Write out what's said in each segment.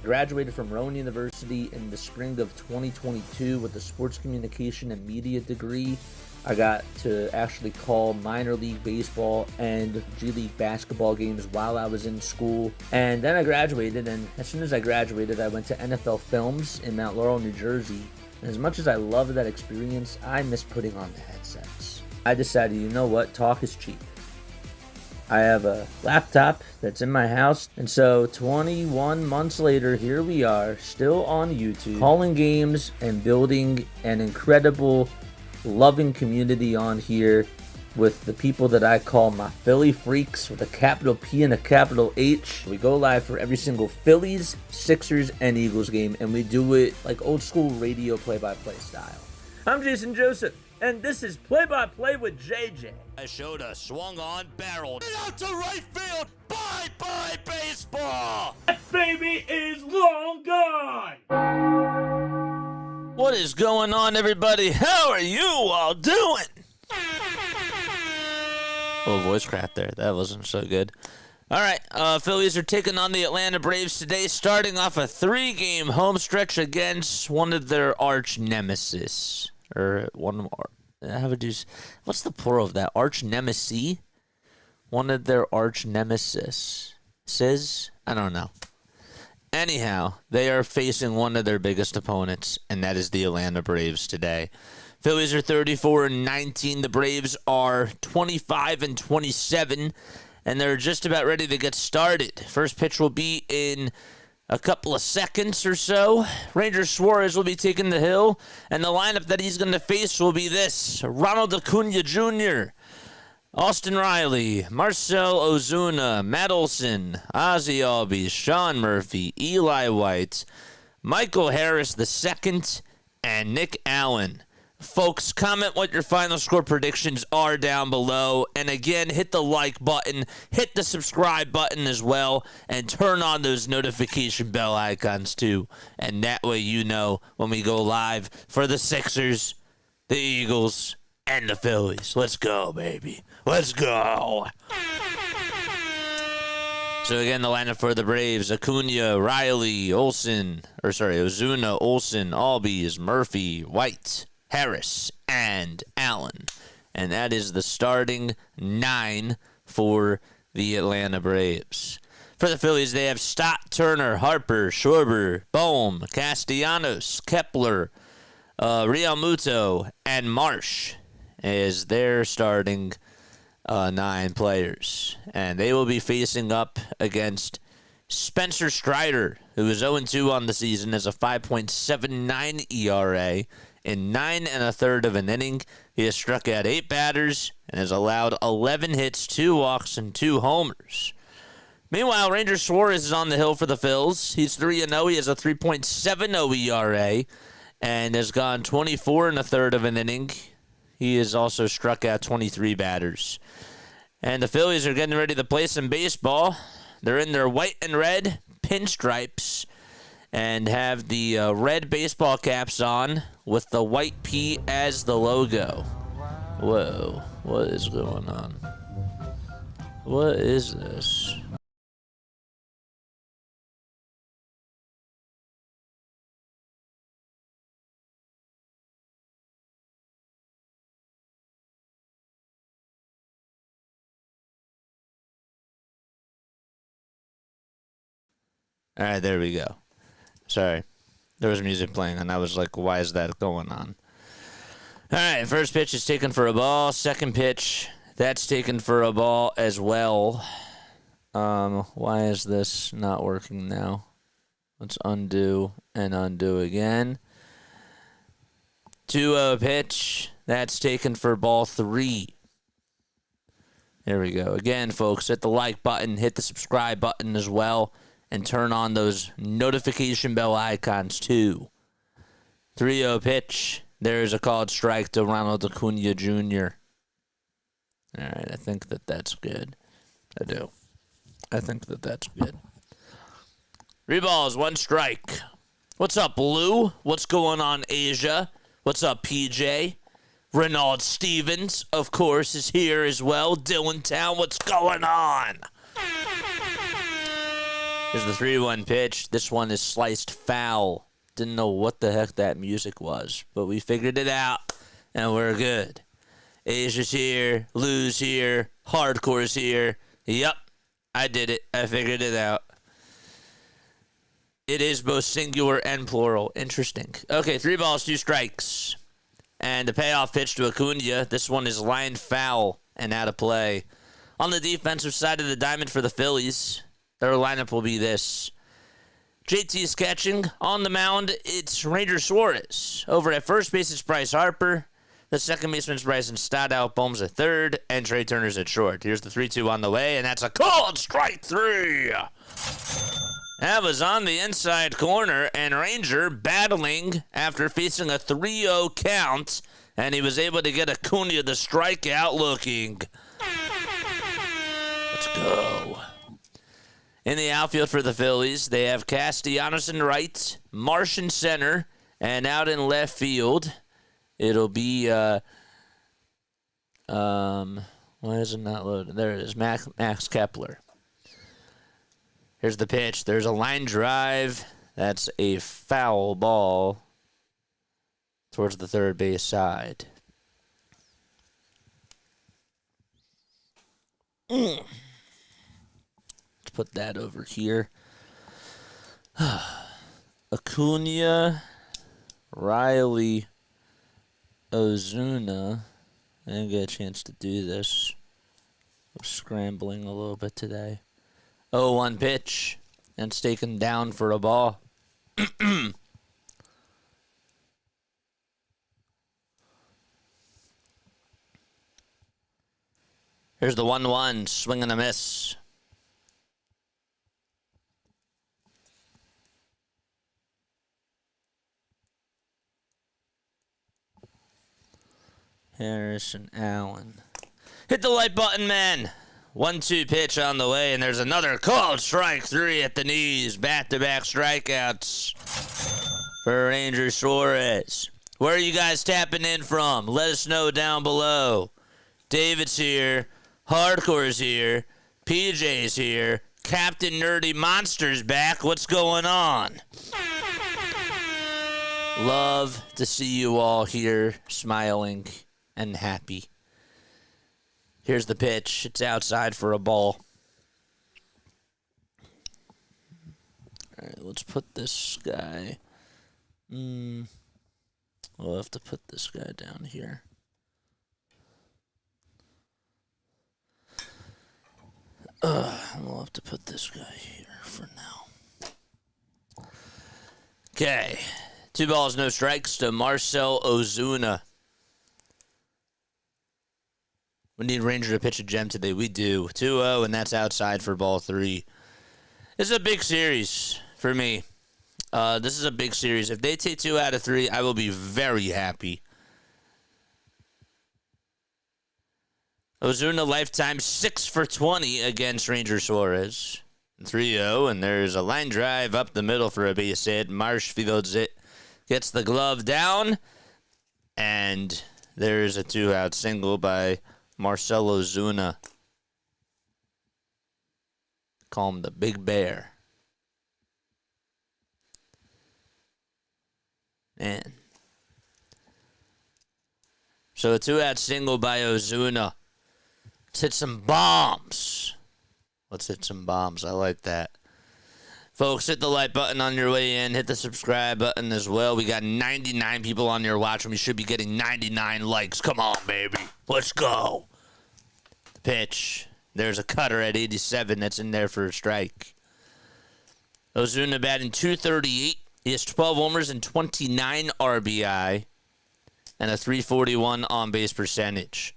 graduated from Rowan University in the spring of 2022 with a sports communication and media degree. I got to actually call minor league baseball and G League basketball games while I was in school. And then I graduated, and as soon as I graduated, I went to NFL Films in Mount Laurel, New Jersey. And as much as I loved that experience, I miss putting on the headsets. I decided, you know what, talk is cheap. I have a laptop that's in my house, and so 21 months later, here we are, still on YouTube, calling games and building an incredible, loving community on here with the people that I call my Philly freaks with a capital P and a capital H. We go live for every single Phillies, Sixers, and Eagles game, and we do it like old school radio play-by-play style. I'm Jason Joseph, and this is Play-by-Play with JJ. I showed a swung on barrel out to right field. Bye-bye baseball. That baby is long gone. What is going on, everybody? How are you all doing? Little voice crack there. That wasn't so good. All right, Phillies are taking on the Atlanta Braves today, starting off a 3-game home stretch against one of their arch nemesis. Or one of what's the plural of that? Arch nemesis? One of their arch nemesis. I don't know. Anyhow, they are facing one of their biggest opponents, and that is the Atlanta Braves today. Phillies are 34-19. The Braves are 25-27, and they're just about ready to get started. First pitch will be in a couple of seconds or so. Ranger Suarez will be taking the hill, and the lineup that he's going to face will be this: Ronald Acuna Jr., Austin Riley, Marcell Ozuna, Matt Olson, Ozzie Albies, Sean Murphy, Eli White, Michael Harris II, and Nick Allen. Folks, comment what your final score predictions are down below. And again, hit the like button, hit the subscribe button as well, and turn on those notification bell icons too. And that way you know when we go live for the Sixers, the Eagles, and the Phillies. Let's go, baby. Let's go. So again, the lineup for the Braves: Acuna, Riley, Ozuna, Olson, Albies, Murphy, White, Harris, and Allen. And that is the starting 9 for the Atlanta Braves. For the Phillies, they have Stott, Turner, Harper, Schwarber, Bohm, Castellanos, Kepler, Realmuto, and Marsh as their starting 9 players. And they will be facing up against Spencer Strider, who is 0-2 on the season, as a 5.79 ERA. In 9 1/3 of an inning, he has struck out 8 batters and has allowed 11 hits, 2 walks, and 2 homers. Meanwhile, Ranger Suarez is on the hill for the Phils. He's 3-0. He has a 3.70 ERA and has gone 24 1/3 of an inning. He has also struck out 23 batters. And the Phillies are getting ready to play some baseball. They're in their white and red pinstripes and have the red baseball caps on with the white P as the logo. Whoa, what is going on? What is this? All right, there we go. Sorry. There was music playing, and I was like, why is that going on? All right, first pitch is taken for a ball. Second pitch, that's taken for a ball as well. Why is this not working now? Let's undo and undo again. 2-0 pitch, that's taken for ball 3. There we go. Again, folks, hit the like button, hit the subscribe button as well, and turn on those notification bell icons too. 3-0 pitch. There's a called strike to Ronald Acuna Jr. All right, I think that's good. I do. I think that's good. 3 balls, 1 strike. What's up, Blue? What's going on, Asia? What's up, PJ? Renald Stevens, of course, is here as well. Dylan Town, what's going on? Here's the 3-1 pitch. This one is sliced foul. Didn't know what the heck that music was, but we figured it out, and we're good. Asia's here, Lou's here, Hardcore's here. Yep, I did it. I figured it out. It is both singular and plural. Interesting. Okay, 3 balls, 2 strikes. And the payoff pitch to Acuna. This one is lined foul and out of play. On the defensive side of the diamond for the Phillies, their lineup will be this. JT is catching. On the mound, it's Ranger Suarez. Over at first base, it's Bryce Harper. The second baseman's Bryson Stott, Bohm's at third, and Trey Turner's at short. Here's the 3-2 on the way, and that's a called strike 3. That was on the inside corner, and Ranger battling after facing a 3-0 count, and he was able to get Acuna the strikeout looking. Let's go. In the outfield for the Phillies, they have Castellanos in right, Marsh in center, and out in left field, it'll be, why is it not loaded? There it is, Max Kepler. Here's the pitch. There's a line drive. That's a foul ball towards the third base side. Let's put that over here. Acuna, Riley, Ozuna. I didn't get a chance to do this. I'm scrambling a little bit today. 0-1 pitch, and it's taken down for a ball. Here's the 1-1, swing and a miss. Harris and Allen. Hit the like button, man. 1-2 pitch on the way, and there's another called strike 3 at the knees. Back-to-back strikeouts for Ranger Suarez. Where are you guys tapping in from? Let us know down below. David's here. Hardcore's here. PJ's here. Captain Nerdy Monster's back. What's going on? Love to see you all here smiling and happy. Here's the pitch. It's outside for a ball. All right, let's put this guy. We'll have to put this guy down here. We'll have to put this guy here for now. Okay. 2 balls, no strikes to Marcell Ozuna. We need Ranger to pitch a gem today. We do. 2-0, and that's outside for ball 3. This is a big series for me. This is a big series. If they take 2 out of 3, I will be very happy. Ozuna lifetime 6 for 20 against Ranger Suarez. 3-0, and there's a line drive up the middle for a base hit. Marsh fields it, gets the glove down, and there's a 2-out single by Marcell Ozuna. Call him the Big Bear. Man. So a 2-out single by Ozuna. Let's hit some bombs. Let's hit some bombs. I like that. Folks, hit the like button on your way in. Hit the subscribe button as well. We got 99 people on your watch, and we should be getting 99 likes. Come on, baby. Let's go. The pitch. There's a cutter at 87 that's in there for a strike. Ozuna batting .238. He has 12 homers and 29 RBI and a .341 on-base percentage.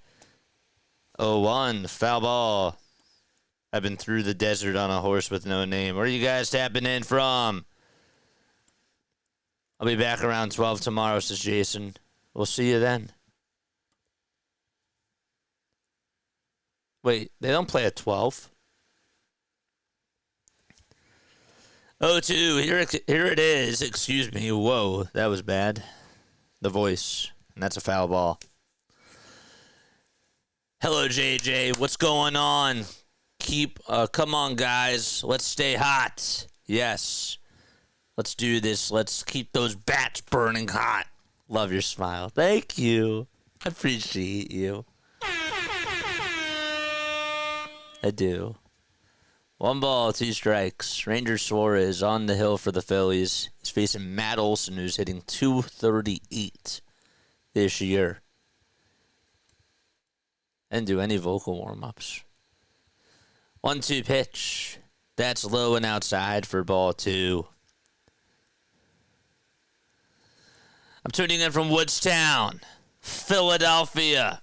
0-1, foul ball. I've been through the desert on a horse with no name. Where are you guys tapping in from? I'll be back around 12 tomorrow, says Jason. We'll see you then. Wait, they don't play at 12? 0-2, here it is. Excuse me. Whoa, that was bad. The voice, and that's a foul ball. Hello, JJ. What's going on? Come on, guys. Let's stay hot. Yes. Let's do this. Let's keep those bats burning hot. Love your smile. Thank you. I appreciate you. I do. 1 ball, 2 strikes. Ranger Suarez on the hill for the Phillies. He's facing Matt Olson, who's hitting .238 this year. And do any vocal warm-ups. 1-2 pitch. That's low and outside for ball 2. I'm tuning in from Woodstown, Philadelphia.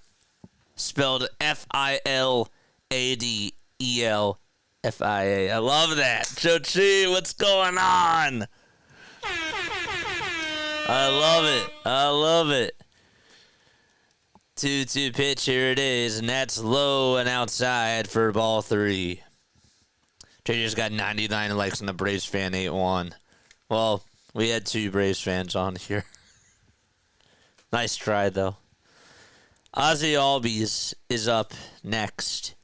Spelled Philadelphia. I love that. Cho-Chi, what's going on? I love it. 2-2 pitch, here it is, and that's low and outside for ball 3. JJ's got 99 likes on the Braves fan 8-1. Well, we had 2 Braves fans on here. Nice try, though. Ozzy Albies is up next.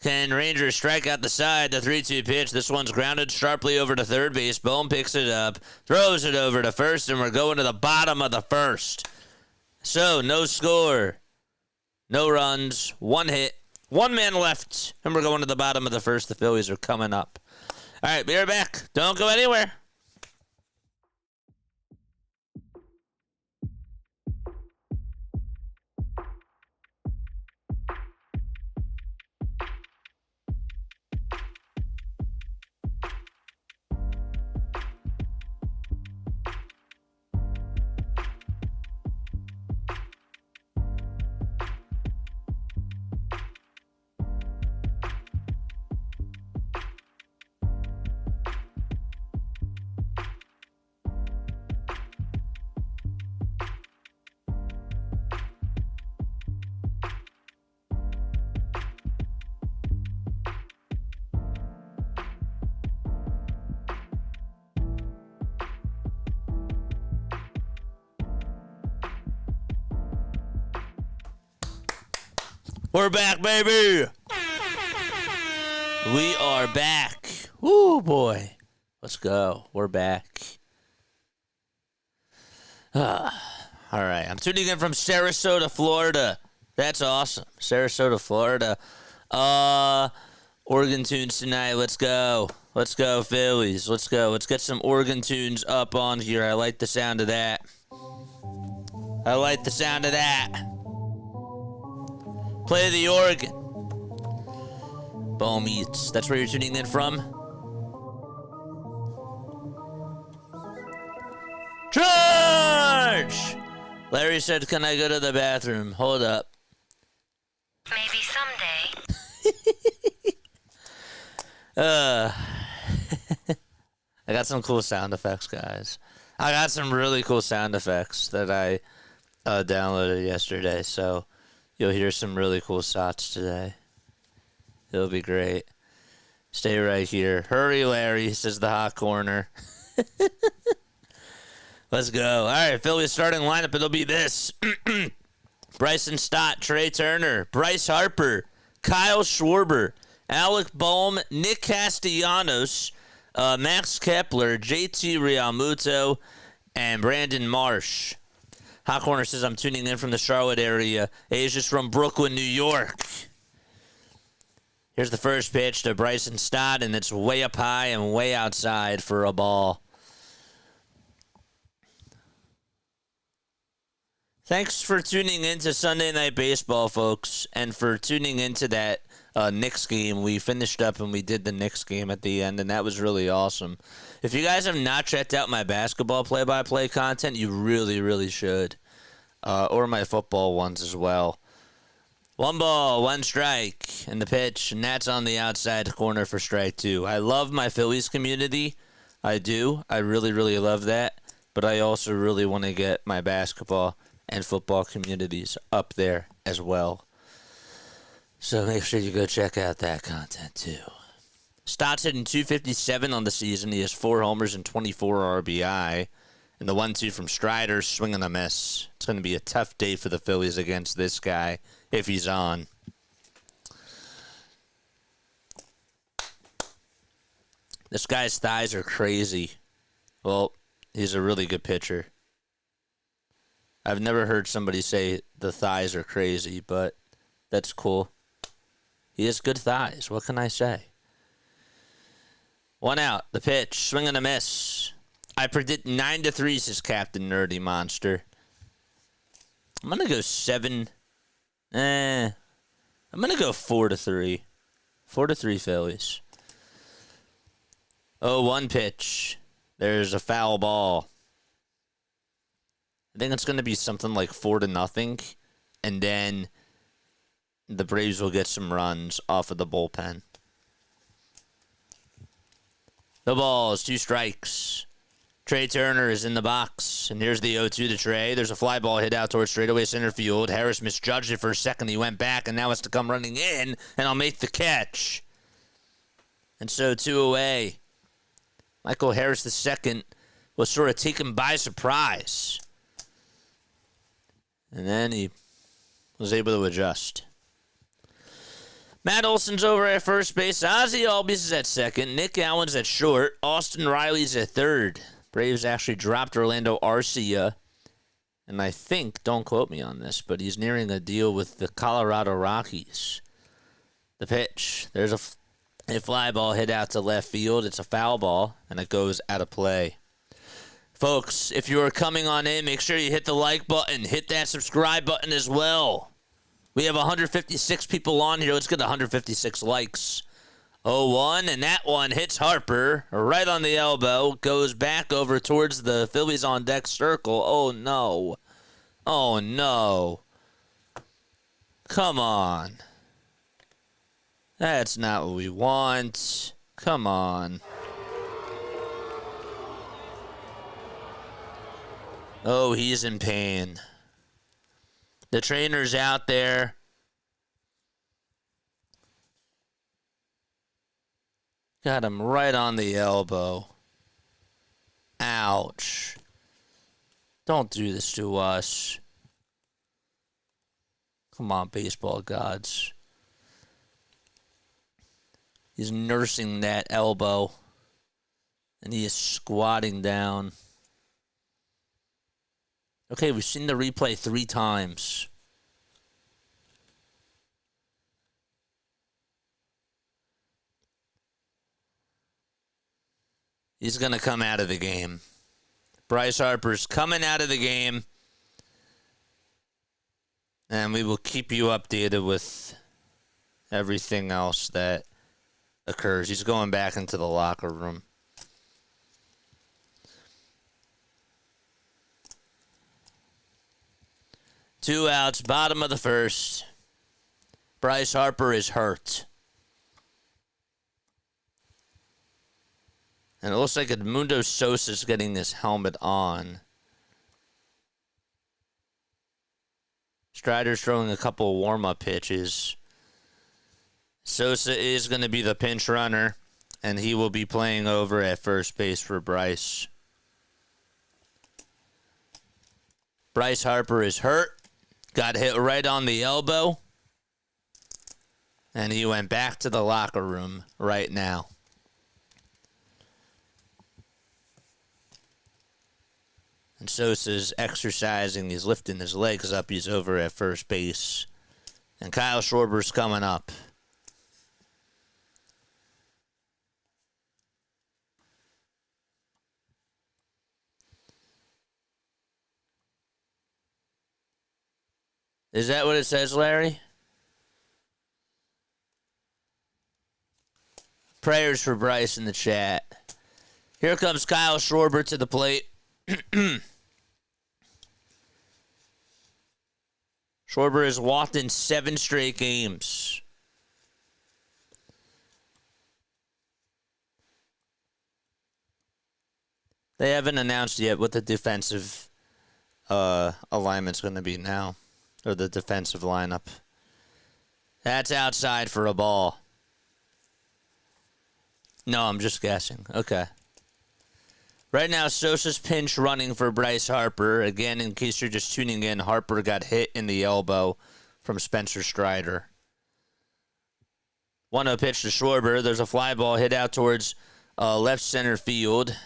Can Rangers strike out the side? The 3-2 pitch. This one's grounded sharply over to third base. Bohm picks it up, throws it over to first, and we're going to the bottom of the first. So, no score, no runs, 1 hit, 1 man left, and we're going to the bottom of the first. The Phillies are coming up. All right, be right back. Don't go anywhere. We're back, baby. We are back. Woo, boy. Let's go. We're back. All right. I'm tuning in from Sarasota, Florida. That's awesome. Sarasota, Florida. Oregon tunes tonight. Let's go. Let's go, Phillies. Let's go. Let's get some Oregon tunes up on here. I like the sound of that. Play the Oregon. Baumholtz. That's where you're tuning in from. Charge! Larry said, can I go to the bathroom? Hold up. Maybe someday. I got some cool sound effects, guys. I got some really cool sound effects that I downloaded yesterday, so you'll hear some really cool shots today. It'll be great. Stay right here. Hurry, Larry, says the hot corner. Let's go. All right, Phillies starting lineup. It'll be this. Bryson Stott, Trey Turner, Bryce Harper, Kyle Schwarber, Alec Bohm, Nick Castellanos, Max Kepler, JT Realmuto, and Brandon Marsh. Hot Corner says, I'm tuning in from the Charlotte area. Asia's from Brooklyn, New York. Here's the first pitch to Bryson Stott, and it's way up high and way outside for a ball. Thanks for tuning into Sunday Night Baseball, folks, and for tuning into that Knicks game. We finished up and we did the Knicks game at the end, and that was really awesome. If you guys have not checked out my basketball play-by-play content, you really, really should. Or my football ones as well. 1 ball, 1 strike, and the pitch, and that's on the outside corner for strike 2. I love my Phillies community. I do. I really, really love that. But I also really want to get my basketball and football communities up there as well. So make sure you go check out that content too. Stott's hitting .257 on the season. He has 4 homers and 24 RBI. And the 1-2 from Strider, swing and a miss. It's going to be a tough day for the Phillies against this guy if he's on. This guy's thighs are crazy. Well, he's a really good pitcher. I've never heard somebody say the thighs are crazy, but that's cool. He has good thighs. What can I say? 1 out. The pitch. Swing and a miss. I predict 9-3, says Captain Nerdy Monster. I'm going to go 7. I'm going to go 4-3. 4-3 Phillies. 0-1 pitch. There's a foul ball. I think it's going to be something like 4-0. And then the Braves will get some runs off of the bullpen. The ball is 2 strikes. Trey Turner is in the box. And here's the 0-2 to Trey. There's a fly ball hit out towards straightaway center field. Harris misjudged it for a second. He went back and now has to come running in. And I'll make the catch. And so 2 away. Michael Harris II was sort of taken by surprise. And then he was able to adjust. Matt Olson's over at first base. Ozzie Albies is at second. Nick Allen's at short. Austin Riley's at third. Braves actually dropped Orlando Arcia. And I think, don't quote me on this, but he's nearing a deal with the Colorado Rockies. The pitch. There's a fly ball hit out to left field. It's a foul ball, and it goes out of play. Folks, if you are coming on in, make sure you hit the like button. Hit that subscribe button as well. We have 156 people on here. Let's get 156 likes. 0-1, and that one hits Harper right on the elbow. Goes back over towards the Phillies on deck circle. Oh, no. Oh, no. Come on. That's not what we want. Come on. Oh, he's in pain. The trainer's out there. Got him right on the elbow. Ouch. Don't do this to us. Come on, baseball gods. He's nursing that elbow. And he is squatting down. Okay, we've seen the replay 3 times. He's going to come out of the game. Bryce Harper's coming out of the game. And we will keep you updated with everything else that occurs. He's going back into the locker room. Two outs, bottom of the first. Bryce Harper is hurt. And it looks like Edmundo Sosa's getting this helmet on. Strider's throwing a couple warm-up pitches. Sosa is going to be the pinch runner, and he will be playing over at first base for Bryce. Bryce Harper is hurt. Got hit right on the elbow. And he went back to the locker room right now. And Sosa's exercising. He's lifting his legs up. He's over at first base. And Kyle Schwarber's coming up. Is that what it says, Larry? Prayers for Bryce in the chat. Here comes Kyle Schwarber to the plate. Schwarber has walked in 7 straight games. They haven't announced yet what the defensive alignment's going to be now. Or the defensive lineup. That's outside for a ball. No, I'm just guessing. Okay. Right now, Sosa's pinch running for Bryce Harper. Again, in case you're just tuning in, Harper got hit in the elbow from Spencer Strider. 1-0 pitch to Schwarber. There's a fly ball hit out towards left center field.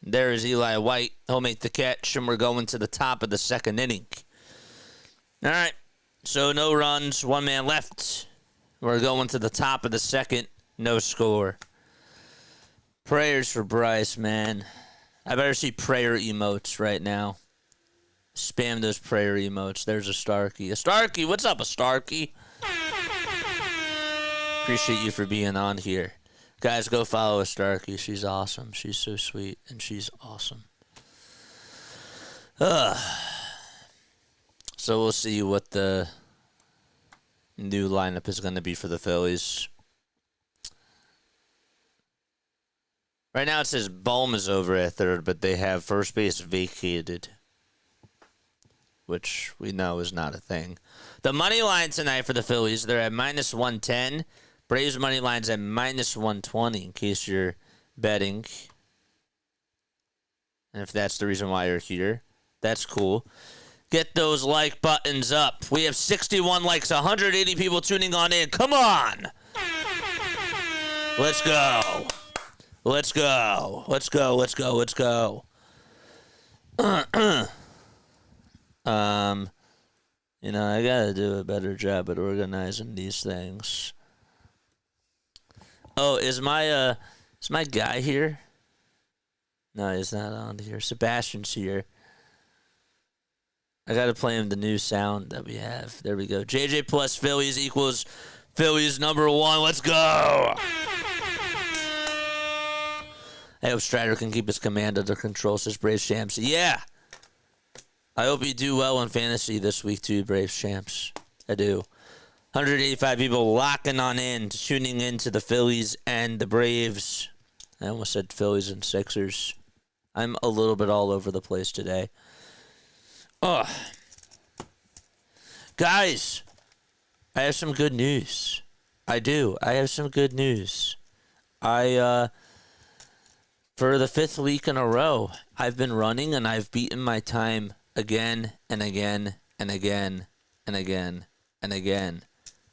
There is Eli White. He'll make the catch, and we're going to the top of the second inning. All right, so no runs, one man left. We're going to the top of the second, no score. Prayers for Bryce, man. I better see prayer emotes right now. Spam those prayer emotes. There's a Starkey. A Starkey, what's up, a Starkey? Appreciate you for being on here. Guys, go follow a Starkey. She's awesome. She's so sweet, and she's awesome. So we'll see what the new lineup is going to be for the Phillies. Right now it says Bohm is over at third, but they have first base vacated, which we know is not a thing. The money line tonight for the Phillies, they're at minus 110. Braves money line's at minus 120 in case you're betting. And if that's the reason why you're here, that's cool. Get those like buttons up. We have 61 likes, 180 people tuning on in. Come on. Let's go. Let's go. Let's go. Let's go. Let's go. You know, I gotta do a better job at organizing these things. Oh, is my guy here? No, he's not on here. Sebastian's here. I gotta play him the new sound that we have. There we go. JJ plus Phillies equals Phillies number 1. Let's go. I hope Strider can keep his command under control, says Braves Champs. Yeah. I hope you do well in fantasy this week, too, Braves Champs. I do. 185 people locking on in, tuning in to the Phillies and the Braves. I almost said Phillies and Sixers. I'm a little bit all over the place today. Oh. Guys, I have some good news. I do. I have some good news. For the 5th week in a row, I've been running and I've beaten my time again and again and again and again and again.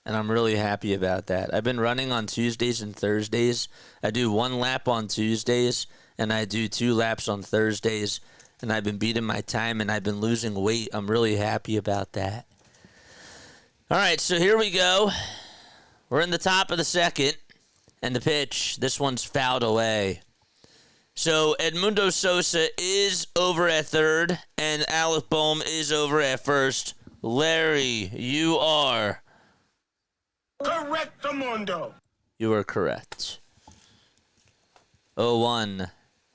And I'm really happy about that. I've been running on Tuesdays and Thursdays. I do 1 lap on Tuesdays and I do 2 laps on Thursdays. And I've been beating my time and I've been losing weight. I'm really happy about that. All right, so here we go. We're in the top of the second. And the pitch, this one's fouled away. So Edmundo Sosa is over at third, and Alec Bohm is over at first. Larry, you are correct, Mundo. You are correct. 0-1.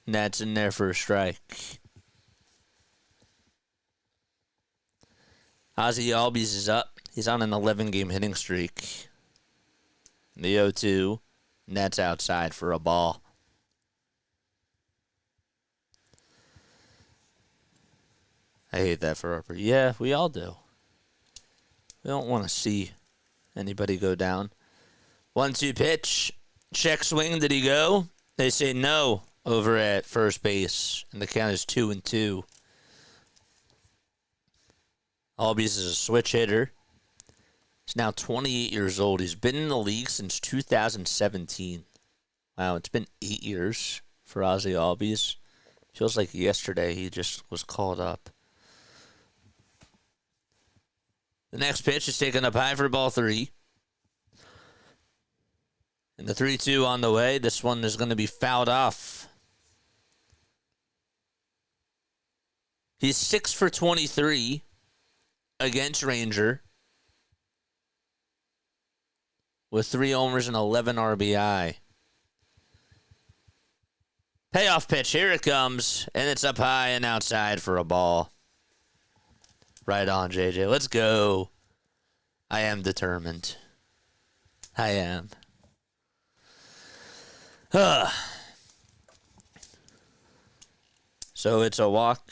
That's in there for a strike. Ozzy Albies is up. He's on an 11-game hitting streak. The 0-2. That's outside for a ball. I hate that for Harper. Yeah, we all do. We don't want to see anybody go down. 1-2 pitch. Check swing. Did he go? They say no over at first base. And the count is 2-2. Albies is a switch hitter. He's now 28 years old. He's been in the league since 2017. Wow, it's been 8 years for Ozzy Albies. Feels like yesterday he just was called up. The next pitch is taken up high for ball 3. And the 3-2 on the way. This one is going to be fouled off. He's 6 for 23 against Ranger with 3 homers and 11 RBI. Payoff pitch. Here it comes. And it's up high and outside for a ball. Right on, JJ. Let's go. I am determined. I am. So it's a walk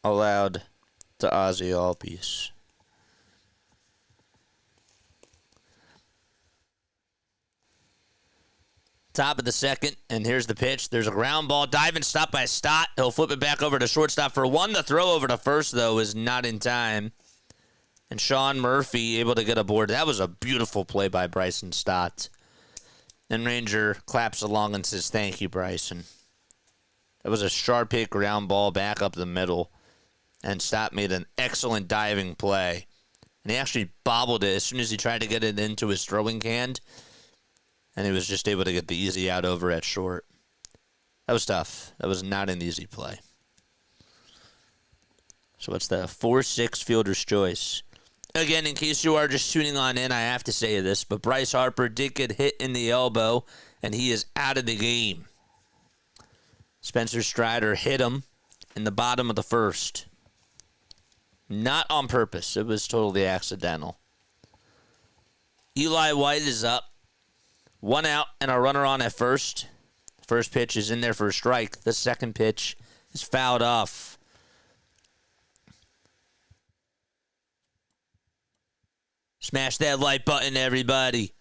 allowed to Ozzy Albies. Top of the second, and here's the pitch. There's a ground ball, diving stop by Stott. He'll flip it back over to shortstop for 1. The throw over to first, though, is not in time. And Sean Murphy able to get aboard. That was a beautiful play by Bryson Stott. And Ranger claps along and says, "Thank you, Bryson." That was a sharp hit ground ball back up the middle. And Stott made an excellent diving play. And he actually bobbled it as soon as he tried to get it into his throwing hand. And he was just able to get the easy out over at short. That was tough. That was not an easy play. So it's the 4-6 fielder's choice. Again, in case you are just tuning on in, I have to say this, but Bryce Harper did get hit in the elbow, and he is out of the game. Spencer Strider hit him in the bottom of the first. Not on purpose. It was totally accidental. Eli White is up. 1 out and a runner on at first. First pitch is in there for a strike. The second pitch is fouled off. Smash that like button, everybody.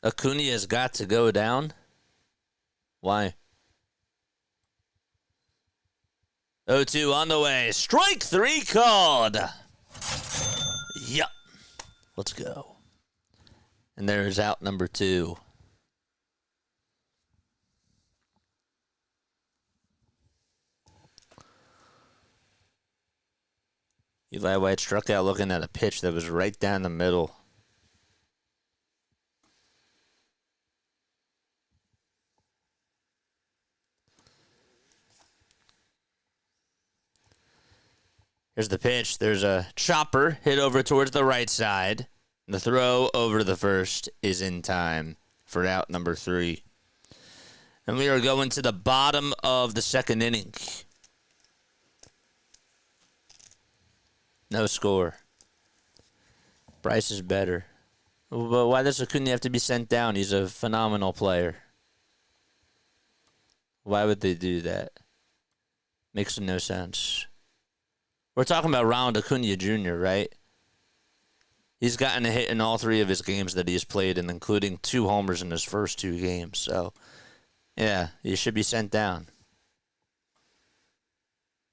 Acuna's got to go down. Why? 0-2 on the way. Strike 3 called. Yup. Let's go. And there's out number 2. Eli White struck out looking at a pitch that was right down the middle. Here's the pitch. There's a chopper hit over towards the right side. The throw over to the first is in time for out number 3. And we are going to the bottom of the second inning. No score. Bryce is better. But why does Acuna have to be sent down? He's a phenomenal player. Why would they do that? Makes no sense. We're talking about Ronald Acuna Jr., right? He's gotten a hit in all 3 of his games that he's played, and including 2 homers in his first 2 games. So, yeah, he should be sent down.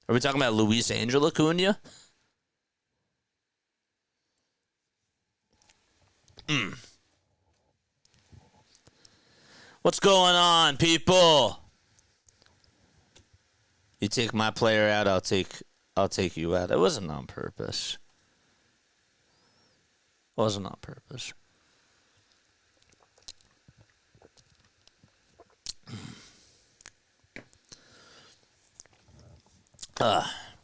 Are we talking about Luis Angel Acuna? What's going on, people? You take my player out, I'll take you out. It wasn't on purpose. Wasn't on purpose.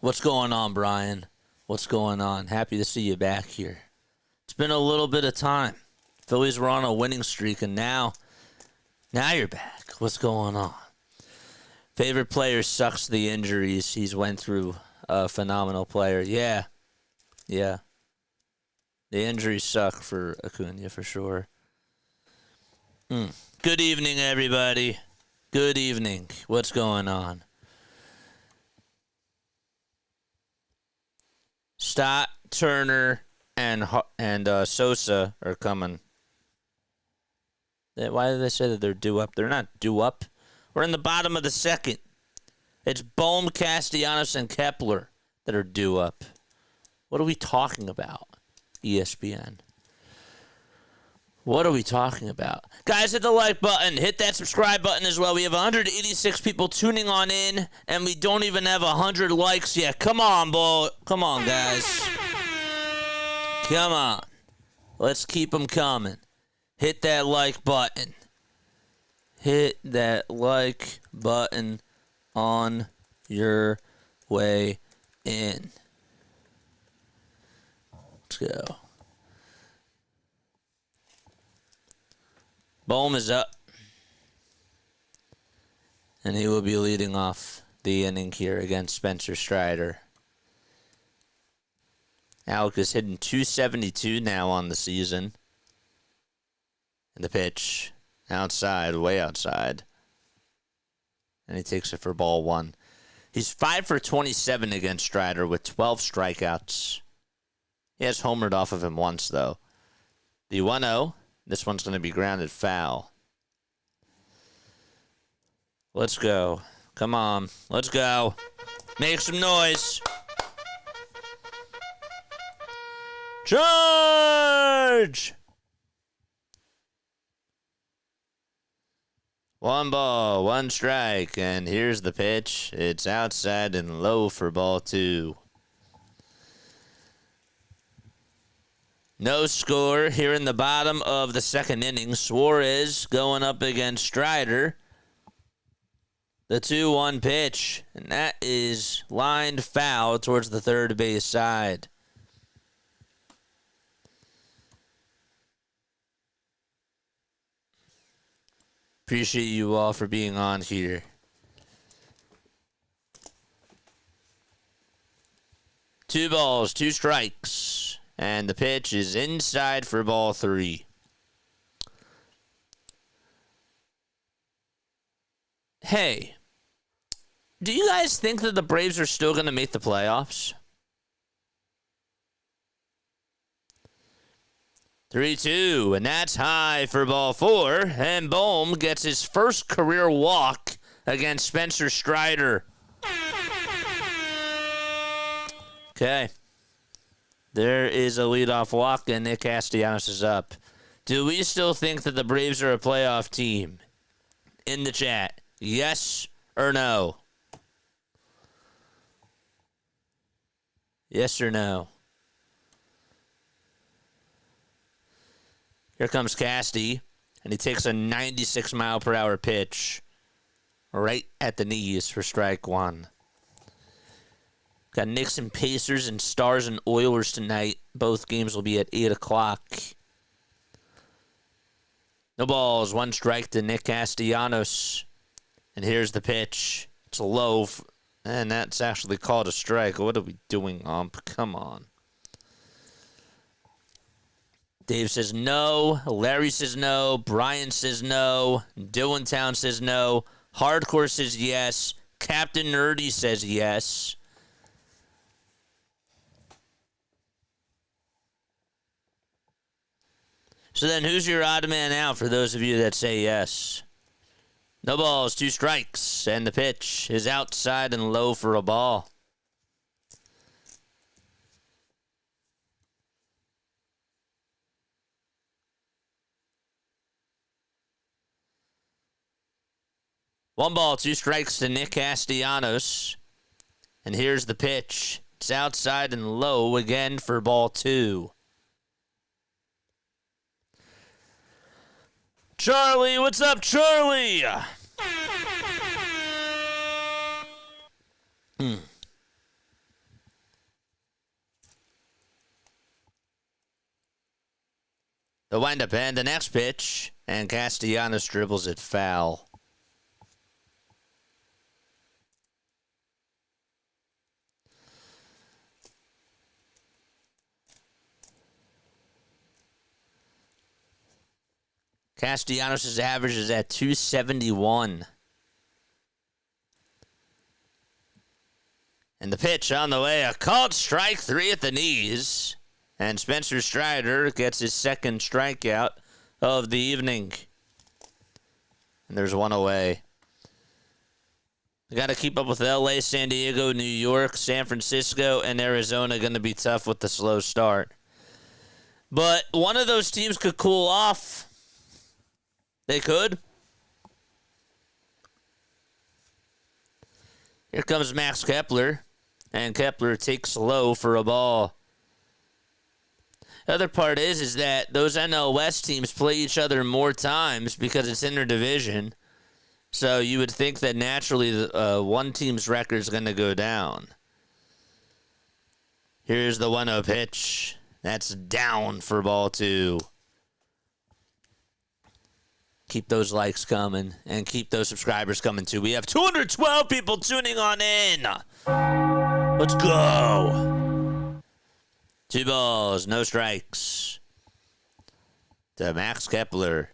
What's going on, Brian? What's going on? Happy to see you back here. It's been a little bit of time. Phillies were on a winning streak, and now you're back. What's going on? Favorite player sucks the injuries. He's went through a phenomenal player. Yeah. The injuries suck for Acuna, for sure. Good evening, everybody. Good evening. What's going on? Stott, Turner, and Sosa are coming. Why did they say that they're due up? They're not due up. We're in the bottom of the second. It's Bohm, Castellanos, and Kepler that are due up. What are we talking about, ESPN? What are we talking about? Guys, hit the like button. Hit that subscribe button as well. We have 186 people tuning on in, and we don't even have 100 likes yet. Come on, boy. Come on, guys. Come on. Let's keep them coming. Hit that like button. Hit that like button on your way in. Let's go. Bohm is up. And he will be leading off the inning here against Spencer Strider. Alec is hitting .272 now on the season. And the pitch outside, way outside. And he takes it for ball 1. He's 5 for 27 against Strider with 12 strikeouts. He has homered off of him once, though. The 1-0. This one's going to be grounded foul. Let's go. Come on. Let's go. Make some noise. Charge! 1 ball, 1 strike, and here's the pitch. It's outside and low for ball 2. No score here in the bottom of the second inning. Suarez going up against Strider. The 2-1 pitch, and that is lined foul towards the third base side. Appreciate you all for being on here. Two balls, 2 strikes, and the pitch is inside for ball 3. Hey, do you guys think that the Braves are still going to make the playoffs? 3-2, and that's high for ball 4, and Bohm gets his first career walk against Spencer Strider. Okay. There is a leadoff walk, and Nick Castellanos is up. Do we still think that the Braves are a playoff team? In the chat, yes or no? Yes or no? Here comes Casty, and he takes a 96-mile-per-hour pitch right at the knees for strike 1. Got Knicks and Pacers and Stars and Oilers tonight. Both games will be at 8 o'clock. No balls, 1 strike to Nick Castellanos. And here's the pitch. It's low, and that's actually called a strike. What are we doing, ump? Come on. Dave says no. Larry says no. Brian says no. Dylantown says no. Hardcore says yes. Captain Nerdy says yes. So then who's your odd man out for those of you that say yes? No balls, 2 strikes, and the pitch is outside and low for a ball. One ball, 2 strikes to Nick Castellanos. And here's the pitch. It's outside and low again for ball 2. Charlie, what's up, Charlie? The windup and the next pitch, and Castellanos dribbles it foul. Castellanos' average is at 271. And the pitch on the way, a called strike 3 at the knees. And Spencer Strider gets his second strikeout of the evening. And there's 1 away. We got to keep up with LA, San Diego, New York, San Francisco, and Arizona. Going to be tough with the slow start. But one of those teams could cool off. They could. Here comes Max Kepler. And Kepler takes low for a ball. The other part is that those NL West teams play each other more times because it's interdivision. So you would think that naturally one team's record is going to go down. Here's the 1-0 pitch. That's down for ball 2. Keep those likes coming and keep those subscribers coming too. We have 212 people tuning on in. Let's go. 2 balls, no strikes to Max Kepler.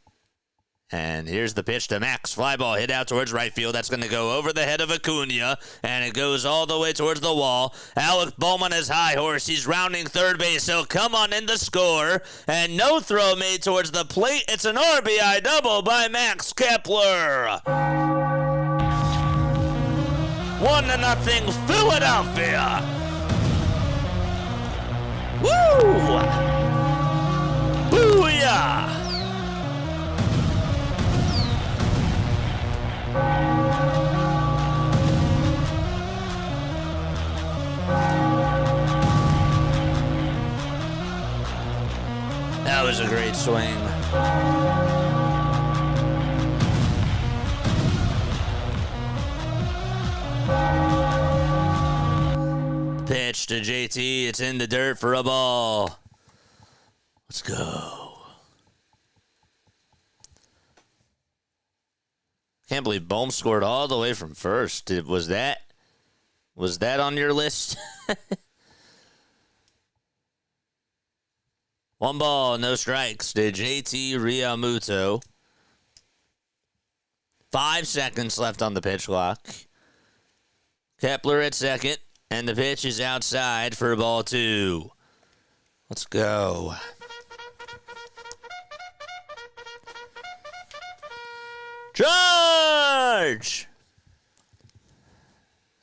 And here's the pitch to Max. Fly ball hit out towards right field. That's going to go over the head of Acuna. And it goes all the way towards the wall. Alec Bowman is high horse. He's rounding third base. He'll come on in the score. And no throw made towards the plate. It's an RBI double by Max Kepler. 1-0 Philadelphia. Woo! Booyah! was a great swing. Pitch to JT. It's in the dirt for a ball. Let's go. Can't believe Bohm scored all the way from first. Was that on your list? 1 ball, no strikes to JT Realmuto. 5 seconds left on the pitch clock. Kepler at second, and the pitch is outside for ball 2. Let's go. Charge!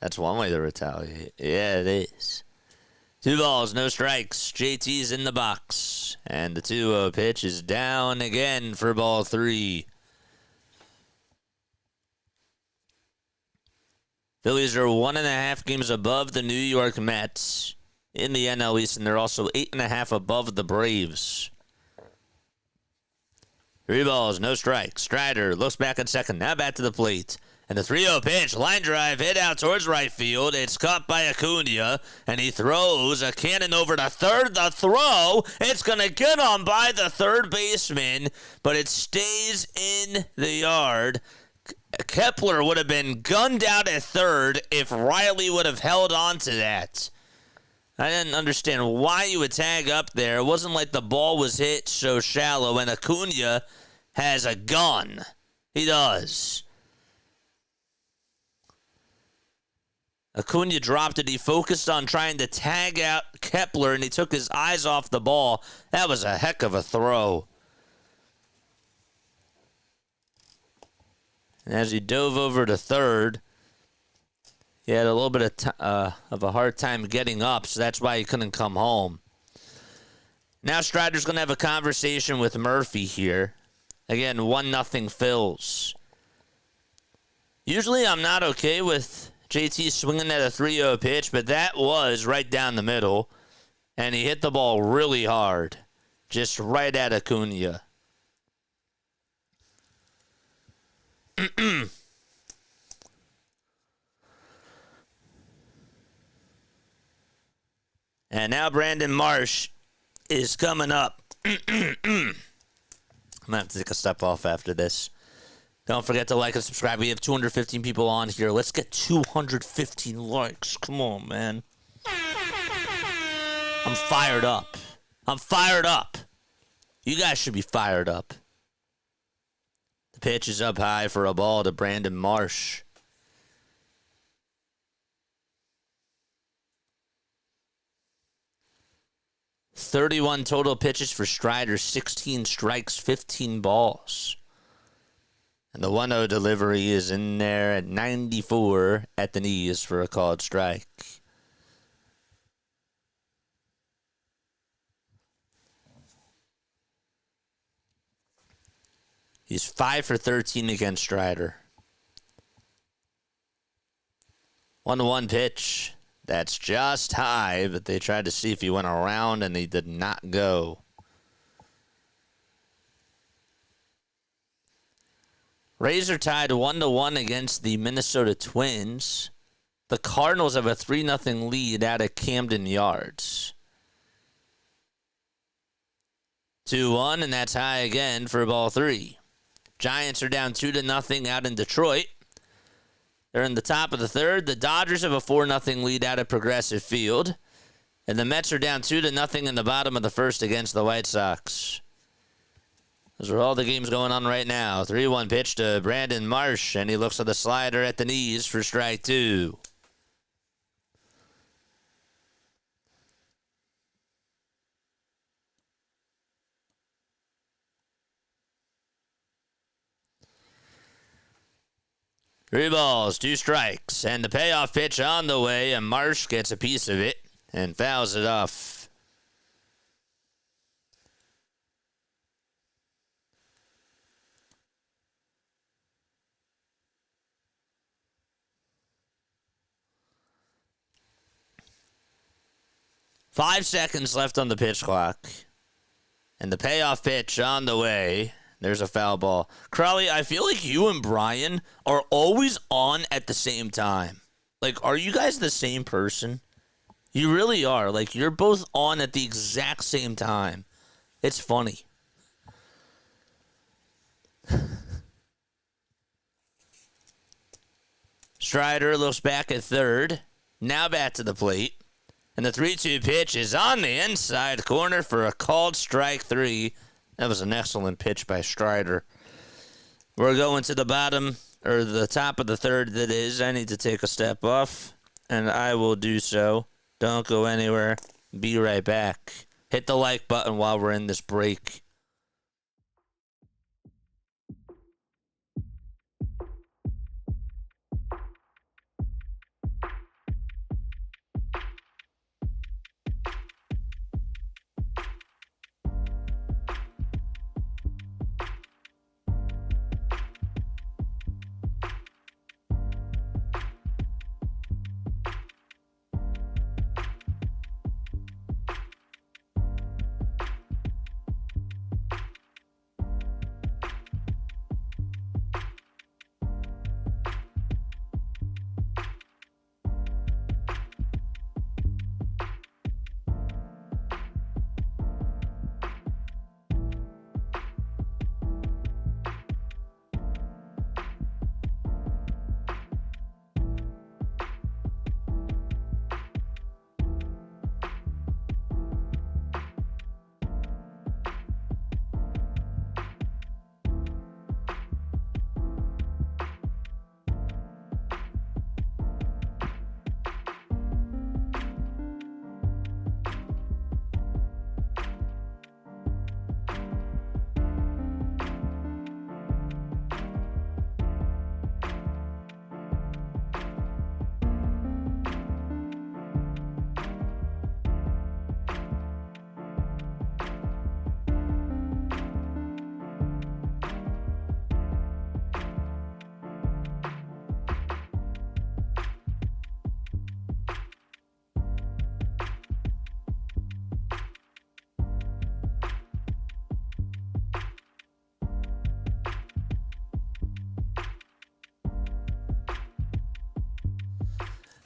That's one way to retaliate. Yeah, it is. 2 balls, no strikes. JT's in the box. And the 2-0 pitch is down again for ball 3. Phillies are 1.5 games above the New York Mets in the NL East, and they're also 8.5 above the Braves. 3 balls, no strikes. Strider looks back at second. Now back to the plate. And the 3-0 pitch, line drive, hit out towards right field. It's caught by Acuna, and he throws a cannon over to third. The throw, it's going to get on by the third baseman, but it stays in the yard. Kepler would have been gunned out at third if Riley would have held on to that. I didn't understand why you would tag up there. It wasn't like the ball was hit so shallow, and Acuna has a gun. He does. Acuna dropped it. He focused on trying to tag out Kepler, and he took his eyes off the ball. That was a heck of a throw. And as he dove over to third, he had a little bit of a hard time getting up, so that's why he couldn't come home. Now Strider's going to have a conversation with Murphy here. Again, 1-0 Phils. Usually I'm not okay with JT swinging at a 3-0 pitch, but that was right down the middle, and he hit the ball really hard, just right at Acuna. And now Brandon Marsh is coming up. I'm going to have to take a step off after this. Don't forget to like and subscribe. We have 215 people on here. Let's get 215 likes. Come on, man. I'm fired up. I'm fired up. You guys should be fired up. The pitch is up high for a ball to Brandon Marsh. .31 total pitches for Strider, 16 strikes, 15 balls. And the 1-0 delivery is in there at 94 at the knees for a called strike. He's 5 for 13 against Strider. 1-1 pitch. That's just high, but they tried to see if he went around, and he did not go. Rays are tied 1-1 against the Minnesota Twins. The Cardinals have a 3-0 lead out at Camden Yards. 2-1, and that's high again for ball 3. Giants are down 2-0 out in Detroit. They're in the top of the third. The Dodgers have a 4-0 lead out at Progressive Field. And the Mets are down 2-0 in the bottom of the first against the White Sox. Those are all the games going on right now. 3-1 pitch to Brandon Marsh, and he looks at the slider at the knees for strike 2. Three balls, 2 strikes, and the payoff pitch on the way, and Marsh gets a piece of it and fouls it off. Five seconds left on the pitch clock. And the payoff pitch on the way. There's a foul ball. Crowley, I feel like you and Brian are always on at the same time. Like, are you guys the same person? You really are. Like, you're both on at the exact same time. It's funny. Strider looks back at third. Now back to the plate. And the 3-2 pitch is on the inside corner for a called strike 3. That was an excellent pitch by Strider. We're going to the bottom, or the top of the third, that is. I need to take a step off, and I will do so. Don't go anywhere. Be right back. Hit the like button while we're in this break.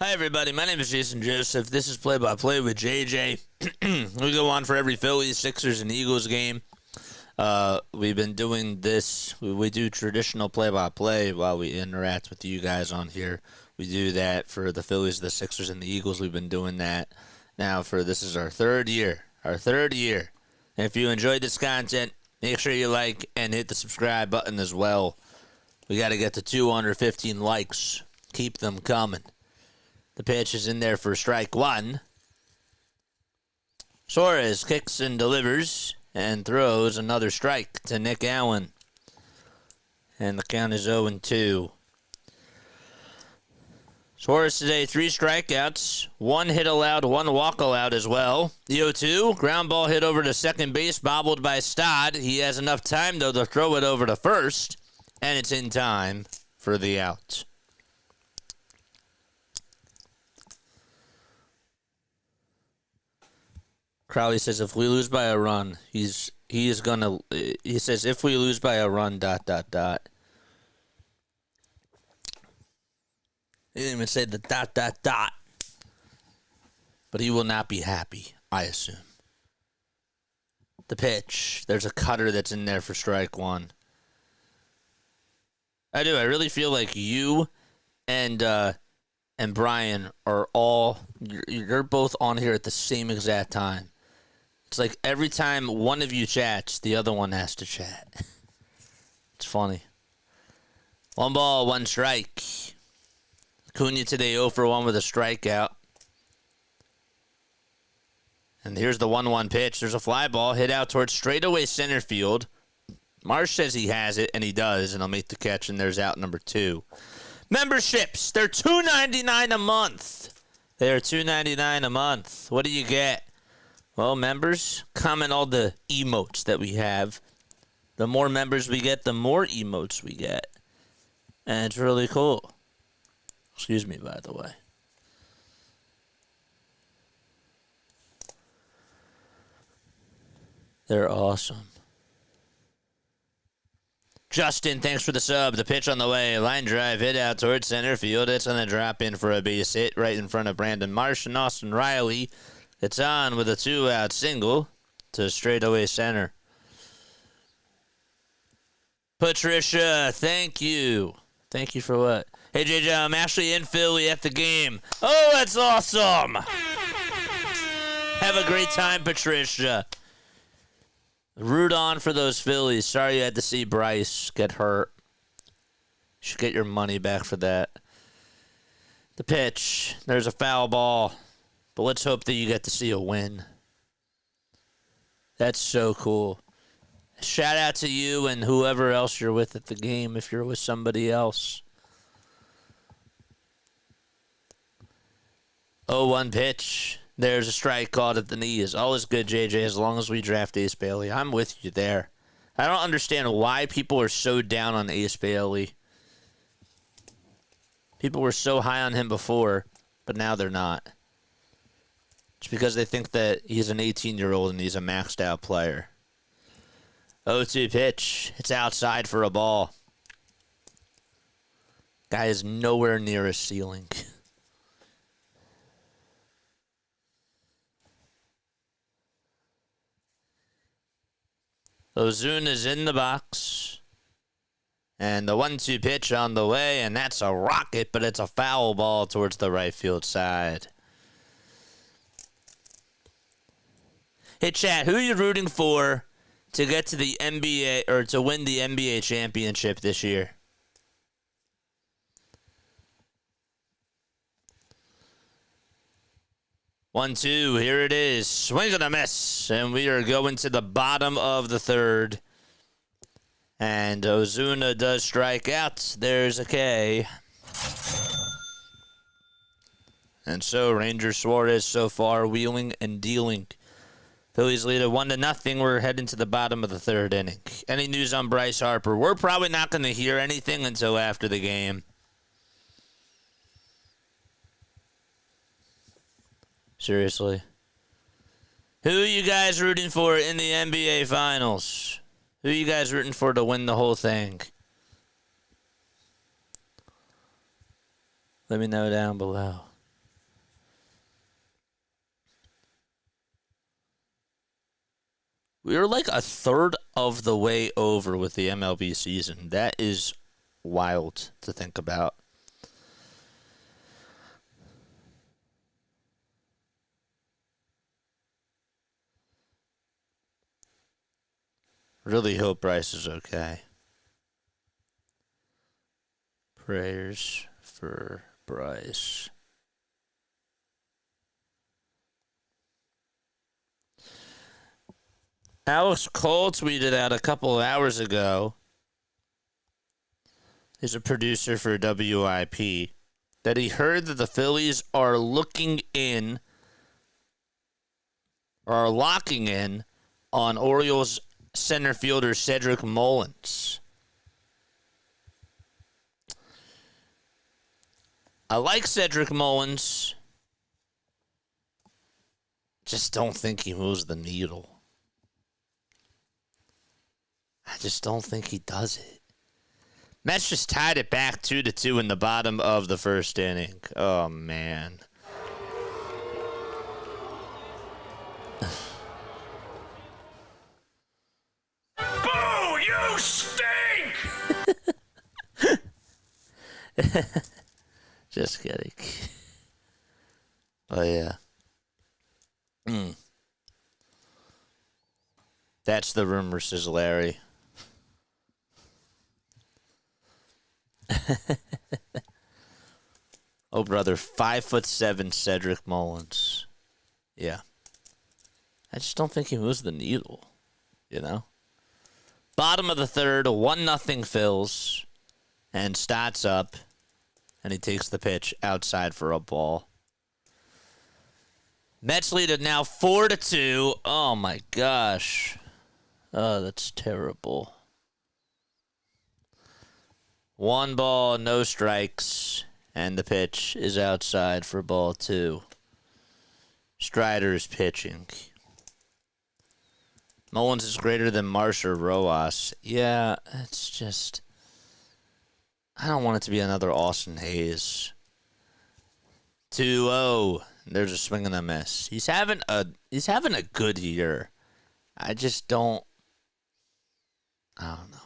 Hi, everybody. My name is Jason Joseph. This is Play by Play with JJ. We go on for every Phillies, Sixers, and Eagles game. We've been doing this. We do traditional play-by-play while we interact with you guys on here. We do that for the Phillies, the Sixers, and the Eagles. We've been doing that now this is our third year. And if you enjoyed this content, make sure you like and hit the subscribe button as well. We got to get to 215 likes. Keep them coming. The pitch is in there for strike 1. Suarez kicks and delivers and throws another strike to Nick Allen. And the count is 0-2. Suarez today, 3 strikeouts, 1 hit allowed, 1 walk allowed as well. The 0-2, ground ball hit over to second base, bobbled by Stodd. He has enough time, though, to throw it over to first, and it's in time for the out. Crowley says if we lose by a run, he says if we lose by a run, ... He didn't even say the ... But he will not be happy, I assume. The pitch. There's a cutter that's in there for strike 1. I do. I really feel like you and Brian are you're both on here at the same exact time. It's like every time one of you chats, the other one has to chat. It's funny. 1 ball, 1 strike. Acuna today 0 for 1 with a strikeout. And here's the 1-1 pitch. There's a fly ball hit out towards straightaway center field. Marsh says he has it, and he does, and I'll make the catch, and there's out number 2. Memberships, they're $2.99 a month. They're $2.99 a month. What do you get? Well, members, comment all the emotes that we have. The more members we get, the more emotes we get. And it's really cool. Excuse me, by the way. They're awesome. Justin, thanks for the sub. The pitch on the way. Line drive, hit out towards center field. It's going to drop in for a base hit right in front of Brandon Marsh and Austin Riley. It's on with a 2-out single to straightaway center. Patricia, thank you. Thank you for what? Hey, JJ, I'm actually in Philly at the game. Oh, that's awesome. Have a great time, Patricia. Root on for those Phillies. Sorry you had to see Bryce get hurt. You should get your money back for that. The pitch. There's a foul ball. But let's hope that you get to see a win. That's so cool. Shout out to you and whoever else you're with at the game if you're with somebody else. 0-1 pitch. There's a strike called at the knees. All is good, JJ, as long as we draft Ace Bailey. I'm with you there. I don't understand why people are so down on Ace Bailey. People were so high on him before, but now they're not. It's because they think that he's an 18-year-old and he's a maxed out player. 0-2 pitch. It's outside for a ball. Guy is nowhere near his ceiling. Ozuna is in the box. And the 1-2 pitch on the way, and that's a rocket, but it's a foul ball towards the right field side. Hey, chat, who are you rooting for to get to the NBA or to win the NBA championship this year? One, two, here it is. Swing and a miss. And we are going to the bottom of the third. And Ozuna does strike out. There's a K. And so Ranger Suarez so far wheeling and dealing. Phillies lead at 1-0. We're heading to the bottom of the third inning. Any news on Bryce Harper? We're probably not going to hear anything until after the game. Seriously. Who are you guys rooting for in the NBA Finals? Who are you guys rooting for to win the whole thing? Let me know down below. We're like a third of the way over with the MLB season. That is wild to think about. Really hope Bryce is okay. Prayers for Bryce. Alex Cole tweeted out a couple of hours ago. He's a producer for WIP. That he heard that the Phillies are looking in, or are locking in, on Orioles center fielder Cedric Mullins. I like Cedric Mullins. Just don't think he moves the needle. I just don't think he does it. Mets just tied it back 2-2 in the bottom of the first inning. Oh, man. Boo! You stink! Just kidding. Oh, yeah. That's the rumor, says Larry. Oh, brother, 5'7" Cedric Mullins. Yeah. I just don't think he moves the needle, you know? Bottom of the third, 1-0 Phils, and Stott's up, and he takes the pitch outside for a ball. Mets lead it now 4-2. Oh, my gosh. Oh, that's terrible. 1 ball, no strikes, and the pitch is outside for ball 2. Strider's pitching. Mullins is greater than Marsh or Rojas. Yeah, it's just... I don't want it to be another Austin Hayes. 2-0. There's a swing and a miss. He's having a good year. I just don't... I don't know.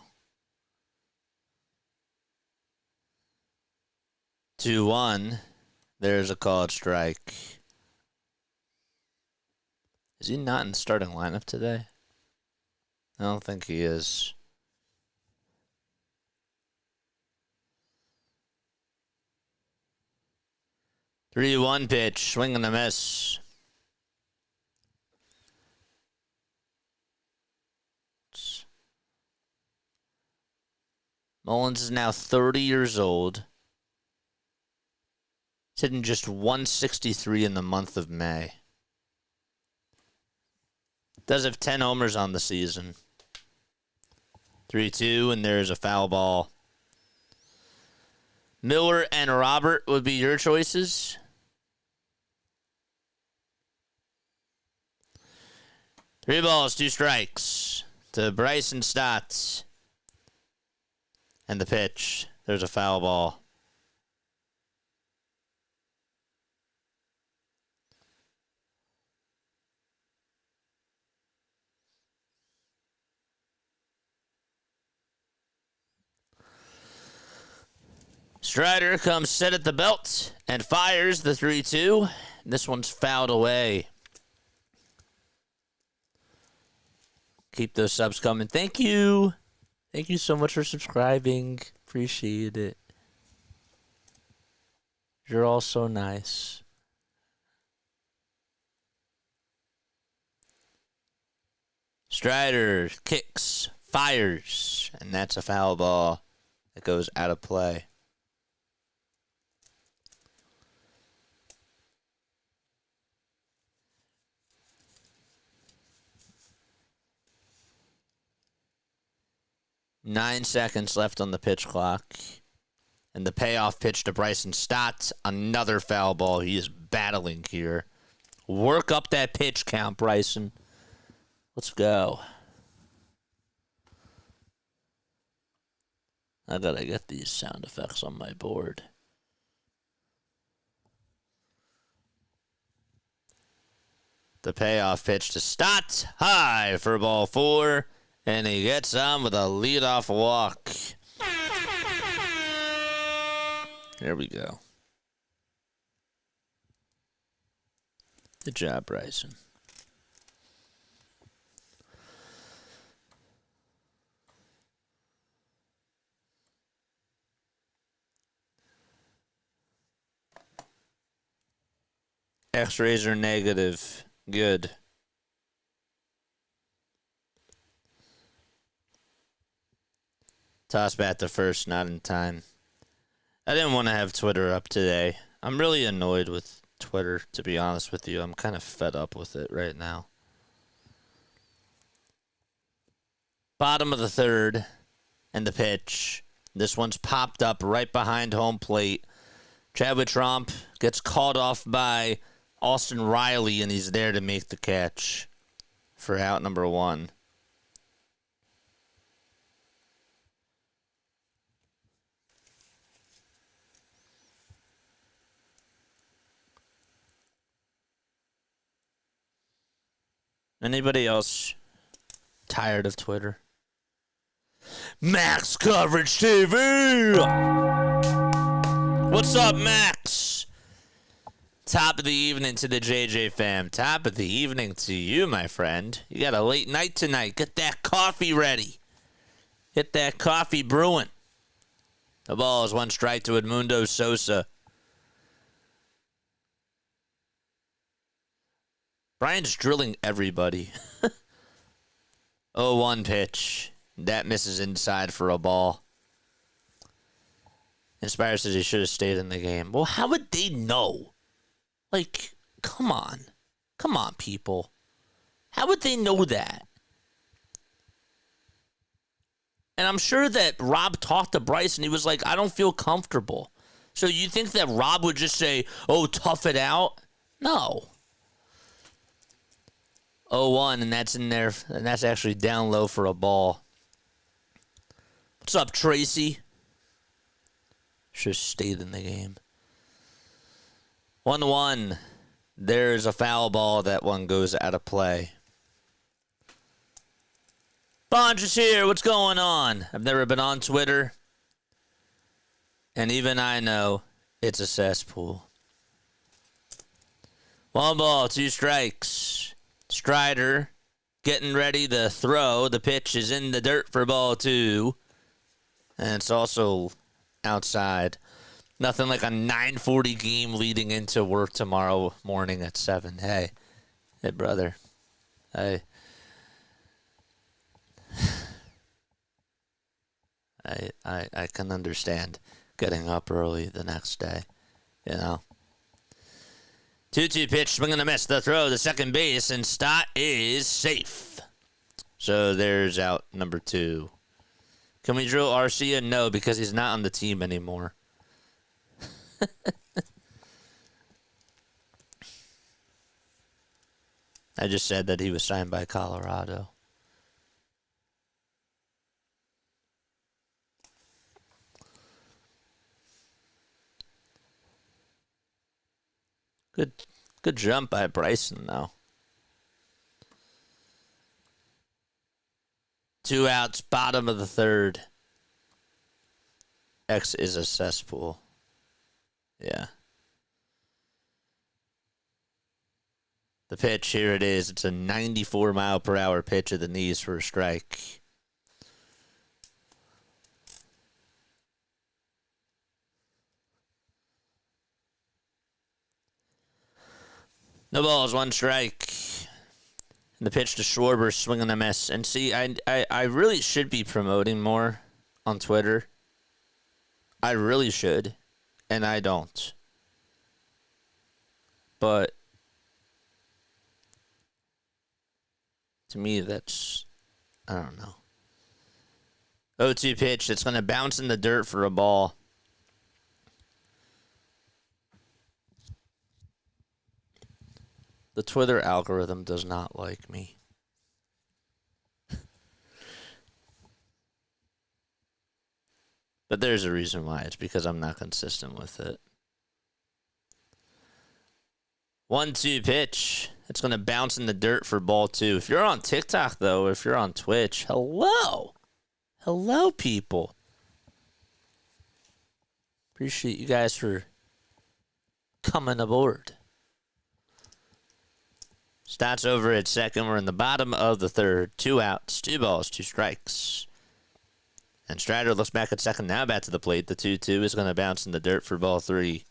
2-1. There's a called strike. Is he not in the starting lineup today? I don't think he is. Three-one pitch, swing and a miss. Mullins is now 30 years old. He's hitting just 163 in the month of May. Does have 10 homers on the season. 3-2, and there's a foul ball. Miller and Robert would be your choices. Three balls, two strikes to Bryson Stott. And the pitch. There's a foul ball. Strider comes set at the belt and fires the 3-2. This one's fouled away. Keep those subs coming. Thank you. Thank you so much for subscribing. Appreciate it. You're all so nice. Strider kicks, fires, and that's a foul ball that goes out of play. Nine seconds left on the pitch clock. And the payoff pitch to Bryson Stott. Another foul ball. He is battling here. Work up that pitch count, Bryson. Let's go. I gotta get these sound effects on my board. The payoff pitch to Stott. High for ball 4. And he gets on with a leadoff walk. There we go. Good job, Bryson. X-rays are negative. Good. Toss bat to first, not in time. I didn't want to have Twitter up today. I'm really annoyed with Twitter, to be honest with you. I'm kind of fed up with it right now. Bottom of the third, and the pitch. This one's popped up right behind home plate. Chadwick Tromp gets called off by Austin Riley, and he's there to make the catch for out number 1. Anybody else tired of Twitter? Max Coverage TV! What's up, Max? Top of the evening to the JJ fam. Top of the evening to you, my friend. You got a late night tonight. Get that coffee ready. Get that coffee brewing. The ball is 1 strike to Edmundo Sosa. Brian's drilling everybody. 0-1 pitch. That misses inside for a ball. Inspire says he should have stayed in the game. Well, how would they know? Like, come on. Come on, people. How would they know that? And I'm sure that Rob talked to Bryce and he was like, I don't feel comfortable. So you think that Rob would just say, oh, tough it out? No. 0-1, and that's in there, and that's actually down low for a ball. What's up, Tracy? Should have stayed in the game. 1-1. There's a foul ball. That one goes out of play. Bonch is here. What's going on? I've never been on Twitter. And even I know it's a cesspool. 1 ball, 2 strikes. Strider getting ready to throw. The pitch is in the dirt for ball 2. And it's also outside. Nothing like a 9:40 game leading into work tomorrow morning at 7. Hey, brother. I can understand getting up early the next day, you know. 2-2 pitch, swing and a miss. The throw, the second base, and Stott is safe. So there's out number 2. Can we drill Arcia? No, because he's not on the team anymore. I just said that he was signed by Colorado. Good jump by Bryson, though. 2 outs, bottom of the 3rd. X is a cesspool. Yeah. The pitch, here it is. It's a 94-mile-per-hour pitch at the knees for a strike. No balls, 1 strike. And the pitch to Schwarber, swinging a miss. And see, I really should be promoting more on Twitter. I really should. And I don't. But to me, that's, I don't know. 0-2 pitch that's going to bounce in the dirt for a ball. The Twitter algorithm does not like me. But there's a reason why. It's because I'm not consistent with it. 1-2 pitch. It's going to bounce in the dirt for ball 2. If you're on TikTok, though, if you're on Twitch, hello. Hello, people. Appreciate you guys for coming aboard. Stats over at second. We're in the bottom of the 3rd. 2 outs, 2 balls, 2 strikes. And Strider looks back at second. Now back to the plate. The 2-2 is going to bounce in the dirt for ball 3.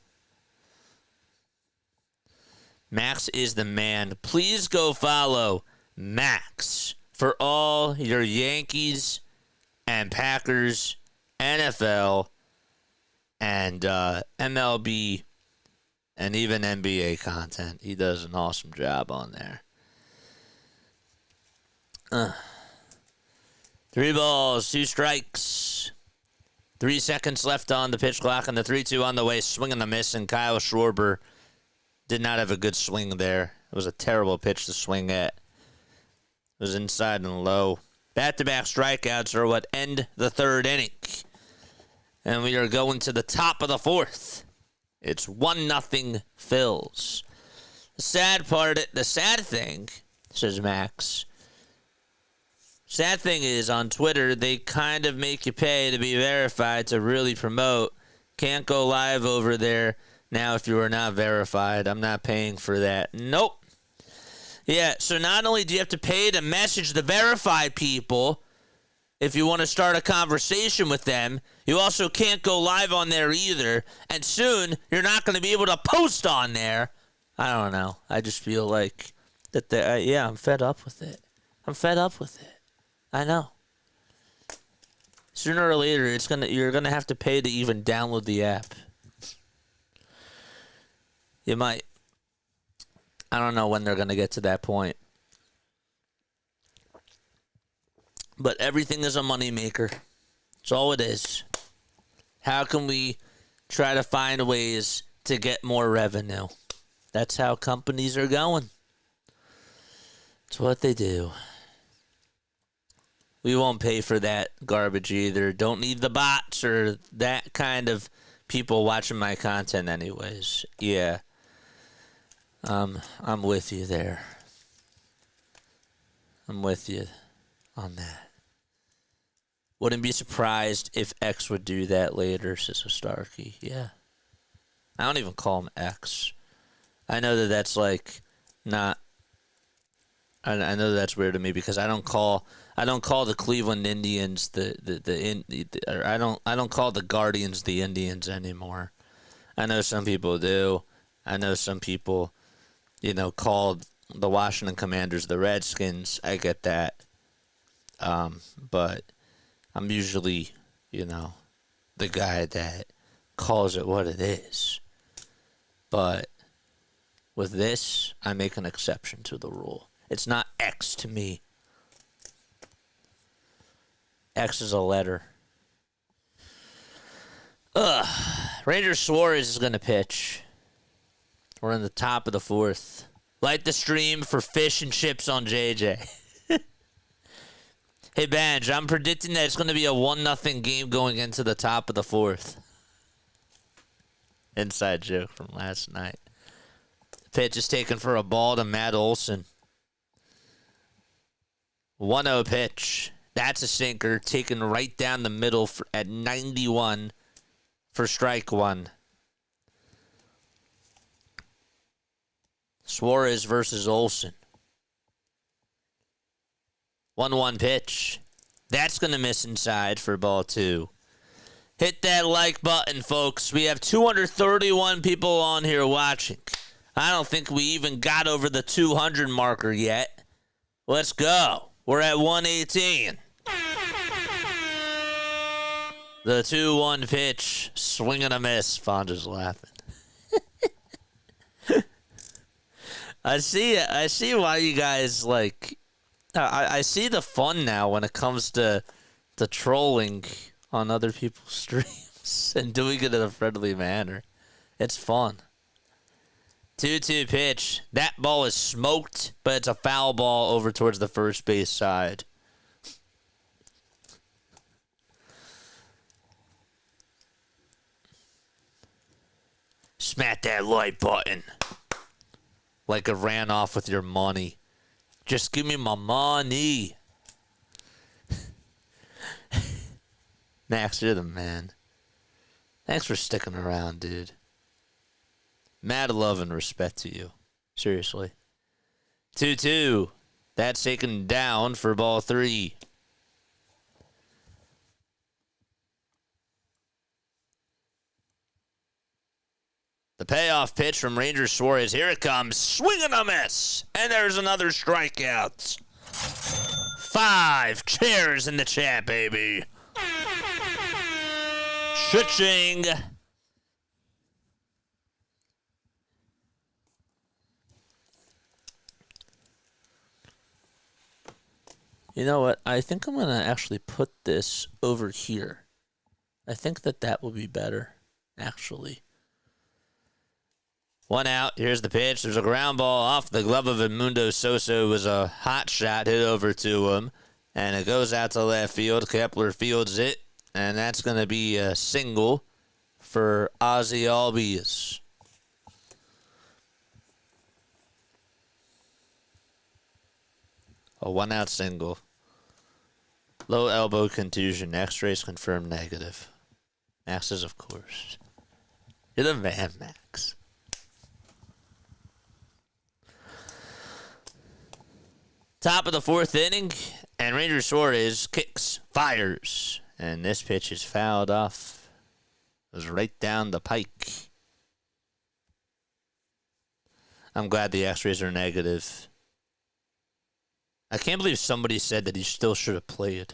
Max is the man. Please go follow Max for all your Yankees and Packers, NFL, and MLB, and even NBA content. He does an awesome job on there. 3 balls, 2 strikes. 3 seconds left on the pitch clock, and the 3-2 on the way. Swing and a miss, and Kyle Schwarber did not have a good swing there. It was a terrible pitch to swing at. It was inside and low. Back-to-back strikeouts are what end the 3rd inning. And we are going to the top of the 4th. It's 1-0 Phils. The sad thing, says Max, sad thing is on Twitter, they kind of make you pay to be verified to really promote. Can't go live over there now if you are not verified. I'm not paying for that. Nope. Yeah, so not only do you have to pay to message the verified people if you want to start a conversation with them, you also can't go live on there either. And soon, you're not going to be able to post on there. I don't know. I just feel like that. I'm fed up with it. I'm fed up with it. I know. Sooner or later, you're gonna have to pay to even download the app. You might. I don't know when they're gonna get to that point. But everything is a moneymaker. That's all it is. How can we try to find ways to get more revenue? That's how companies are going. It's what they do. We won't pay for that garbage either. Don't need the bots or that kind of people watching my content anyways. Yeah. I'm with you there. I'm with you on that. Wouldn't be surprised if X would do that later, says Starkey. Yeah. I don't even call him X. I know that that's like not. I know that's weird to me because I don't call the Cleveland Indians I don't call the Guardians the Indians anymore. I know some people do. I know some people, call the Washington Commanders the Redskins. I get that. But I'm usually, the guy that calls it what it is. But with this, I make an exception to the rule. It's not X to me. X is a letter. Ranger Suarez is going to pitch. We're in the top of the fourth. Light the stream for fish and chips on JJ. Hey, Banj, I'm predicting that it's going to be a 1-0 game going into the top of the fourth. Inside joke from last night. The pitch is taken for a ball to Matt Olson. 1-0 pitch. That's a sinker taken right down the middle at 91 for strike one. Suarez versus Olson. 1-1 pitch. That's going to miss inside for ball two. Hit that like button, folks. We have 231 people on here watching. I don't think we even got over the 200 marker yet. Let's go. We're at 118. The 2-1 pitch. Swing and a miss. Fonda's laughing. I see why you guys like. I see the fun now when it comes to the trolling on other people's streams and doing it in a friendly manner. It's fun. 2-2 pitch. That ball is smoked, but it's a foul ball over towards the first base side. Smack that like button. Like it ran off with your money. Just give me my money. Max, you're the man. Thanks for sticking around, dude. Mad love and respect to you. Seriously. 2-2. That's taken down for ball three. The payoff pitch from Ranger Suarez. Here it comes. Swing and a miss. And there's another strikeout. 5 chairs in the chat, baby. Cha-ching. You know what? I think I'm going to actually put this over here. I think that will be better, actually. 1 out. Here's the pitch. There's a ground ball off the glove of Edmundo Sosa. It was a hot shot hit over to him. And it goes out to left field. Kepler fields it. And that's going to be a single for Ozzy Albies. A 1-out single. Low elbow contusion. X-rays confirmed negative. Max is, of course. You're the man, Max. Top of the fourth inning, and Ranger Suarez kicks, fires, and this pitch is fouled off. It was right down the pike. I'm glad the X-rays are negative. I can't believe somebody said that he still should have played.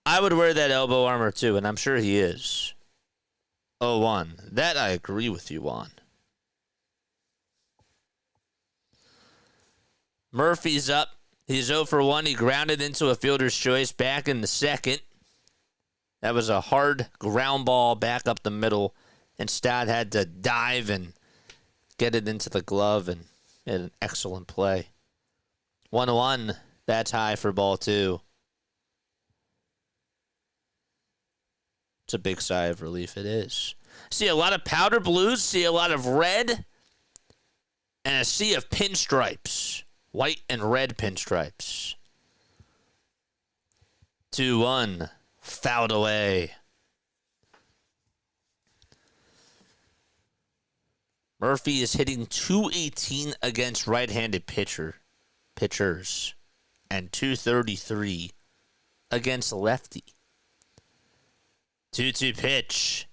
I would wear that elbow armor too, and I'm sure he is. 0-1. That I agree with you on. Murphy's up. He's 0 for 1. He grounded into a fielder's choice back in the second. That was a hard ground ball back up the middle. And Stott had to dive and get it into the glove and had an excellent play. 1-1. That's high for ball 2. It's a big sigh of relief. It is. See a lot of powder blues. See a lot of red. And a sea of pinstripes. White and red pinstripes. 2-1. Fouled away. Murphy is hitting .218 against right-handed pitchers and .233 against lefty. 2-2 pitch,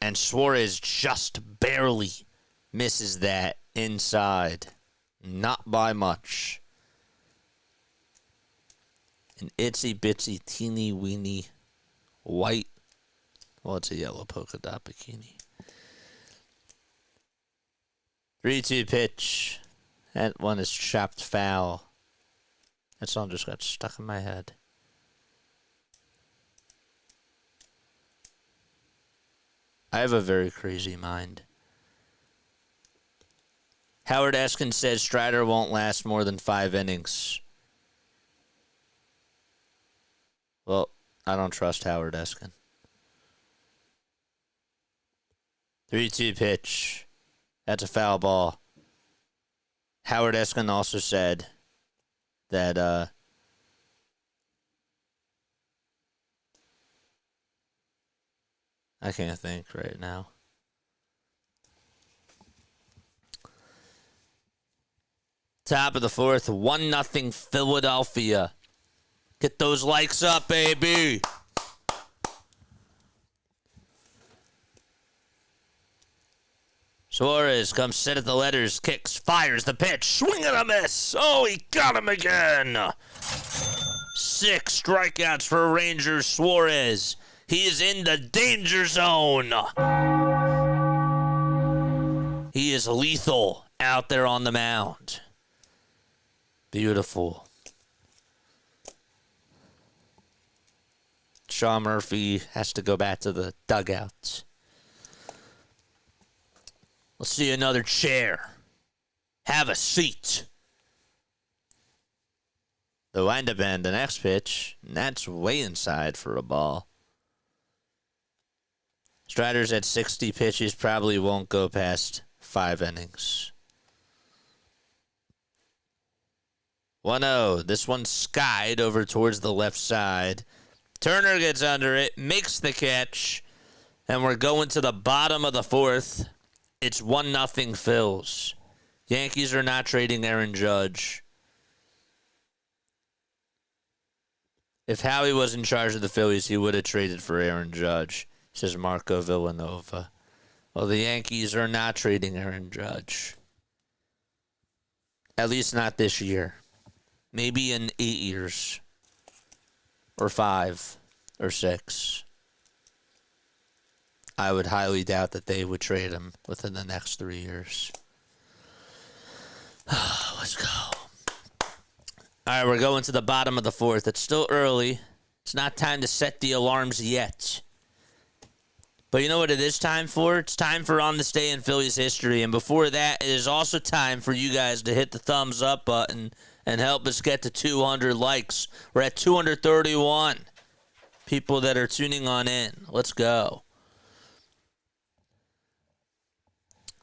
and Suarez just barely misses that inside. Not by much. An itsy-bitsy, teeny-weeny white, well, it's a yellow polka dot bikini. 3-2 pitch. That one is chopped foul. That song just got stuck in my head. I have a very crazy mind. Howard Eskin says Strider won't last more than 5 innings. Well, I don't trust Howard Eskin. 3-2 pitch. That's a foul ball. Howard Eskin also said that I can't think right now. Top of the 4th, 1-0 Philadelphia. Get those likes up, baby. Suarez comes set at the letters, kicks, fires the pitch, swing and a miss. Oh, he got him again. 6 strikeouts for Rangers Suarez. He is in the danger zone. He is lethal out there on the mound. Beautiful. Sean Murphy has to go back to the dugout. Let's see another chair. Have a seat. The windup and the next pitch, and that's way inside for a ball. Strider's at 60 pitches, probably won't go past 5 innings. 1-0. This one skied over towards the left side. Turner gets under it, makes the catch, and we're going to the bottom of the 4th. It's 1-0 Phils. Yankees are not trading Aaron Judge. If Howie was in charge of the Phillies, he would have traded for Aaron Judge, says Marco Villanova. Well, the Yankees are not trading Aaron Judge. At least not this year. Maybe in 8 years. Or 5. Or 6. I would highly doubt that they would trade him within the next 3 years. Let's go. All right, we're going to the bottom of the 4th. It's still early. It's not time to set the alarms yet. But you know what it is time for? It's time for On This Day in Phillies History. And before that, it is also time for you guys to hit the thumbs up button and help us get to 200 likes. We're at 231 people that are tuning on in. Let's go.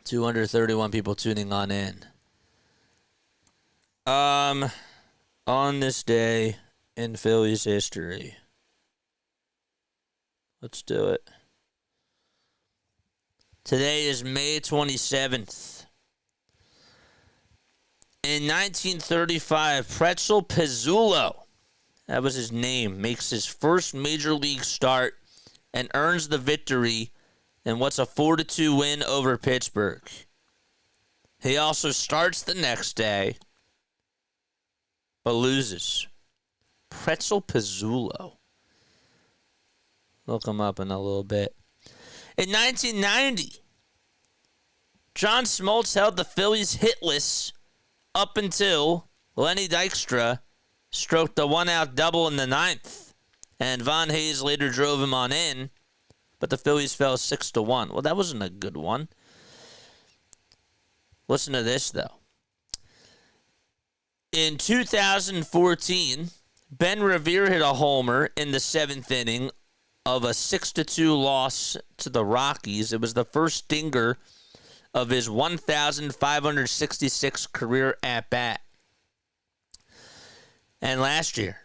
231 people tuning on in. On this day in Phillies history. Let's do it. Today is May 27th. In 1935, Pretzel Pizzullo, that was his name, makes his first major league start and earns the victory in what's a 4-2 win over Pittsburgh. He also starts the next day, but loses. Pretzel Pizzullo. Look him up in a little bit. In 1990, John Smoltz held the Phillies hitless up until Lenny Dykstra stroked a one-out double in the 9th, and Von Hayes later drove him on in. but the Phillies fell 6-1. Well, that wasn't a good one. Listen to this, though. In 2014, Ben Revere hit a homer in the 7th inning of a 6-2 loss to the Rockies. It was the first stinger of his 1,566 career at-bat. And last year,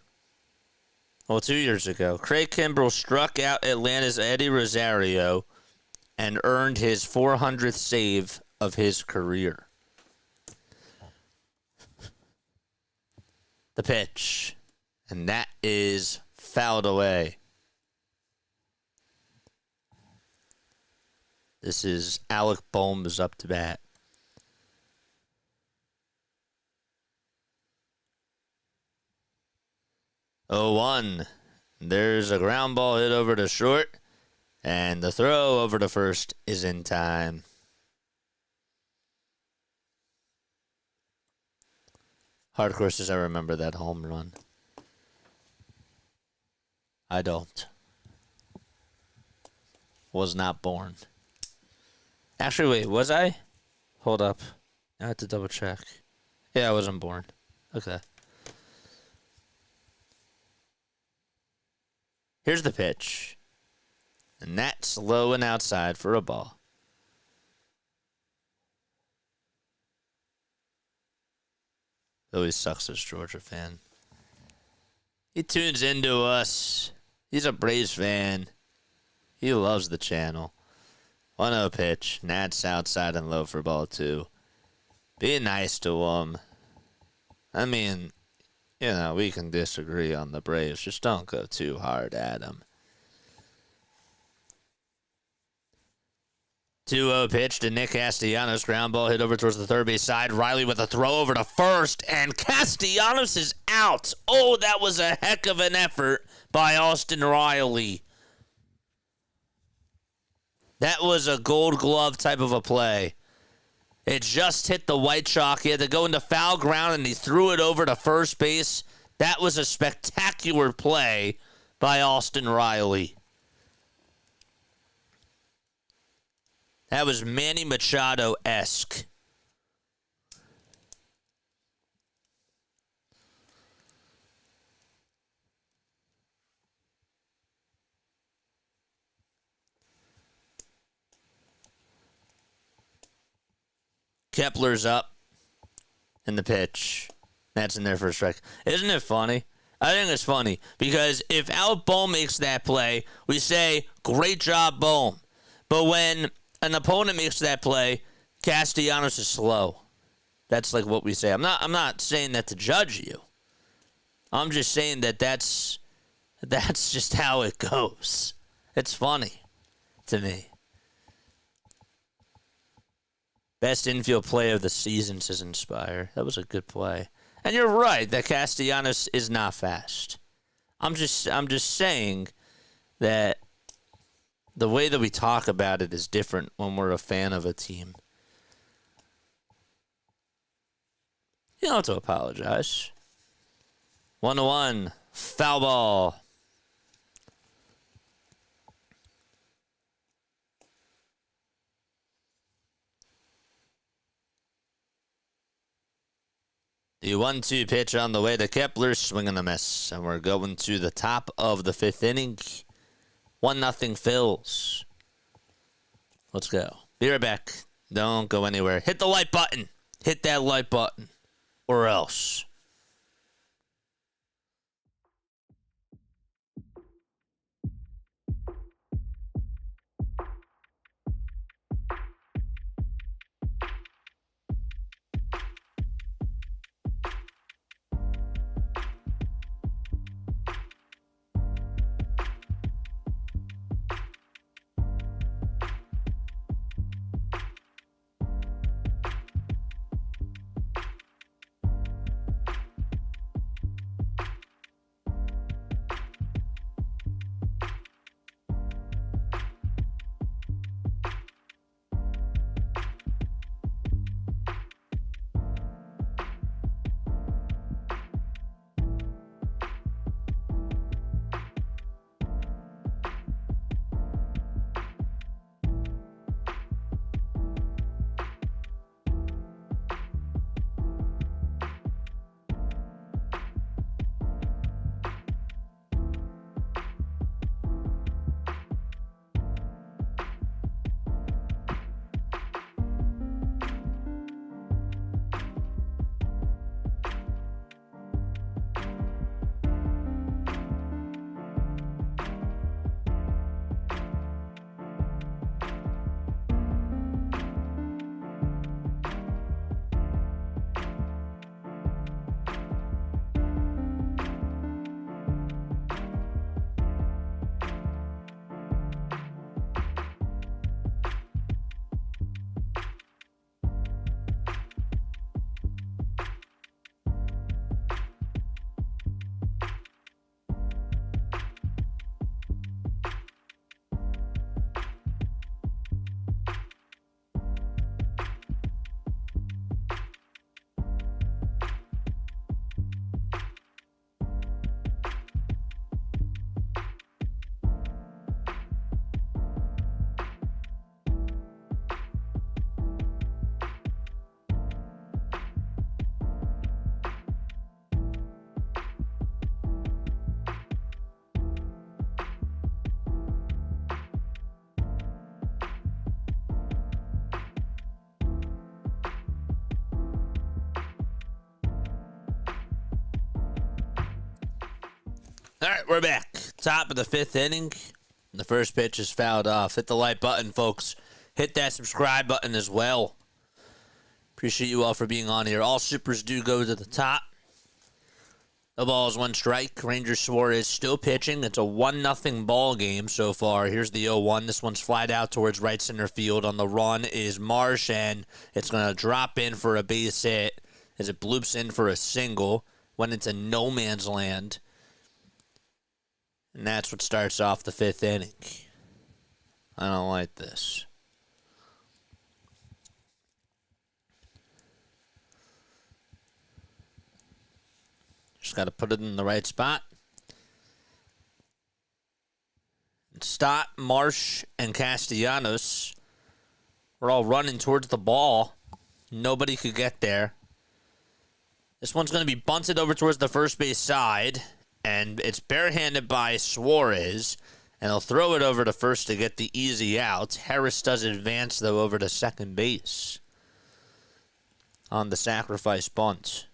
2 years ago, Craig Kimbrell struck out Atlanta's Eddie Rosario and earned his 400th save of his career. The pitch, and that is fouled away. This is Alec Boehm's up to bat. Oh, 1. There's a ground ball hit over to short, and the throw over to first is in time. Hard courses, I remember that home run. I don't. Was not born. Actually, wait, was I? Hold up. I have to double check. Yeah, I wasn't born. Okay. Here's the pitch. And that's low and outside for a ball. Always sucks as Georgia fan. He tunes into us. He's a Braves fan. He loves the channel. 1-0 pitch. Nats outside and low for ball 2. Be nice to him. I mean, we can disagree on the Braves. Just don't go too hard at him. 2-0 pitch to Nick Castellanos. Ground ball hit over towards the third base side. Riley with a throw over to first, and Castellanos is out. Oh, that was a heck of an effort by Austin Riley. That was a Gold Glove type of a play. It just hit the white chalk. He had to go into foul ground, and he threw it over to first base. That was a spectacular play by Austin Riley. That was Manny Machado-esque. Kepler's up in the pitch. That's in there for a strike. Isn't it funny? I think it's funny because if Alec Boehm makes that play, we say, great job, Boehm. But when an opponent makes that play, Castellanos is slow. That's like what we say. I'm not saying that to judge you. I'm just saying that that's just how it goes. It's funny to me. Best infield play of the season, says Inspire. That was a good play. And you're right that Castellanos is not fast. I'm just saying that the way that we talk about it is different when we're a fan of a team. You don't have to apologize. 1-1. Foul ball. The 1-2 pitch on the way to Kepler, swing and a miss. And we're going to the top of the 5th inning. 1-0 Phils. Let's go. Be right back. Don't go anywhere. Hit the like button. Hit that like button. Or else. All right, we're back. Top of the 5th inning. The first pitch is fouled off. Hit the like button, folks. Hit that subscribe button as well. Appreciate you all for being on here. All supers do go to the top. The ball is 1 strike. Ranger Suarez still pitching. It's a 1-0 ball game so far. Here's the 0-1. This one's flied out towards right center field. On the run is Marsh, and it's going to drop in for a base hit as it bloops in for a single. Went into no man's land. And that's what starts off the 5th inning. I don't like this. Just got to put it in the right spot. Stott, Marsh, and Castellanos were all running towards the ball. Nobody could get there. This one's going to be bunted over towards the first base side, and it's barehanded by Suarez, and he'll throw it over to first to get the easy out. Harris does advance, though, over to second base on the sacrifice bunt.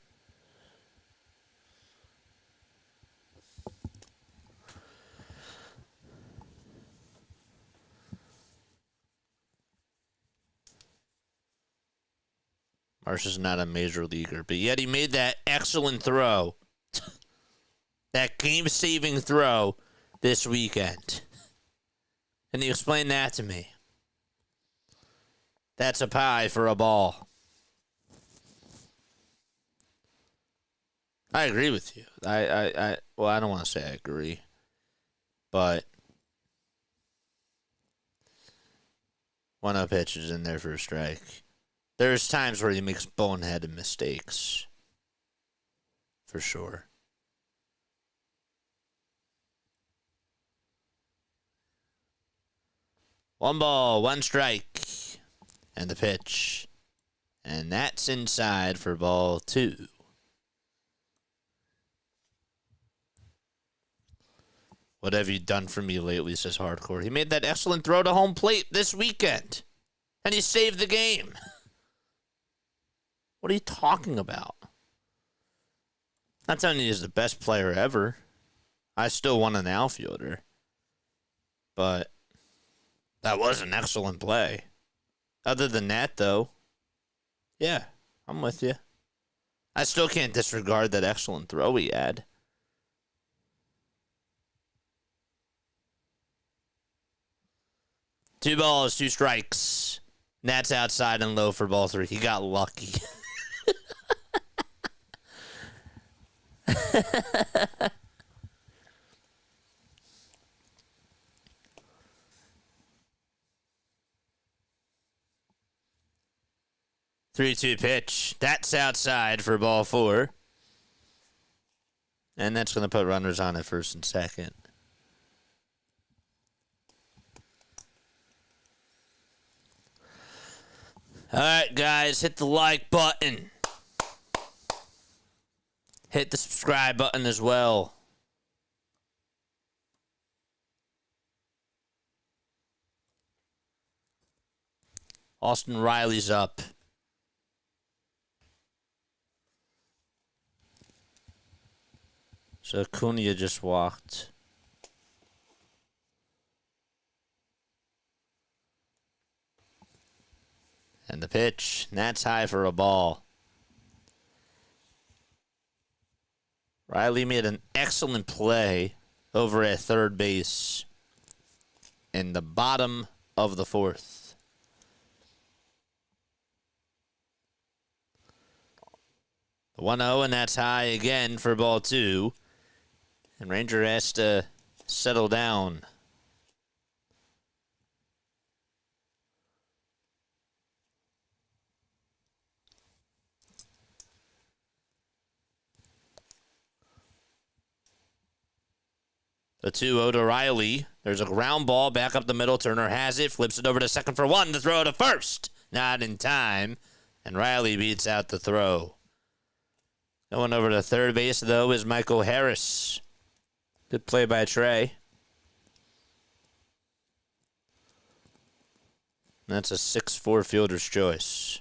Marsh is not a major leaguer, but yet he made that excellent throw. That game-saving throw this weekend. Can you explain that to me? That's a pie for a ball. I agree with you. Well, I don't want to say I agree, but 1-0 pitch is in there for a strike. There's times where he makes boneheaded mistakes. For sure. One ball, 1 strike. And the pitch. And that's inside for ball 2. What have you done for me lately, says Hardcore. He made that excellent throw to home plate this weekend. And he saved the game. What are you talking about? Not telling you he's the best player ever. I still want an outfielder. But that was an excellent play. Other than that, though, yeah, I'm with you. I still can't disregard that excellent throw he had. Two balls, 2 strikes. That's outside and low for ball 3. He got lucky. 3-2 pitch. That's outside for ball 4. And that's going to put runners on at first and second. All right, guys, hit the like button. Hit the subscribe button as well. Austin Riley's up. So Acuna just walked. And the pitch, that's high for a ball. Riley made an excellent play over at third base in the bottom of the 4th. The 1-0, and that's high again for ball 2. And Ranger has to settle down. The 2-0 to Riley. There's a ground ball back up the middle. Turner has it. Flips it over to second for 1. The throw to first. Not in time. And Riley beats out the throw. Going over to third base, though, is Michael Harris. Good play by Trey. That's a 6-4 fielder's choice.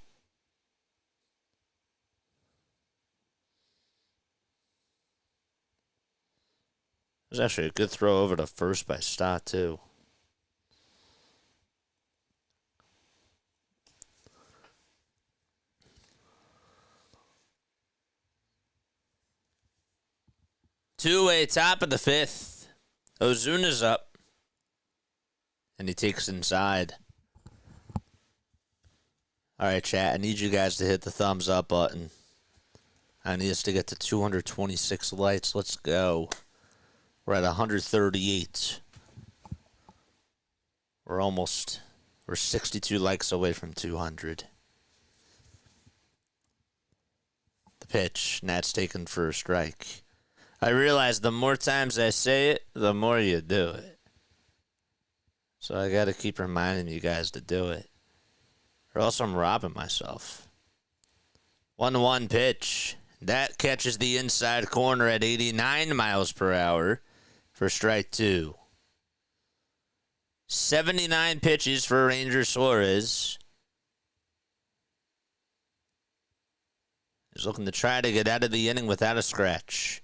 was actually a good throw over to first by Stott, too. Two-way top of the fifth. Ozuna's up. And he takes inside. All right, chat. I need you guys to hit the thumbs up button. I need us to get to 226 likes. Let's go. We're at 138. We're 62 likes away from 200. The pitch. Nat's taken for a strike. I realize the more times I say it, the more you do it. So I got to keep reminding you guys to do it. Or else I'm robbing myself. 1-1 pitch. That catches the inside corner at 89 miles per hour for strike two. 79 pitches for Ranger Suarez. He's looking to try to get out of the inning without a scratch.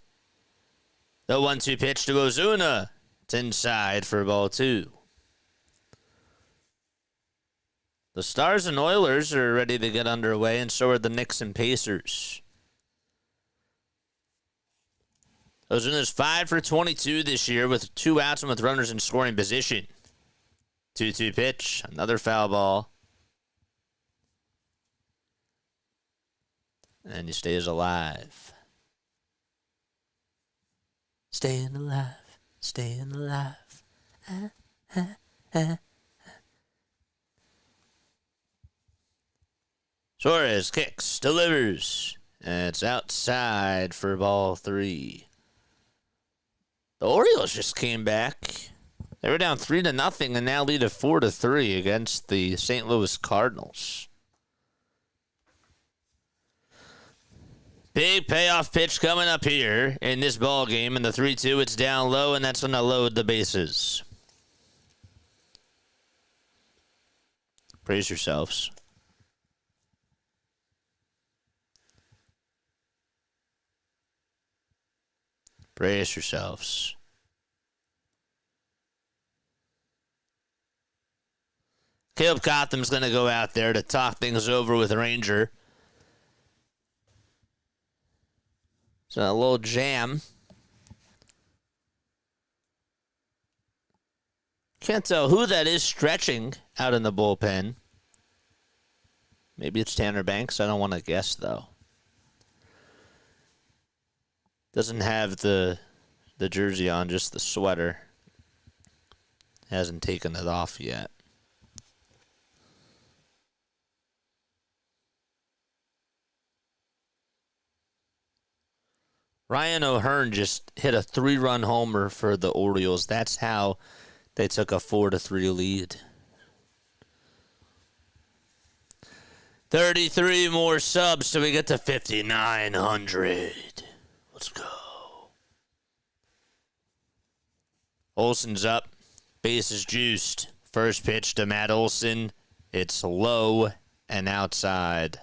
The 1-2 pitch to Ozuna. It's inside for ball two. The Stars and Oilers are ready to get underway, and so are the Knicks and Pacers. Ozuna's 5 for 22 this year with 2 outs and with runners in scoring position. 2-2 pitch, another foul ball. And he stays alive. Staying alive, staying alive. Suarez kicks, delivers, and it's outside for ball three. The Orioles just came back. They were down 3-0 and now lead at 4-3 against the St. Louis Cardinals. Big payoff pitch coming up here in this ball game. In the 3-2, it's down low, and that's going to load the bases. Brace yourselves. Brace yourselves. Caleb Cotham's going to go out there to talk things over with Ranger. So a little jam. Can't tell who that is stretching out in the bullpen. Maybe it's Tanner Banks. I don't want to guess, though. Doesn't have the jersey on, just the sweater. Hasn't taken it off yet. Ryan O'Hearn just hit a 3-run homer for the Orioles. That's how they took a 4-3 lead. 33 more subs till we get to 5,900. Let's go. Olson's up. Base is juiced. First pitch to Matt Olson. It's low and outside.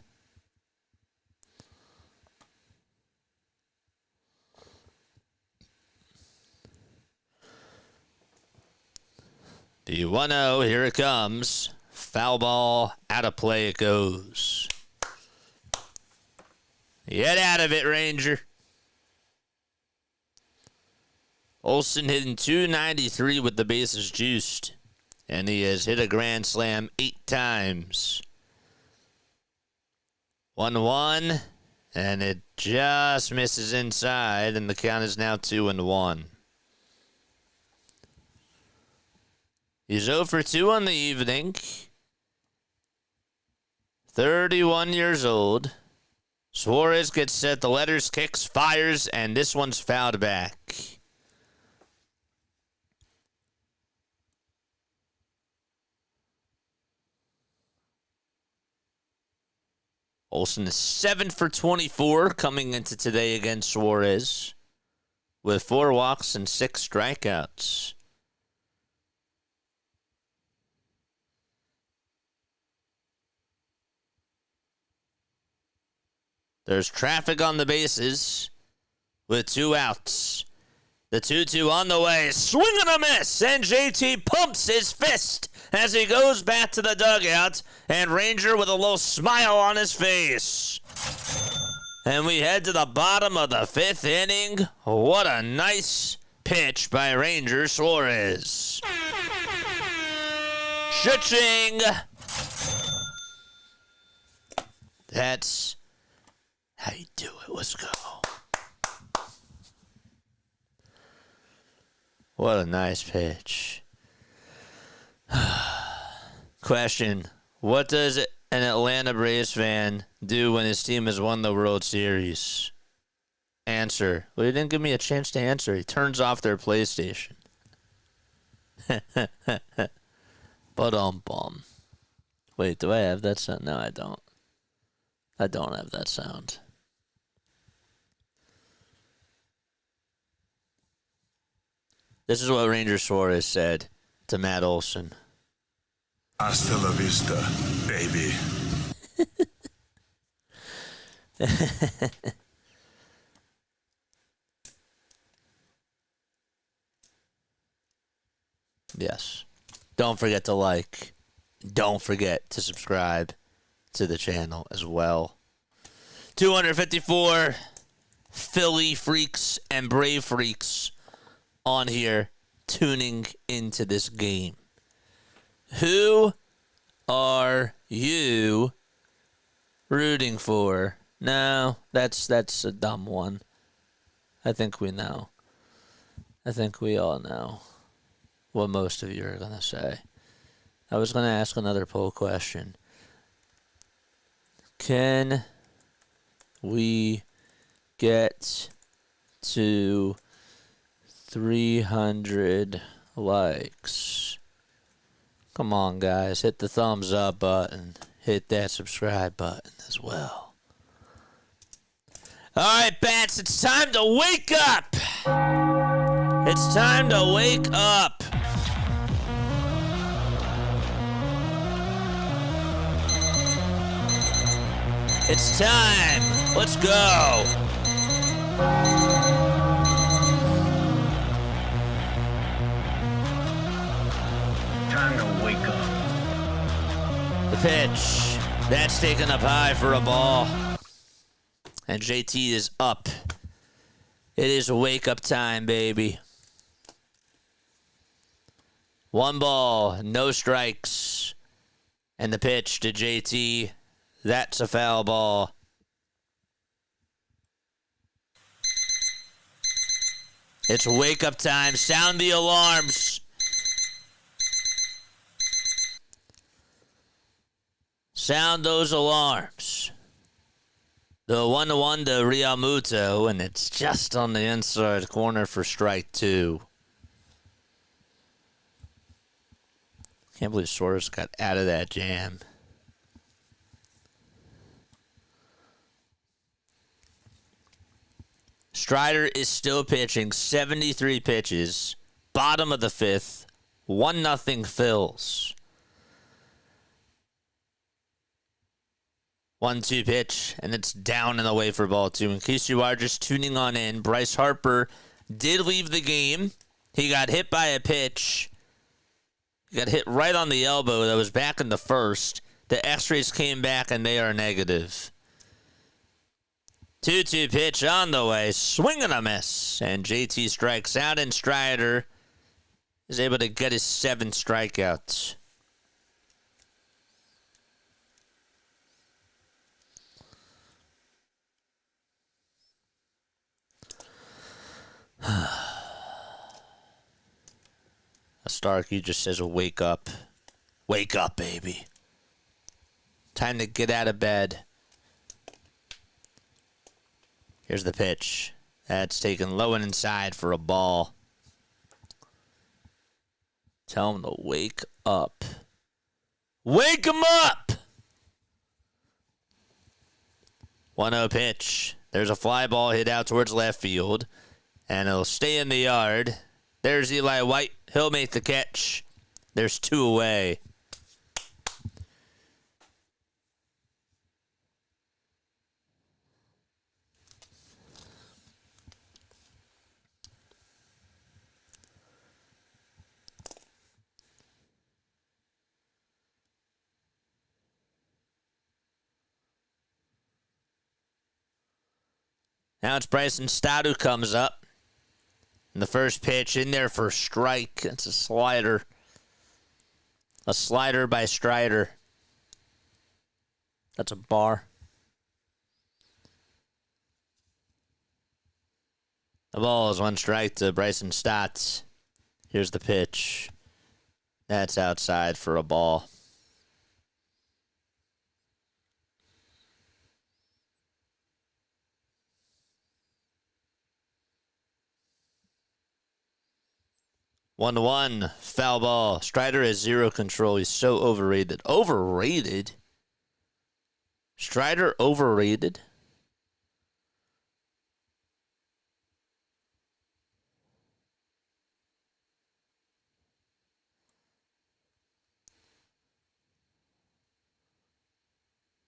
The 1-0, here it comes. Foul ball, out of play it goes. Get out of it, Ranger. Olson hitting .293 with the bases juiced. And he has hit a grand slam 8 times. 1-1, and it just misses inside, and the count is now 2-1. He's 0 for 2 on the evening. 31 years old. Suarez gets set. The letters, kicks, fires, and this one's fouled back. Olson is 7 for 24 coming into today against Suarez with 4 walks and 6 strikeouts. There's traffic on the bases with 2 outs. The 2-2 on the way. Swing and a miss. And JT pumps his fist as he goes back to the dugout. And Ranger with a little smile on his face. And we head to the bottom of the 5th inning. What a nice pitch by Ranger Suarez. Cha-ching. That's how you do it. Let's go. What a nice pitch. Question. What does an Atlanta Braves fan do when his team has won the World Series? Answer. Well, he didn't give me a chance to answer. He turns off their PlayStation. Ba-dum-bum. Wait, do I have that sound? No, I don't. I don't have that sound. This is what Ranger Suarez said to Matt Olson. Hasta la vista, baby. Yes. Don't forget to like. Don't forget to subscribe to the channel as well. 254 Philly freaks and Brave freaks on here tuning into this game. Who are you rooting for? No, that's a dumb one. I think we know. I think we all know what most of you are going to say. I was going to ask another poll question. Can we get to 300 likes? Come on, guys. Hit the thumbs up button. Hit that subscribe button as well. All right, Bats, it's time to wake up. It's time to wake up. It's time. Let's go. Time to wake up. The pitch. That's taken up high for a ball. And JT is up. It is wake up time, baby. 1 ball, no strikes. And the pitch to JT. That's a foul ball. It's wake up time. Sound the alarms. Sound those alarms. The 1-1 to Realmuto, and it's just on the inside corner for strike 2. Can't believe Suarez got out of that jam. Strider is still pitching 73 pitches. Bottom of the 5th. 1-0 Phils. 1-2 pitch, and it's down and away for ball 2. In case you are just tuning on in, Bryce Harper did leave the game. He got hit by a pitch. He got hit right on the elbow that was back in the 1st. The x-rays came back, and they are negative. 2-2 pitch on the way. Swing and a miss. And JT strikes out, and Strider is able to get his 7th strikeouts. Starkey just says, wake up. Wake up, baby. Time to get out of bed. Here's the pitch. That's taken low and inside for a ball. Tell him to wake up. Wake him up! 1-0 pitch. There's a fly ball hit out towards left field. And it'll stay in the yard. There's Eli White. He'll make the catch. There's 2 away. Now it's Bryson Stott who comes up. And the first pitch in there for a strike. It's a slider. A slider by Strider. That's a bar. The ball is 1 strike to Bryson Stott. Here's the pitch. That's outside for a ball. One to one, foul ball. Strider has 0 control. He's so overrated. Overrated? Strider overrated?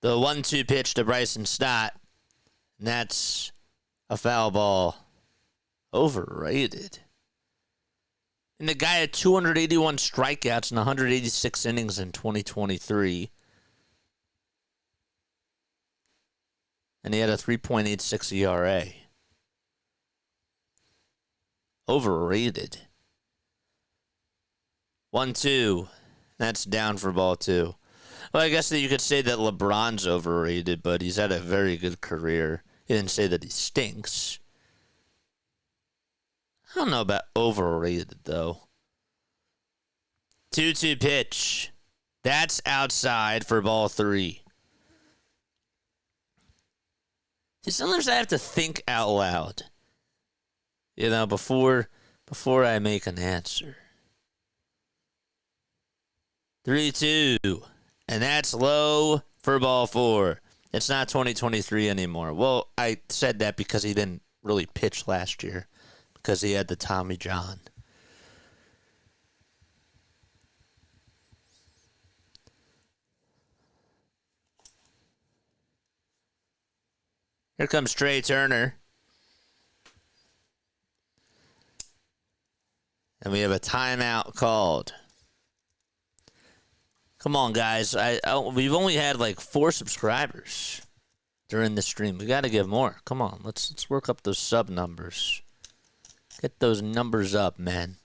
The 1-2 pitch to Bryson Stott. And that's a foul ball. Overrated. And the guy had 281 strikeouts in 186 innings in 2023. And he had a 3.86 ERA. Overrated. 1-2. That's down for ball 2. Well, I guess that you could say that LeBron's overrated, but he's had a very good career. He didn't say that he stinks. I don't know about overrated, though. 2-2 pitch. That's outside for ball 3. See, sometimes I have to think out loud, you know, before I make an answer. 3-2. And that's low for ball 4. It's not 2023 anymore. Well, I said that because he didn't really pitch last year. Because he had the Tommy John. Here comes Trey Turner. And we have a timeout called. Come on, guys. We've only had like 4 subscribers during the stream. We got to give more. Come on. Let's work up those sub numbers. Get those numbers up, man.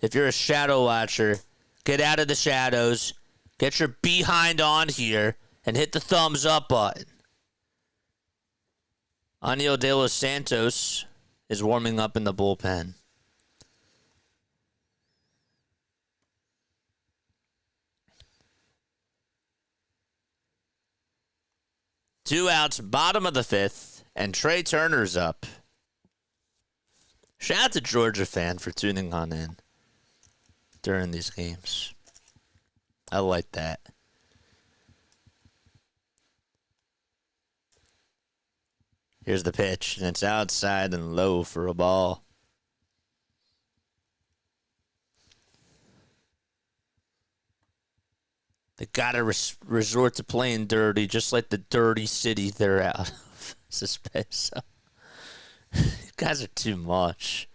If you're a shadow watcher, get out of the shadows, get your behind on here, and hit the thumbs up button. Aniel De Los Santos is warming up in the bullpen. Two outs, bottom of the 5th, and Trey Turner's up. Shout out to Georgia fan for tuning on in during these games. I like that. Here's the pitch, and it's outside and low for a ball. They gotta resort to playing dirty, just like the dirty city they're out of. Suspenso. You guys are too much.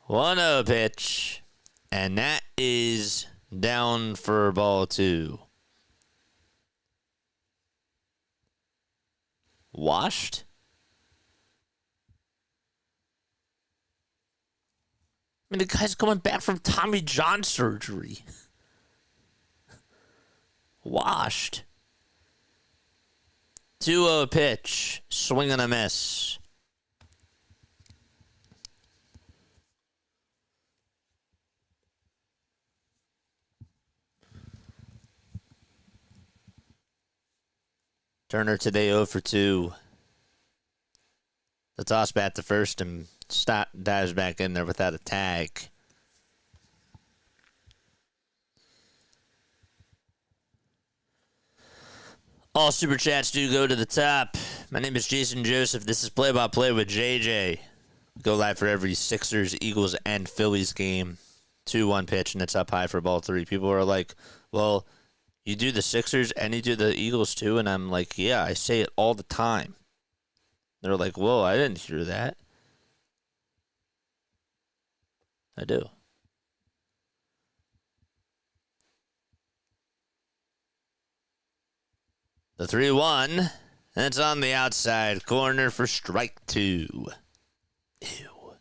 1-0 pitch. And that is down for ball 2. Washed? I mean, the guy's coming back from Tommy John surgery. Washed. 2-0 pitch. Swing and a miss. Turner today 0 for 2. The toss bat to first and Stott dives back in there without a tag. All super chats do go to the top. My name is Jason Joseph. This is Play by Play with JJ. Go live for every Sixers, Eagles, and Phillies game. 2-1 pitch, and it's up high for ball 3. People are like, well, you do the Sixers and you do the Eagles too? And I'm like, yeah, I say it all the time. They're like, whoa, I didn't hear that. I do. The 3-1, And it's on the outside corner for strike 2. Ew.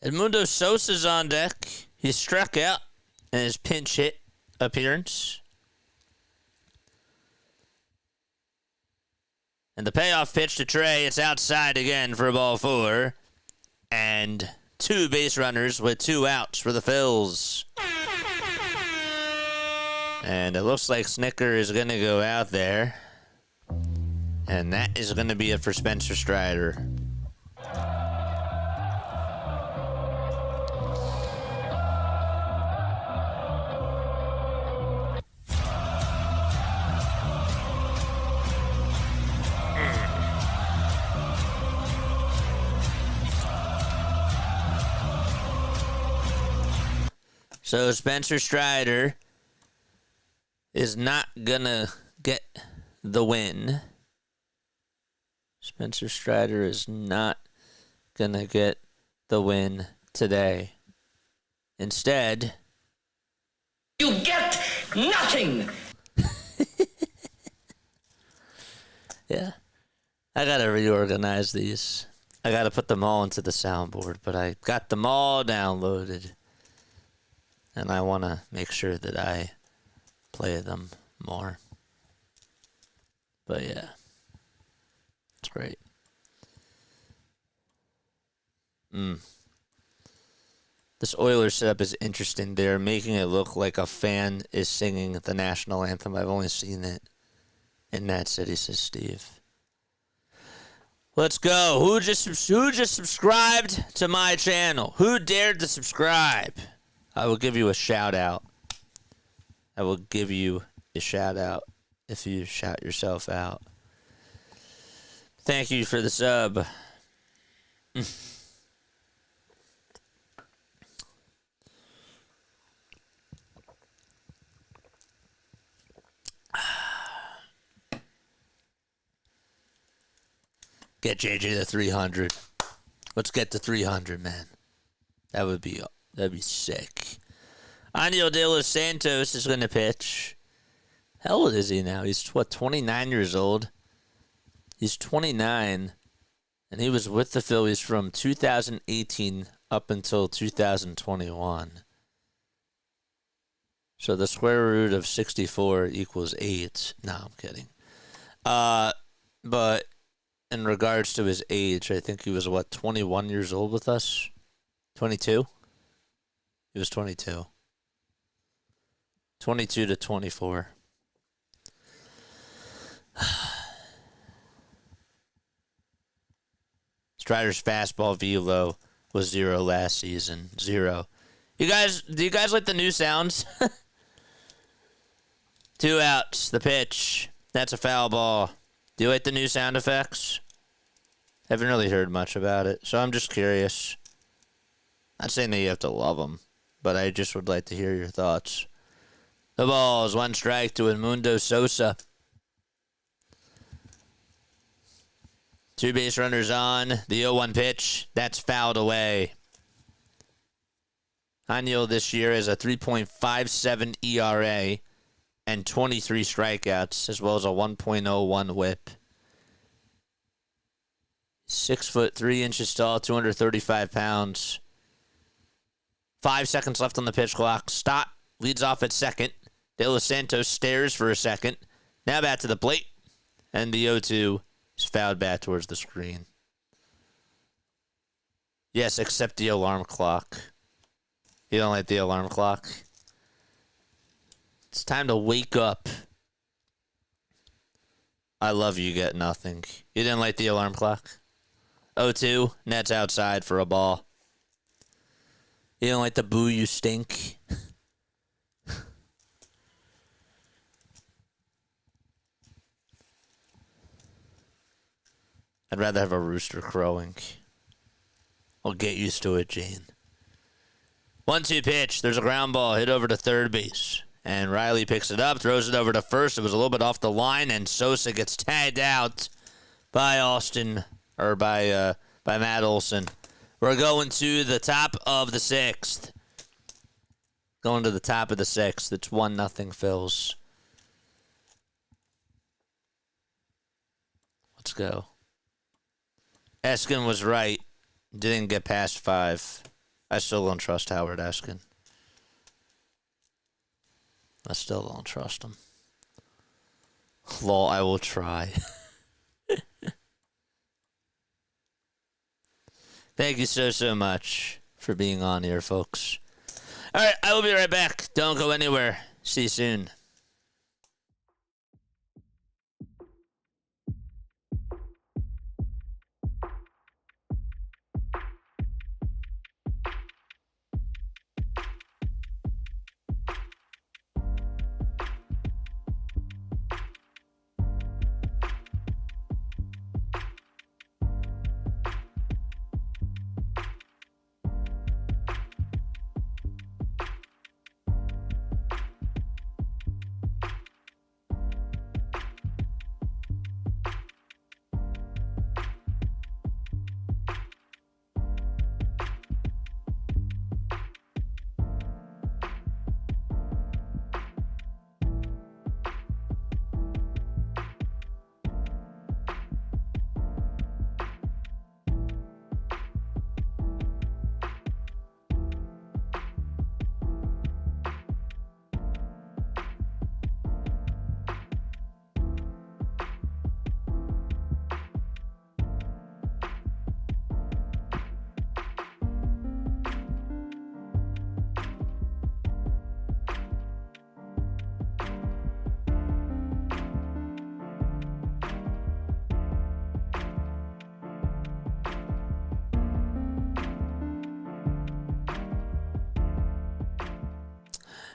Edmundo Sosa's on deck. He struck out in his pinch hit appearance. And the payoff pitch to Trey, it's outside again for ball 4. And 2 base runners with 2 outs for the Phils. And it looks like Snicker is going to go out there. And that is going to be it for Spencer Strider. So Spencer Strider is not going to get the win. Spencer Strider is not going to get the win today. Instead, you get nothing. Yeah. I got to reorganize these. I got to put them all into the soundboard, but I got them all downloaded. And I want to make sure that I play them more. But yeah. It's great. This Oilers setup is interesting. They're making it look like a fan is singing the national anthem. I've only seen it in that city, says Steve. Let's go. Who just subscribed to my channel? Who dared to subscribe? I will give you a shout out. I will give you a shout out if you shout yourself out. Thank you for the sub. Get JJ to 300. Let's get to 300, man. That'd be sick. Aniel De Los Santos is going to pitch. How old is he now? He's, 29 years old? He's 29, and he was with the Phillies from 2018 up until 2021. So the square root of 64 equals 8. No, I'm kidding. But in regards to his age, I think he was, 21 years old with us? 22? He was 22. 22 to 24. Strider's fastball velo was 0 last season. 0. Do you guys like the new sounds? 2 outs. The pitch. That's a foul ball. Do you like the new sound effects? Haven't really heard much about it, so I'm just curious. Not saying that you have to love them, but I just would like to hear your thoughts. The ball is 1 strike to Edmundo Sosa. 2 base runners on. The 0-1 pitch. That's fouled away. Aniel this year has a 3.57 ERA and 23 strikeouts, as well as a 1.01 whip. 6'3" tall, 235 pounds. 5 seconds left on the pitch clock. Stott leads off at second. De Los Santos stares for a second. Now back to the plate. And the 0-2 is fouled back towards the screen. Yes, except the alarm clock. You don't like the alarm clock? It's time to wake up. I love you, get nothing. You didn't like the alarm clock? 0-2, Nets outside for a ball. You don't like the boo, you stink? I'd rather have a rooster crowing. I'll get used to it, Jane. 1-2 pitch. There's a ground ball hit over to third base. And Riley picks it up, throws it over to first. It was a little bit off the line, and Sosa gets tagged out by Matt Olson. We're going to the top of the 6th. Going to the top of the 6th. It's 1-0 Phils. Let's go. Eskin was right. Didn't get past 5. I still don't trust Howard Eskin. I still don't trust him. Lol, I will try. Thank you so much for being on here, folks. All right, I will be right back. Don't go anywhere. See you soon.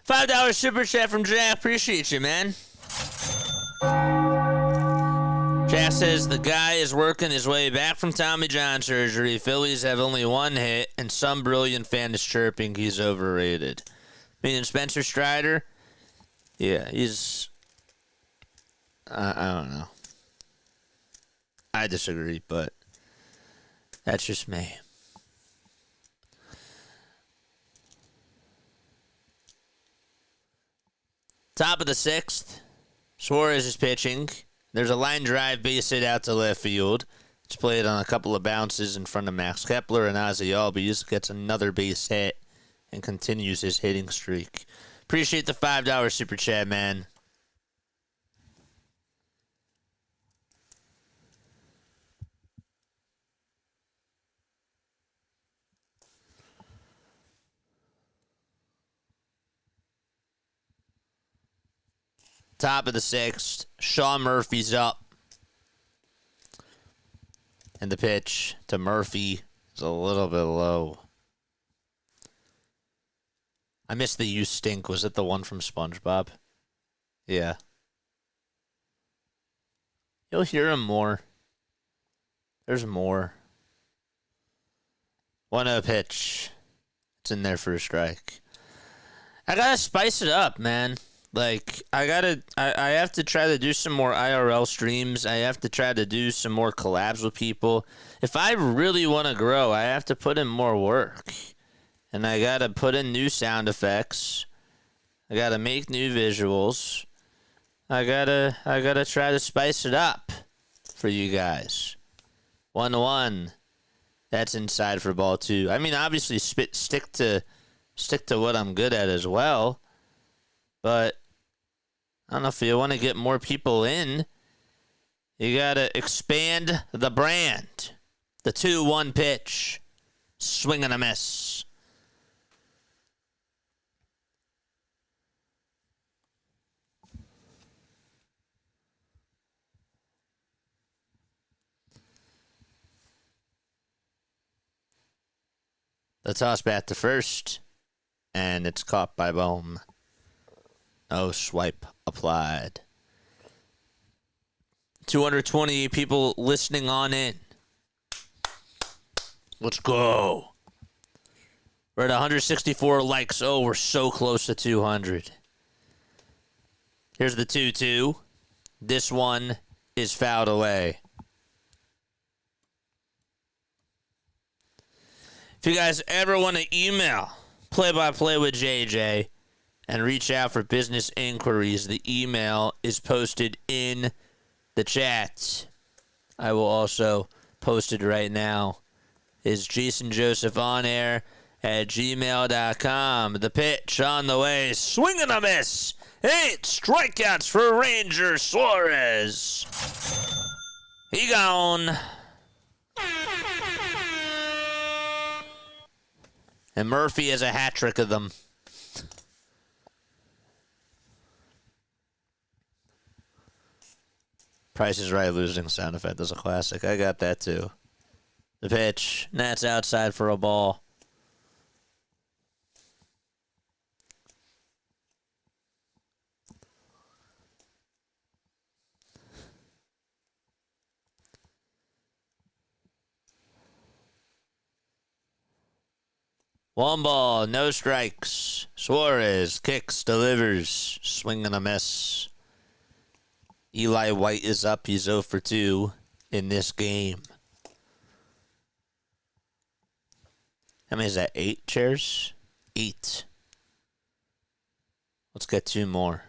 $5 super chat from Jack. Appreciate you, man. Jack says the guy is working his way back from Tommy John surgery. Phillies have only 1 hit, and some brilliant fan is chirping he's overrated. Meaning Spencer Strider? Yeah, he's... I don't know. I disagree, but that's just me. Top of the 6th, Suarez is pitching. There's a line drive base hit out to left field. It's played on a couple of bounces in front of Max Kepler, and Ozzy Albies gets another base hit and continues his hitting streak. Appreciate the $5 super chat, man. Top of the 6th, Sean Murphy's up. And the pitch to Murphy is a little bit low. I missed the "You Stink." Was it the one from SpongeBob? Yeah. You'll hear him more. There's more. 1-0 pitch. It's in there for a strike. I gotta spice it up, man. Like, I have to try to do some more IRL streams. I have to try to do some more collabs with people. If I really want to grow, I have to put in more work. And I got to put in new sound effects. I got to make new visuals. I gotta try to spice it up for you guys. 1-1. That's inside for ball 2. I mean, obviously stick to what I'm good at as well. But I don't know, if you want to get more people in, you got to expand the brand. The 2-1 pitch. Swing and a miss. The toss back to first, and it's caught by Bohm. No swipe applied. 228 people listening on in. Let's go. We're at 164 likes. Oh, we're so close to 200. Here's the 2-2. This one is fouled away. If you guys ever want to email play-by-play with JJ and reach out for business inquiries, the email is posted in the chat. I will also post it right now, is jasonjosephonair@gmail.com. The pitch on the way. Swing and a miss. 8 strikeouts for Ranger Suarez. He gone. And Murphy has a hat trick of them. Price is Right losing sound effect is a classic. I got that too. The pitch. That's outside for a ball. One ball, no strikes. Suarez kicks, delivers, swing and a miss. Eli White is up. He's 0 for 2 in this game. How many is that? 8 chairs? 8. Let's get 2 more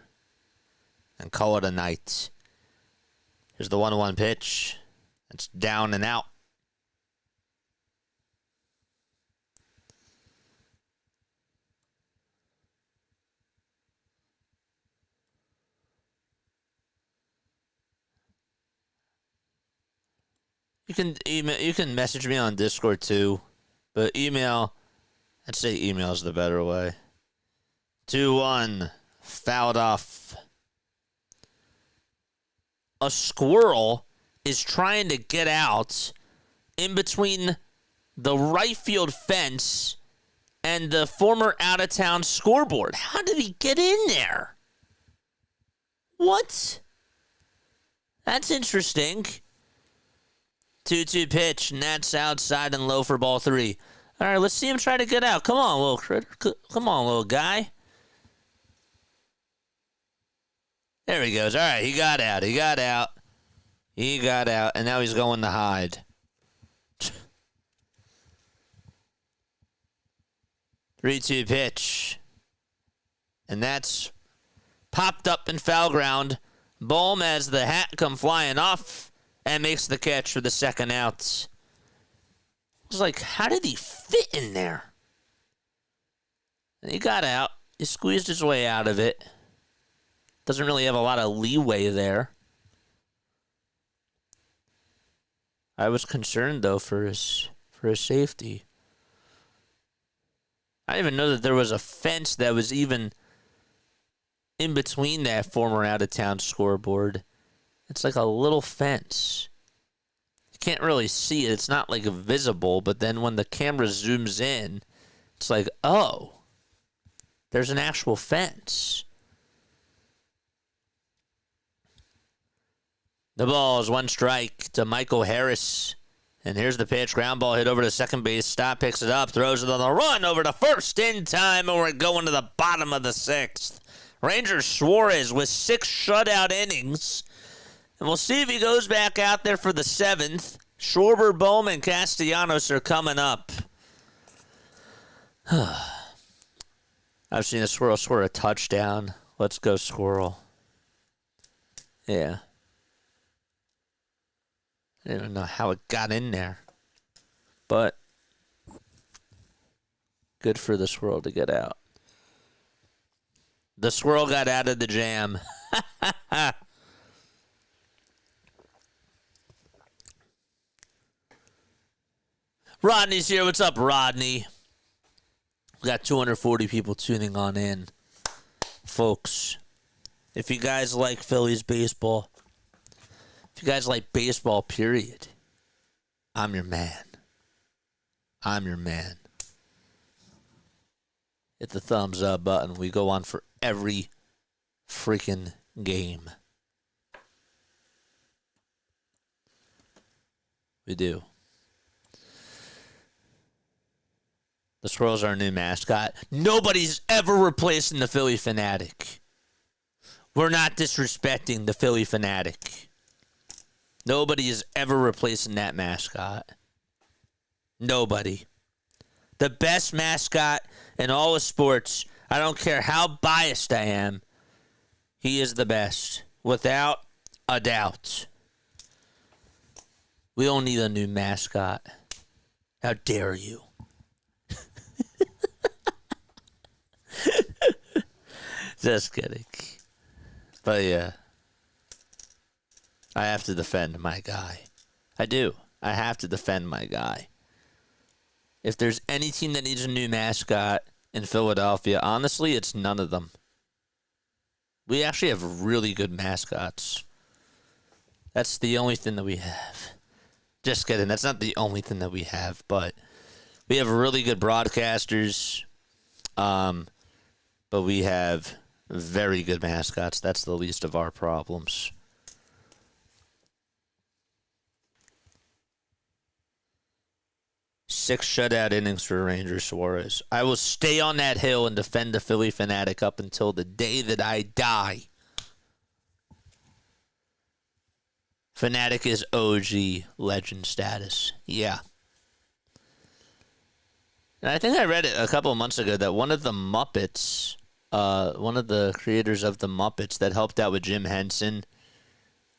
and call it a night. Here's the 1-1 pitch. It's down and out. You can message me on Discord too, but email, I'd say email is the better way. 2-1, fouled off. A squirrel is trying to get out in between the right field fence and the former out-of-town scoreboard. How did he get in there? What? That's interesting. 2-2 pitch, and that's outside and low for ball 3. All right, let's see him try to get out. Come on, little critter. Come on, little guy. There he goes. All right, he got out. He got out. He got out, and now he's going to hide. 3-2 pitch. And that's popped up in foul ground. Bohm has the hat come flying off and makes the catch for the second out. I was like, how did he fit in there? And he got out. He squeezed his way out of it. Doesn't really have a lot of leeway there. I was concerned, though, for his safety. I didn't even know that there was a fence that was even in between that former out-of-town scoreboard. It's like a little fence. You can't really see it. It's not like visible, but then when the camera zooms in, it's like, oh, there's an actual fence. The ball is 1 strike to Michael Harris. And here's the pitch. Ground ball hit over to second base. Stop picks it up. Throws it on the run over to first in time. And we're going to the bottom of the 6th. Ranger Suarez with 6 shutout innings. And we'll see if he goes back out there for the 7th. Schwarber, Bowman, Castellanos are coming up. I've seen a squirrel score a touchdown. Let's go, squirrel. Yeah. I don't even know how it got in there. But good for the squirrel to get out. The squirrel got out of the jam. Rodney's here. What's up, Rodney? We got 240 people tuning on in. Folks, if you guys like Phillies baseball, if you guys like baseball, period, I'm your man. I'm your man. Hit the thumbs up button. We go on for every freaking game. We do. The Squirrels are our new mascot. Nobody's ever replacing the Philly Fanatic. We're not disrespecting the Philly Fanatic. Nobody is ever replacing that mascot. Nobody. The best mascot in all of sports, I don't care how biased I am, he is the best. Without a doubt. We don't need a new mascot. How dare you? Just kidding. But yeah. I have to defend my guy. I do. I have to defend my guy. If there's any team that needs a new mascot in Philadelphia, honestly, it's none of them. We actually have really good mascots. That's the only thing that we have. Just kidding. That's not the only thing that we have, but we have really good broadcasters. But we have very good mascots. That's the least of our problems. Six shutout innings for Ranger Suarez. I will stay on that hill and defend the Philly fanatic up until the day that I die. Fanatic is OG legend status. Yeah. And I think I read it a couple of months ago that one of the Muppets, one of the creators of the Muppets that helped out with Jim Henson,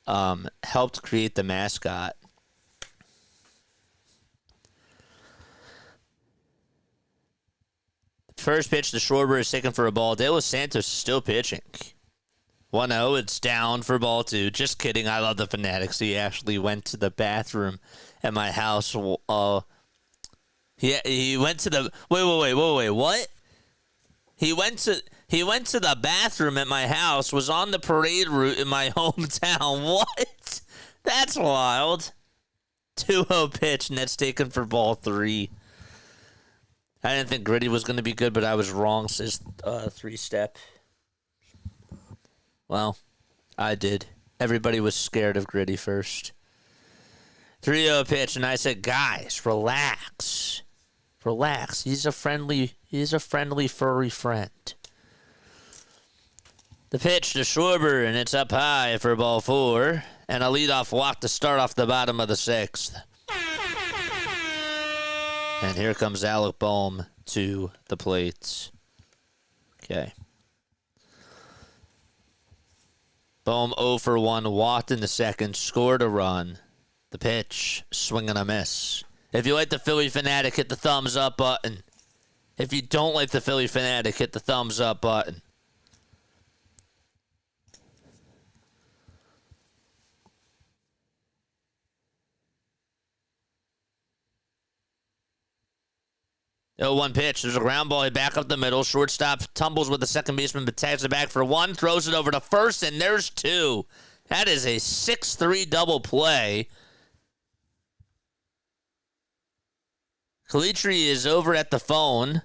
helped create the mascot. First pitch, the schwarber is taken for a ball. De Los Santos is still pitching. 1-0, it's down for ball 2. Just kidding, I love the Fanatics. He actually went to the bathroom at my house. He went to the... Wait, what? He went to the bathroom at my house, was on the parade route in my hometown. What? That's wild. 2-0 pitch, and that's taken for ball 3. I didn't think Gritty was going to be good, but I was wrong, says 3-step. Well, I did. Everybody was scared of Gritty first. 3-0 pitch, and I said, guys, relax. Relax. He's a friendly furry friend. The pitch to Schwarber, and it's up high for ball 4, and a leadoff walk to start off the bottom of the 6th. And here comes Alec Bohm to the plate. Okay. Bohm 0 for 1, walked in the 2nd, scored a run. The pitch, swing and a miss. If you like the Philly Fanatic, hit the thumbs up button. If you don't like the Philly Fanatic, hit the thumbs up button. Oh, 1 pitch. There's a ground ball. He back up the middle. Shortstop tumbles with the second baseman, but tags it back for 1. Throws it over to first, and there's 2. That is a 6-3 double play. Calitri is over at the phone,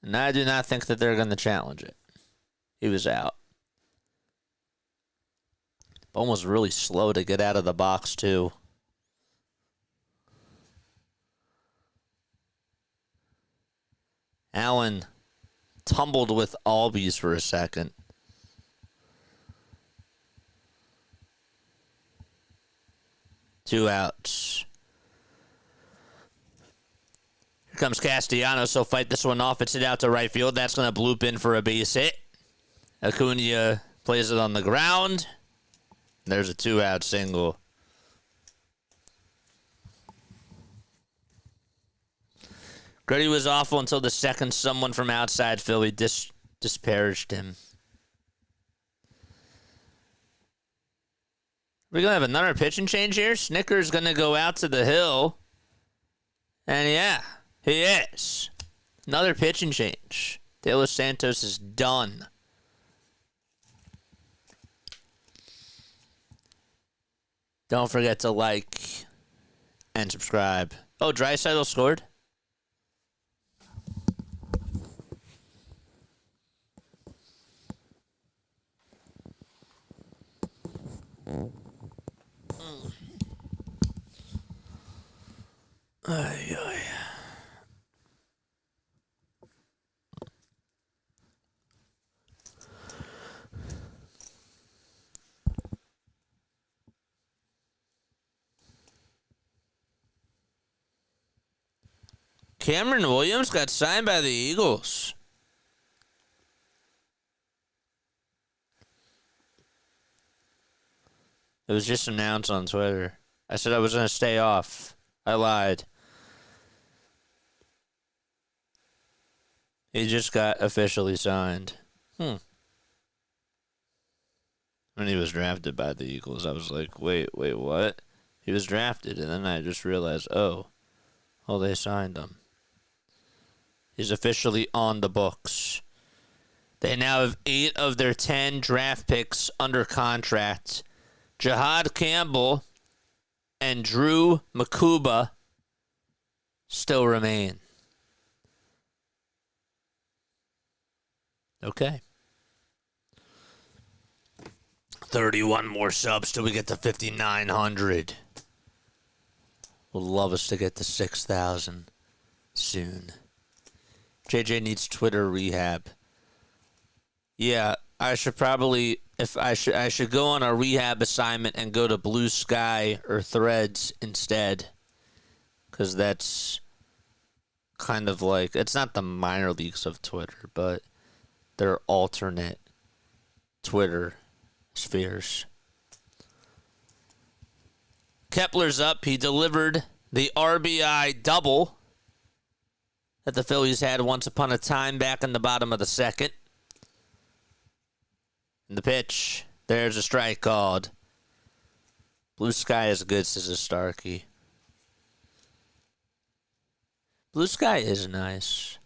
and I do not think that they're going to challenge it. He was out. Bohm was really slow to get out of the box, too. Allen tumbled with albies for a second. Two outs. Here comes Castellanos. So fight this one off. It's it out to right field. That's going to bloop in for a base hit. Acuna plays it on the ground. There's a 2-out single. Gritty was awful until the second someone from outside Philly disparaged him. We're going to have another pitching change here. Snicker's going to go out to the hill. And yeah, he is. Another pitching change. De Los Santos is done. Don't forget to like and subscribe. Oh, Draisaitl scored? Ay, ay. Cameron Williams got signed by the Eagles. It was just announced on Twitter. I said I was going to stay off. I lied. He just got officially signed. When he was drafted by the Eagles, I was like, wait, what? He was drafted, and then I just realized, oh, they signed him. He's officially on the books. They now have 8 of their 10 draft picks under contract. Jahad Campbell and Drew Makuba still remain. Okay. 31 more subs till we get to 5,900. Would love us to get to 6,000 soon. JJ needs Twitter rehab. Yeah, I should probably, I should go on a rehab assignment and go to Blue Sky or Threads instead. Because that's kind of like, it's not the minor leagues of Twitter, but they're alternate Twitter spheres. Kepler's up. He delivered the RBI double that the Phillies had once upon a time back in the bottom of the second. And the pitch, there's a strike called. Blue Sky is good, says Starkey. Blue Sky is nice.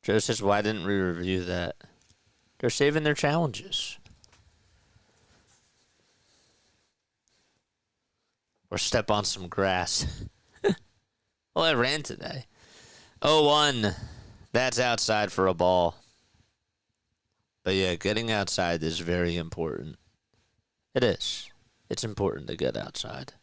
Joe says, why didn't we review that? They're saving their challenges. Or step on some grass. Well, I ran today. 0-1. That's outside for a ball. But yeah, getting outside is very important. It is. It's important to get outside.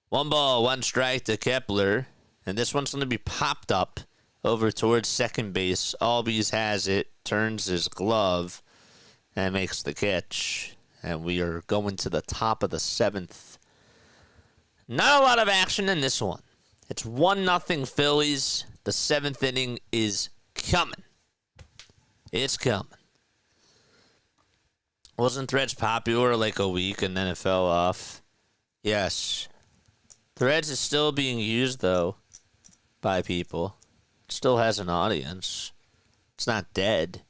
One ball, one strike to Kepler. And this one's going to be popped up over towards second base. Albies has it, turns his glove, and makes the catch. And we are going to the top of the 7th. Not a lot of action in this one. It's 1-0 Phillies. The 7th inning is coming. It's coming. Wasn't Threads popular like a week and then it fell off? Yes. Threads is still being used, though, by people. It still has an audience. It's not dead.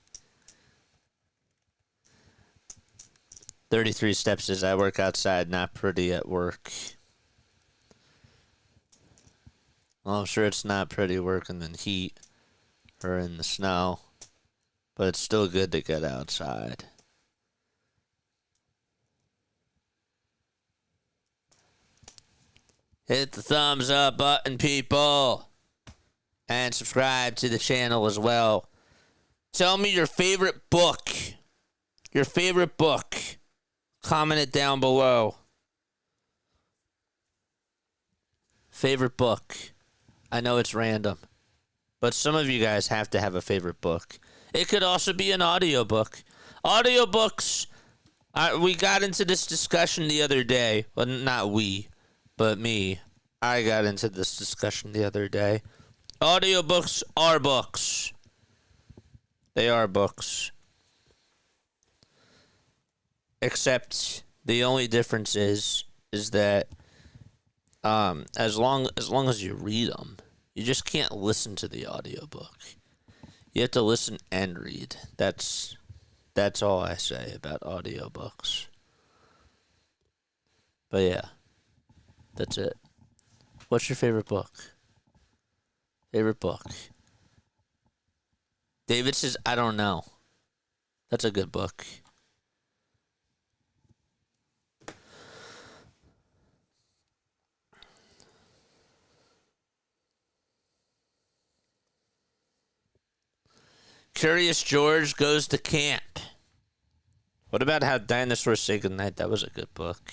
33 steps says, I work outside, not pretty at work. Well, I'm sure it's not pretty working in heat or in the snow, but it's still good to get outside. Hit the thumbs up button, people, and subscribe to the channel as well. Tell me your favorite book. Your favorite book. Comment it down below. Favorite book. I know it's random, but some of you guys have to have a favorite book. It could also be an audiobook. Audiobooks, we got into this discussion the other day. Well, not we, but me. I got into this discussion the other day. Audiobooks are books. They are books. Except the only difference is that as long as you read them, you just can't listen to the audiobook. You have to listen and read. That's all I say about audiobooks. But yeah, that's it. What's your favorite book? Favorite book? David says, I don't know. That's a good book. Curious George goes to camp. What about How Dinosaurs Say Goodnight? That was a good book.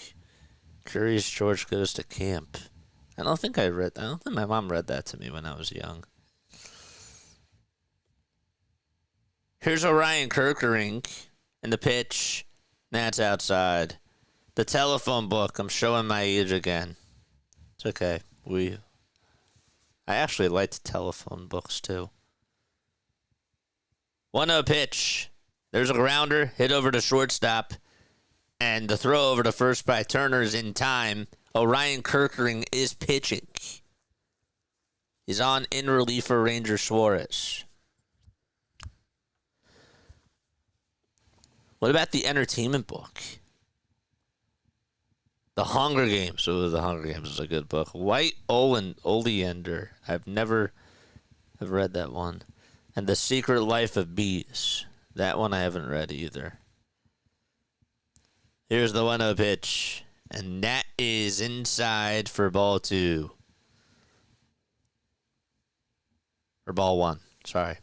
Curious George goes to camp. I don't think my mom read that to me when I was young. Here's Orion Kerkering in the pitch. That's outside. The telephone book. I'm showing my age again. It's okay. I actually liked telephone books too. 1-0 pitch. There's a grounder, hit over to shortstop, and the throw over to first by Turner is in time. Orion Kirkering is pitching. He's on in relief for Ranger Suarez. What about the entertainment book? The Hunger Games. Oh, The Hunger Games is a good book. White Oleander. I've never read that one. And The Secret Life of Bees. That one I haven't read either. Here's the 1-0 pitch. And that is inside for ball 2. Or ball 1. Sorry.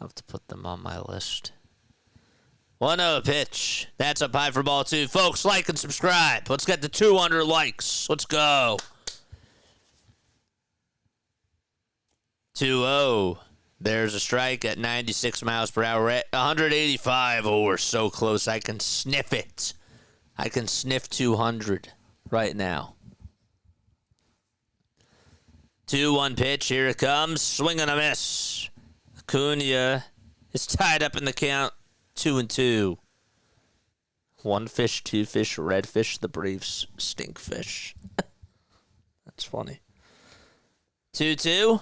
I'll have to put them on my list. 1-0 pitch. That's up high for ball 2. Folks, like and subscribe. Let's get to 200 likes. Let's go. 2-0. There's a strike at 96 miles per hour. We're at 185. Oh, we're so close. I can sniff it. I can sniff 200 right now. 2-1 pitch. Here it comes. Swing and a miss. Acuna is tied up in the count. 2-2. 1 fish, 2 fish, red fish. The Braves stink fish. That's funny. 2-2.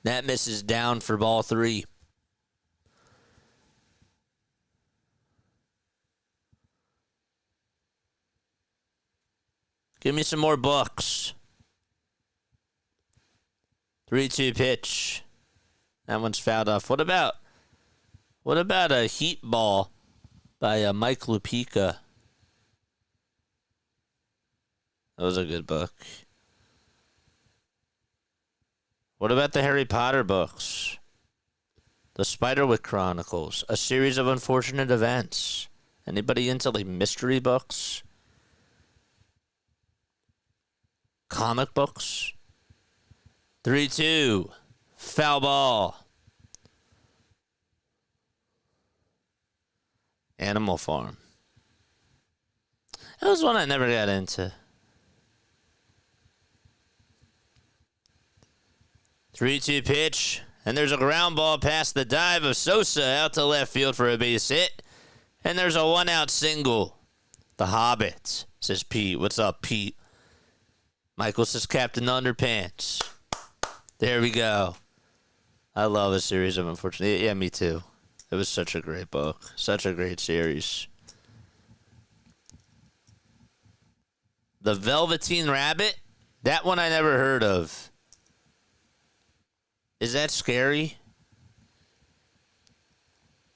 That misses down for ball 3. Give me some more books. 3-2 pitch. That one's fouled off. What about a Heat Ball by Mike Lupica? That was a good book. What about the Harry Potter books? The Spiderwick Chronicles, A Series of Unfortunate Events. Anybody into like mystery books? Comic books? 3-2. Foul ball. Animal Farm. That was one I never got into. 3-2 pitch, and there's a ground ball past the dive of Sosa out to left field for a base hit, and there's a 1-out single. The Hobbit, says Pete. What's up, Pete? Michael says Captain Underpants. There we go. I love A Series of Unfortunate. Yeah, me too. It was such a great book. Such a great series. The Velveteen Rabbit? That one I never heard of. Is that scary?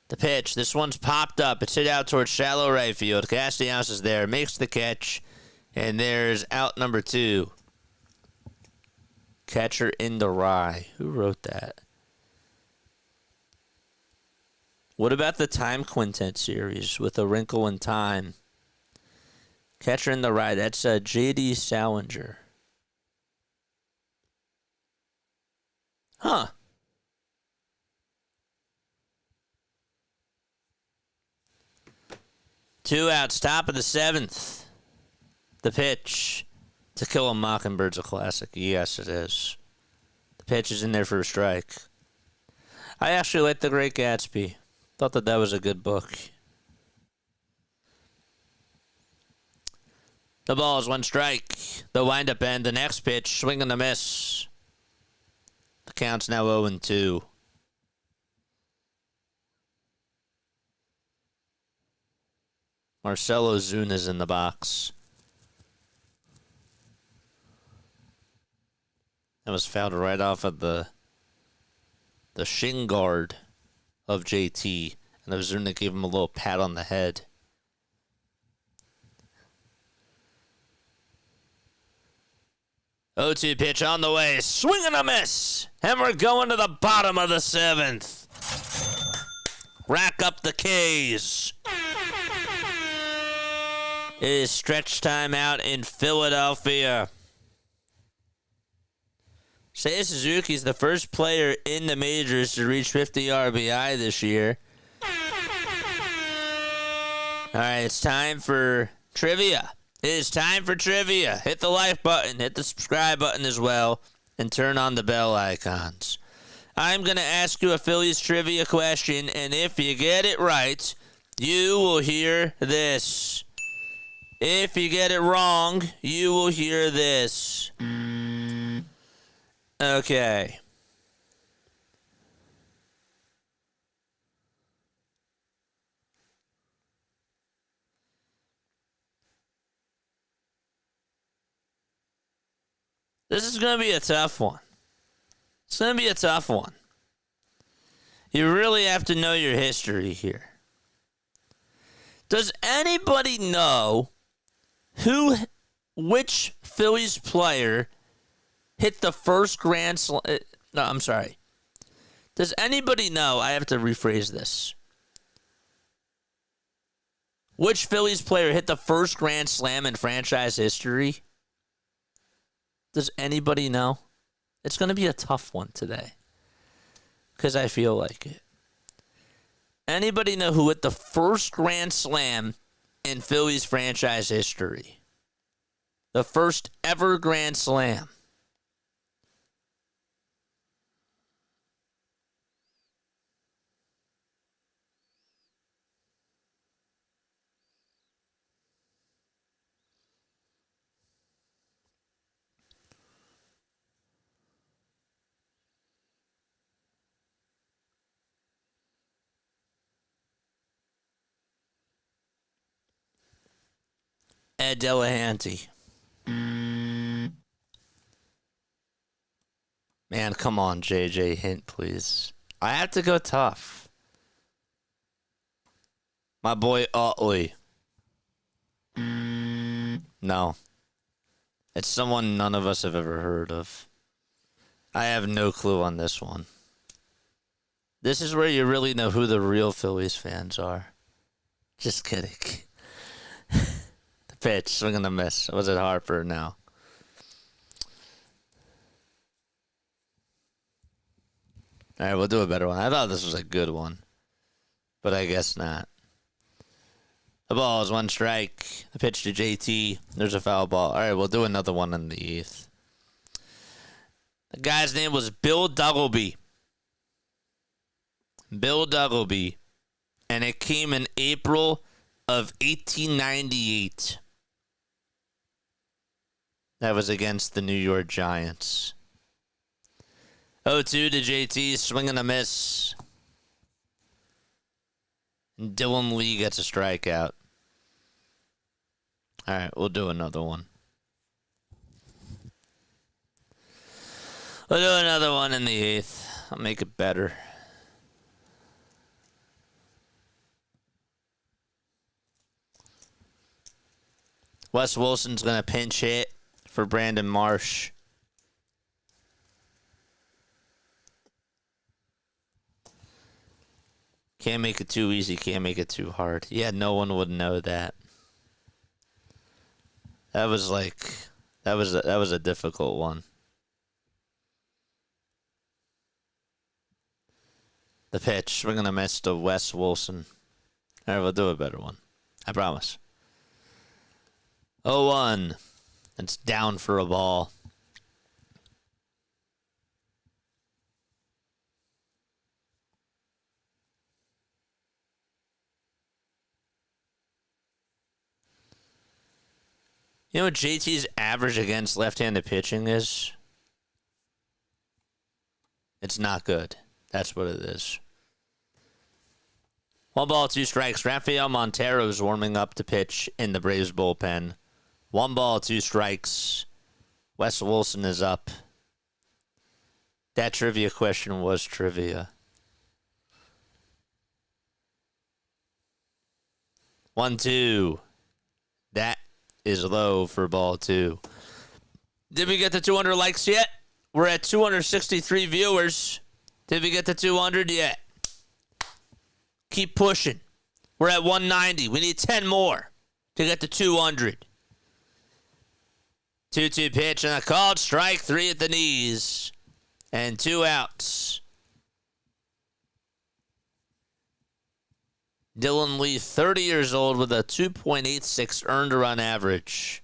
The pitch. This one's popped up. It's hit out towards shallow right field. Castellanos is there. Makes the catch. And there's out number 2. Catcher in the Rye. Who wrote that? What about the Time Quintet series with A Wrinkle in Time? Catcher in the Rye. That's J.D. Salinger. Huh. Two outs, top of the 7th. The pitch. To Kill a Mockingbird's a classic. Yes, it is. The pitch is in there for a strike. I actually like The Great Gatsby. Thought that was a good book. The ball is 1 strike. The windup and the next pitch. Swing and a miss. The count's now 0-2. Marcelo Zuna's in the box. That was fouled right off of the shin guard of JT. And Ozuna gave him a little pat on the head. O2 pitch on the way. Swing and a miss. And we're going to the bottom of the 7th. Rack up the K's. It is stretch time out in Philadelphia. Seiya Suzuki is the first player in the majors to reach 50 RBI this year. All right, it's time for trivia. It is time for trivia. Hit the like button, hit the subscribe button as well, and turn on the bell icons. I'm going to ask you a Phillies trivia question, and if you get it right, you will hear this. If you get it wrong, you will hear this. Okay. This is going to be a tough one. It's going to be a tough one. You really have to know your history here. Does anybody know which Phillies player hit the first grand slam? No, I'm sorry. Does anybody know? I have to rephrase this. Which Phillies player hit the first grand slam in franchise history? Does anybody know? It's going to be a tough one today because I feel like it. Anybody know who hit the first grand slam in Phillies franchise history? The first ever grand slam. Ed Delahanty. Man, come on, JJ. Hint, please. I have to go tough. My boy Utley. No. It's someone none of us have ever heard of. I have no clue on this one. This is where you really know who the real Phillies fans are. Just kidding. The pitch, swing and a miss. Was it Harper? No. All right, we'll do a better one. I thought this was a good one, but I guess not. The ball is one strike. The pitch to JT. There's a foul ball. All right, we'll do another one in the eighth. The guy's name was Bill Duggleby. Bill Duggleby. And it came in April of 1898. That was against the New York Giants. 0-2 to JT, swing and a miss. And Dylan Lee gets a strikeout. All right, we'll do another one. We'll do another one in the eighth. I'll make it better. Wes Wilson's going to pinch hit for Brandon Marsh. Can't make it too easy, can't make it too hard. Yeah, no one would know that. That was a difficult one. The pitch, we're going to miss to Wes Wilson. All right, we'll do a better one. I promise. 0-1. It's down for a ball. You know what JT's average against left-handed pitching is? It's not good. That's what it is. 1 ball, 2 strikes. Rafael Montero is warming up to pitch in the Braves bullpen. 1 ball, 2 strikes. Wes Wilson is up. That trivia question was trivia. 1-2. That is low for ball 2. Did we get to 200 likes yet? We're at 263 viewers. Did we get to 200 yet? Keep pushing. We're at 190. We need 10 more to get to 200. 2-2 pitch and a called strike. 3 at the knees. And 2 outs. Dylan Lee, 30 years old with a 2.86 earned run average.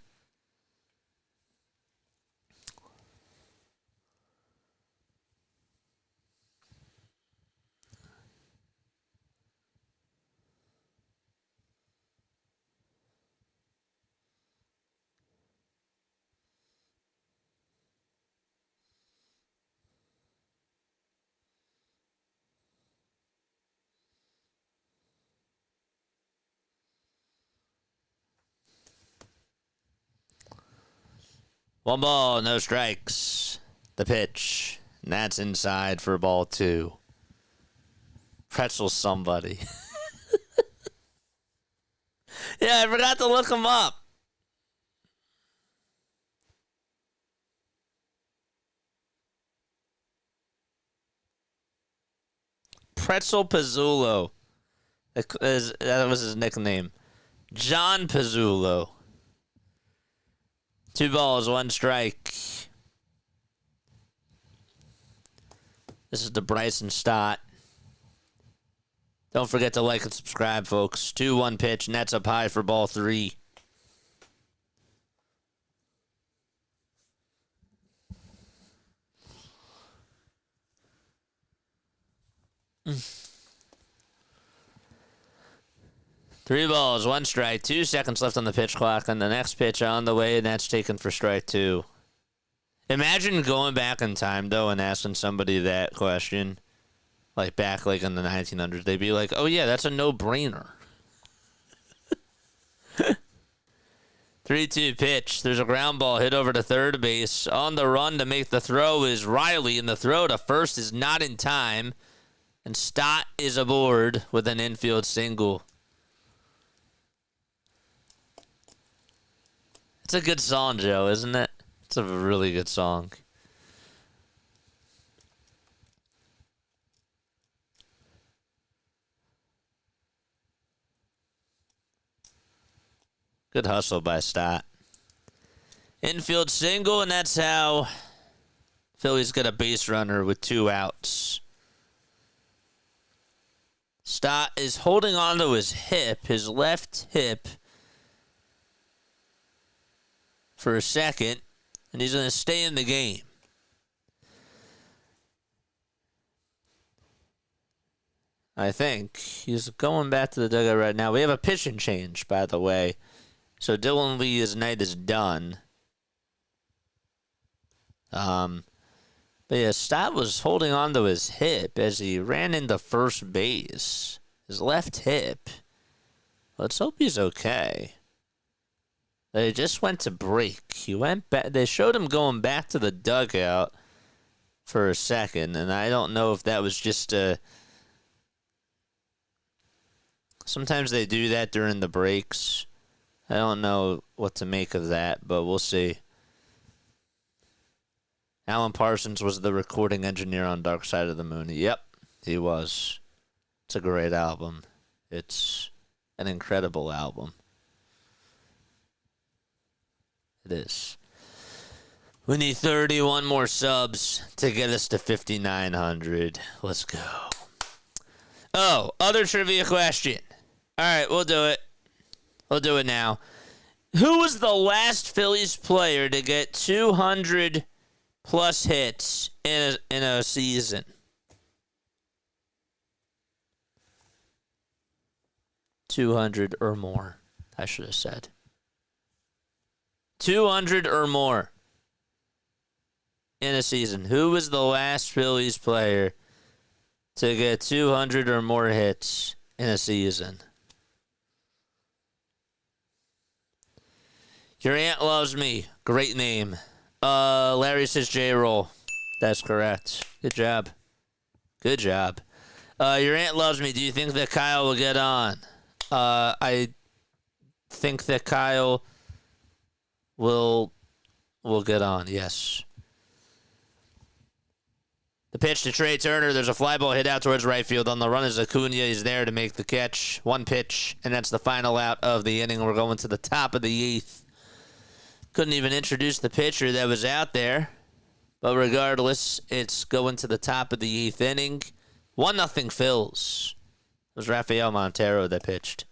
1 ball, no strikes. The pitch. And that's inside for ball 2. Pretzel somebody. Yeah, I forgot to look him up. Pretzel Pizzulo. That was his nickname. John Pizzulo. 2 balls, 1 strike. This is the Bryson Stott. Don't forget to like and subscribe, folks. 2-1 pitch, nets up high for ball 3. Three balls, 1 strike, 2 seconds left on the pitch clock, and the next pitch on the way, and that's taken for strike 2. Imagine going back in time, though, and asking somebody that question, like back like in the 1900s. They'd be like, oh, yeah, that's a no-brainer. 3-2 pitch. There's a ground ball hit over to third base. On the run to make the throw is Riley, and the throw to first is not in time. And Stott is aboard with an infield single. It's a good song, Joe, isn't it? It's a really good song. Good hustle by Stott. Infield single, and that's how Phillies get a base runner with 2 outs. Stott is holding on to his hip, his left hip, for a second, and he's going to stay in the game. I think he's going back to the dugout right now. We have a pitching change, by the way. So Dylan Lee's night is done. But yeah, Stott was holding on to his hip as he ran into first base. His left hip. Let's hope he's okay. They just went to break. He went back. They showed him going back to the dugout for a second, and I don't know if that was just a. Sometimes they do that during the breaks. I don't know what to make of that, but we'll see. Alan Parsons was the recording engineer on Dark Side of the Moon. Yep, he was. It's a great album. It's an incredible album. It is. We need 31 more subs to get us to 5,900. Let's go. Oh, other trivia question. All right, we'll do it. We'll do it now. Who was the last Phillies player to get 200 plus hits in a season? $200 or more, I should have said. 200 or more in a season. Who was the last Phillies player to get 200 or more hits in a season? Your aunt loves me. Great name. Larry says J-Roll. That's correct. Good job. Good job. Your aunt loves me. Do you think that Kyle will get on? I think that Kyle will get on, yes. The pitch to Trey Turner. There's a fly ball hit out towards right field. On the run is Acuna. He's there to make the catch. 1 pitch, and that's the final out of the inning. We're going to the top of the 8th. Couldn't even introduce the pitcher that was out there. But regardless, it's going to the top of the 8th inning. 1-0 Phils. It was Rafael Montero that pitched.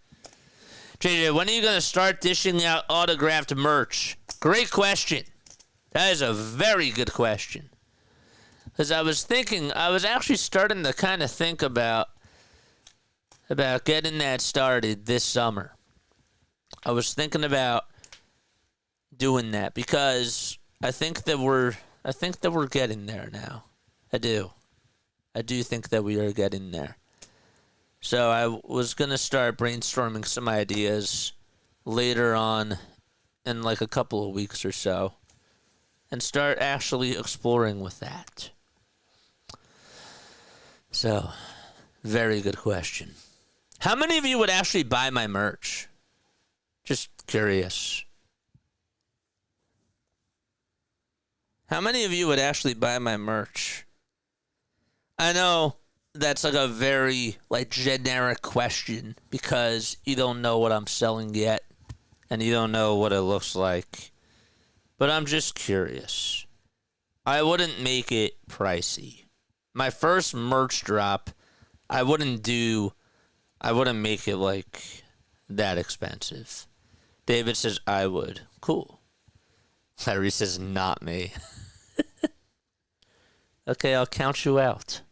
JJ, when are you going to start dishing out autographed merch? Great question. That is a very good question. Because I was actually starting to kind of think about getting that started this summer. I was thinking about doing that because I think that we're getting there now. I do think that we are getting there. So I was going to start brainstorming some ideas later on in like a couple of weeks or so. and start actually exploring with that. So, very good question. How many of you would actually buy my merch? Just curious. How many of you would actually buy my merch? I know that's like a very generic question because you don't know what I'm selling yet and you don't know what it looks like. But I'm just curious. I wouldn't make it pricey. My first merch drop, I wouldn't make it that expensive. David says I would. Cool. Larry says not me. Okay, I'll count you out.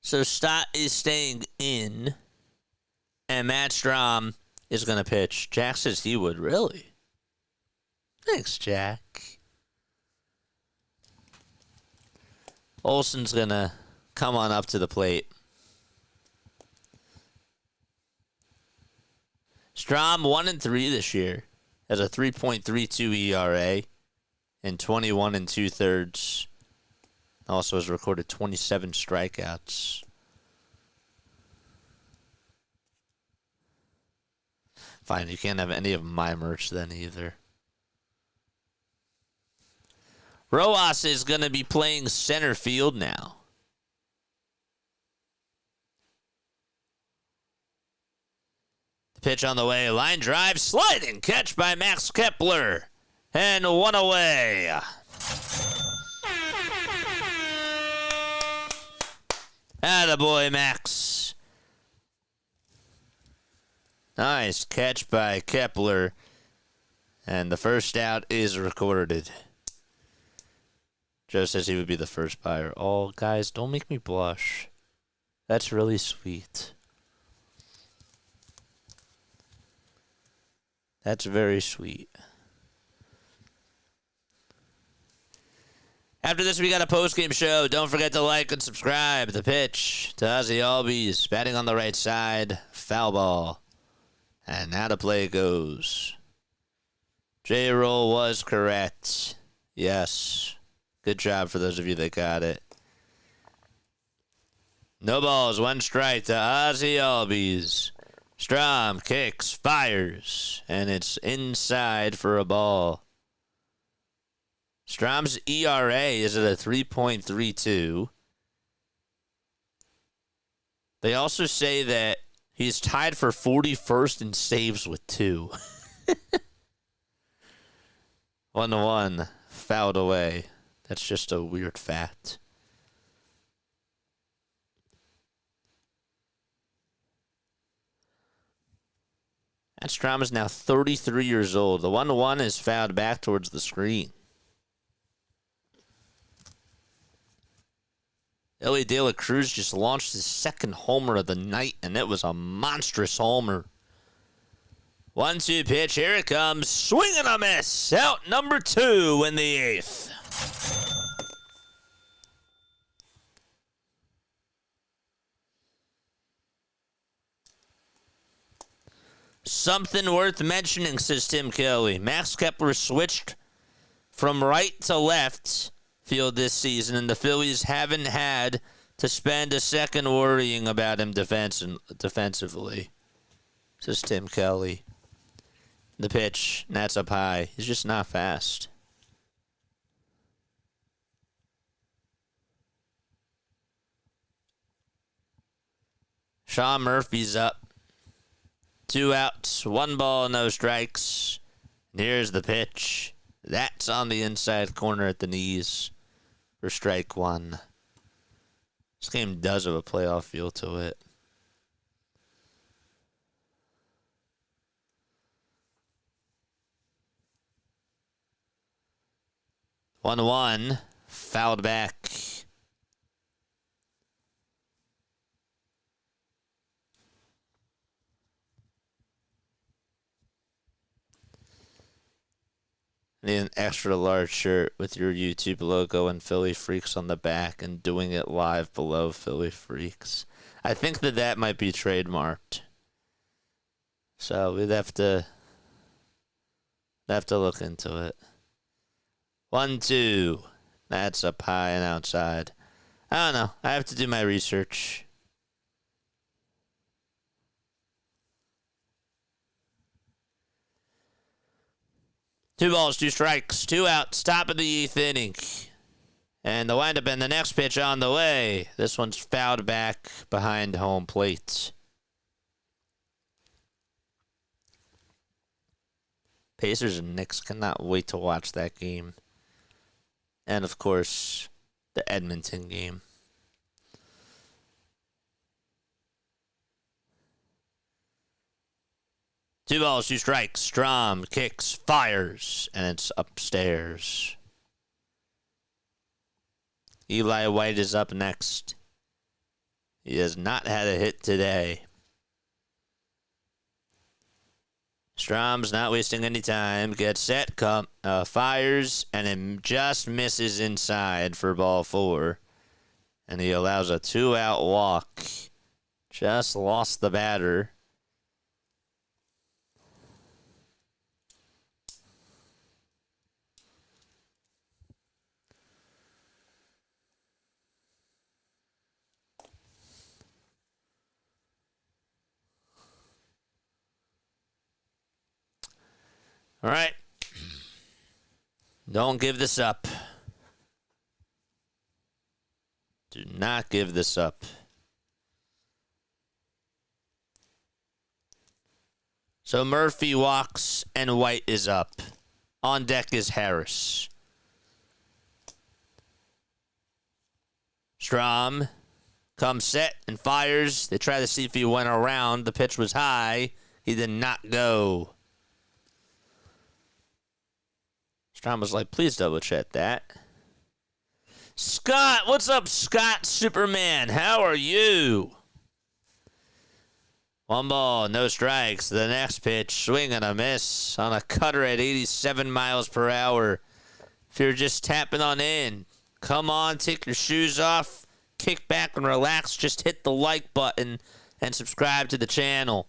So Stott is staying in, and Matt Strahm is going to pitch. Jack says he would. Really? Thanks, Jack. Olson's going to come on up to the plate. Strahm 1-3 this year. Has a 3.32 ERA and 21 2/3. Also has recorded 27 strikeouts. Fine, you can't have any of my merch then either. Rojas is going to be playing center field now. The pitch on the way. Line drive, sliding catch by Max Kepler. And one away. Attaboy, Max. Nice catch by Kepler. And the first out is recorded. Joe says he would be the first buyer. Oh, guys, don't make me blush. That's really sweet. That's very sweet. After this, we got a post-game show. Don't forget to like and subscribe. The pitch to Ozzy Albies. Batting on the right side. Foul ball. And now the play goes. J-roll was correct. Yes. Good job for those of you that got it. No balls, one strike to Ozzy Albies. Strahm kicks, fires, and it's inside for a ball. Strahm's ERA is at a 3.32. They also say that he's tied for 41st in saves with 2. 1-1, fouled away. That's just a weird fact. That Strahm is now 33 years old. The 1-1 is fouled back towards the screen. Ellie De La Cruz just launched his second homer of the night, and it was a monstrous homer. 1-2 pitch. Here it comes. Swing and a miss. Out number 2 in the 8th. Something worth mentioning, says Tim Kelly. Max Kepler switched from right to left field this season, and the Phillies haven't had to spend a second worrying about him defensively, says Tim Kelly. The pitch, and that's up high. He's just not fast. Sean Murphy's up. 2 outs, 1 ball, no strikes. And here's the pitch. That's on the inside corner at the knees for strike 1. This game does have a playoff feel to it. One, fouled back. need an extra large shirt with your YouTube logo and Philly Freaks on the back and doing it live below Philly Freaks. I think that might be trademarked. So we'd have to look into it. 1-2. That's up high and outside. I don't know. I have to do my research. Two balls, two strikes, two outs, top of the 8th inning. And the windup and the next pitch on the way. This one's fouled back behind home plate. Pacers and Knicks cannot wait to watch that game. And, of course, the Edmonton game. Two balls, two strikes. Strom kicks, fires, and it's upstairs. Eli White is up next. He has not had a hit today. Strom's not wasting any time. Gets set, fires, and it just misses inside for ball 4. And he allows a 2-out walk. Just lost the batter. All right. Don't give this up. Do not give this up. So Murphy walks and White is up. On deck is Harris. Strom comes set and fires. They try to see if he went around. The pitch was high. He did not go. Strom was like, please double check that. Scott, what's up, Scott Superman? How are you? 1 ball, no strikes. The next pitch, swing and a miss on a cutter at 87 miles per hour. If you're just tapping on in, come on, take your shoes off, kick back and relax. Just hit the like button and subscribe to the channel.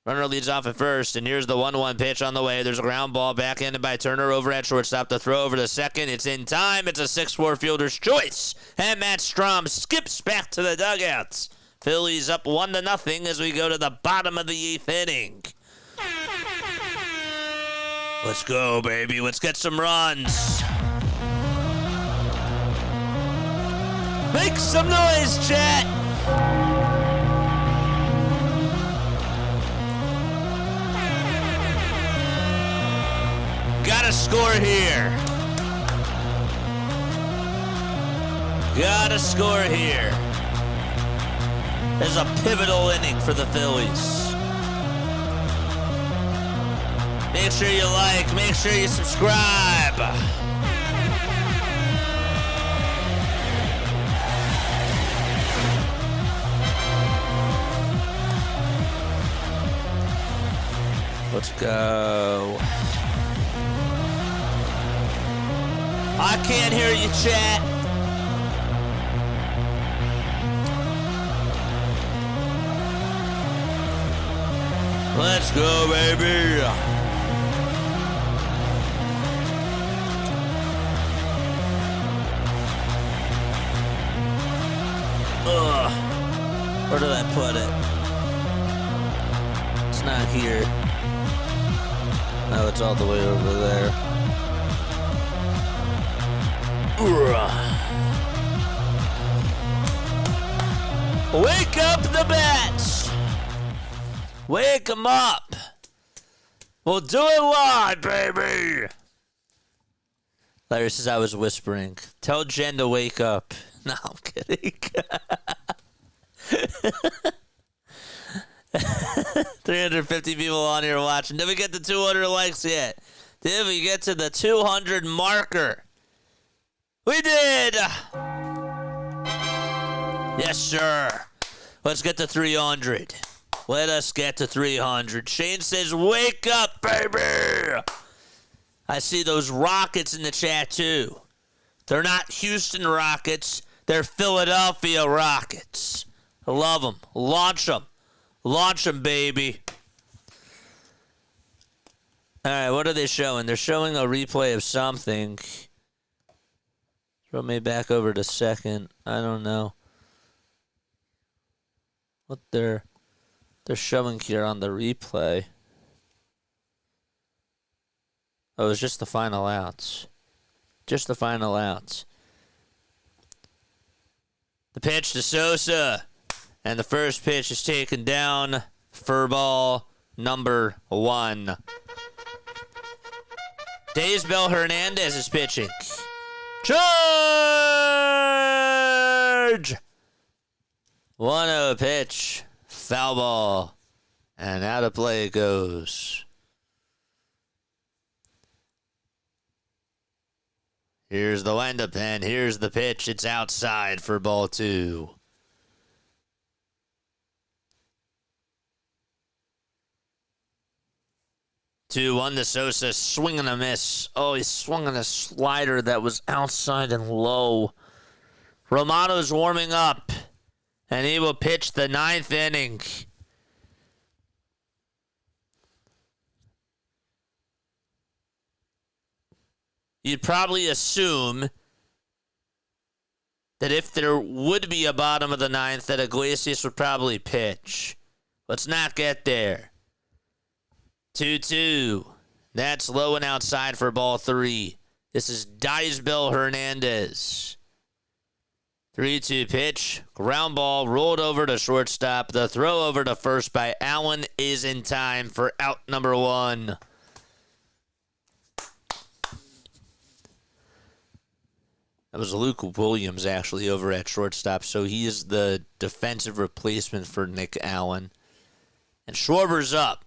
Runner leads off at first, and here's the 1-1 pitch on the way. There's a ground ball backhanded by Turner over at shortstop. The throw over to second. It's in time. It's a 6-4 fielder's choice. And Matt Strom skips back to the dugouts. Phillies up 1-0 as we go to the bottom of the 8th inning. Let's go, baby. Let's get some runs. Make some noise, chat. Gotta score here. Gotta score here. This is a pivotal inning for the Phillies. Make sure you like, make sure you subscribe. Let's go. I can't hear you, chat. Let's go, baby. Ugh. Where did I put it? It's not here. No, it's all the way over there. Wake up the bats. Wake them up. We'll do it live, baby. Larry says I was whispering. Tell Jen to wake up. No, I'm kidding. 350 people on here watching. Did we get the 200 likes yet? Did we get to the 200 marker? We did! Yes, sir. Let's get to 300. Let us get to 300. Shane says, wake up, baby. I see those Rockets in the chat, too. They're not Houston Rockets. They're Philadelphia Rockets. I love them. Launch them. Launch them, baby. All right, what are they showing? They're showing a replay of something. Throw me back over to second. I don't know what they're showing here on the replay. Oh, it's just the final outs. Just the final outs. The pitch to Sosa. And the first pitch is taken down for ball number 1. Daysbel Hernandez is pitching. Charge! 1-0 pitch. Foul ball. And out of play it goes. Here's the windup and here's the pitch. It's outside for ball 2. Two on to Sosa, swing and a miss. Oh, he swung on a slider that was outside and low. Romano's warming up, and he will pitch the 9th inning. You'd probably assume that if there would be a bottom of the 9th, that Iglesias would probably pitch. Let's not get there. 2-2. That's low and outside for ball 3. This is Daysbel Hernandez. 3-2 pitch. Ground ball rolled over to shortstop. The throw over to first by Allen is in time for out number 1. That was Luke Williams actually over at shortstop, so he is the defensive replacement for Nick Allen. And Schwarber's up.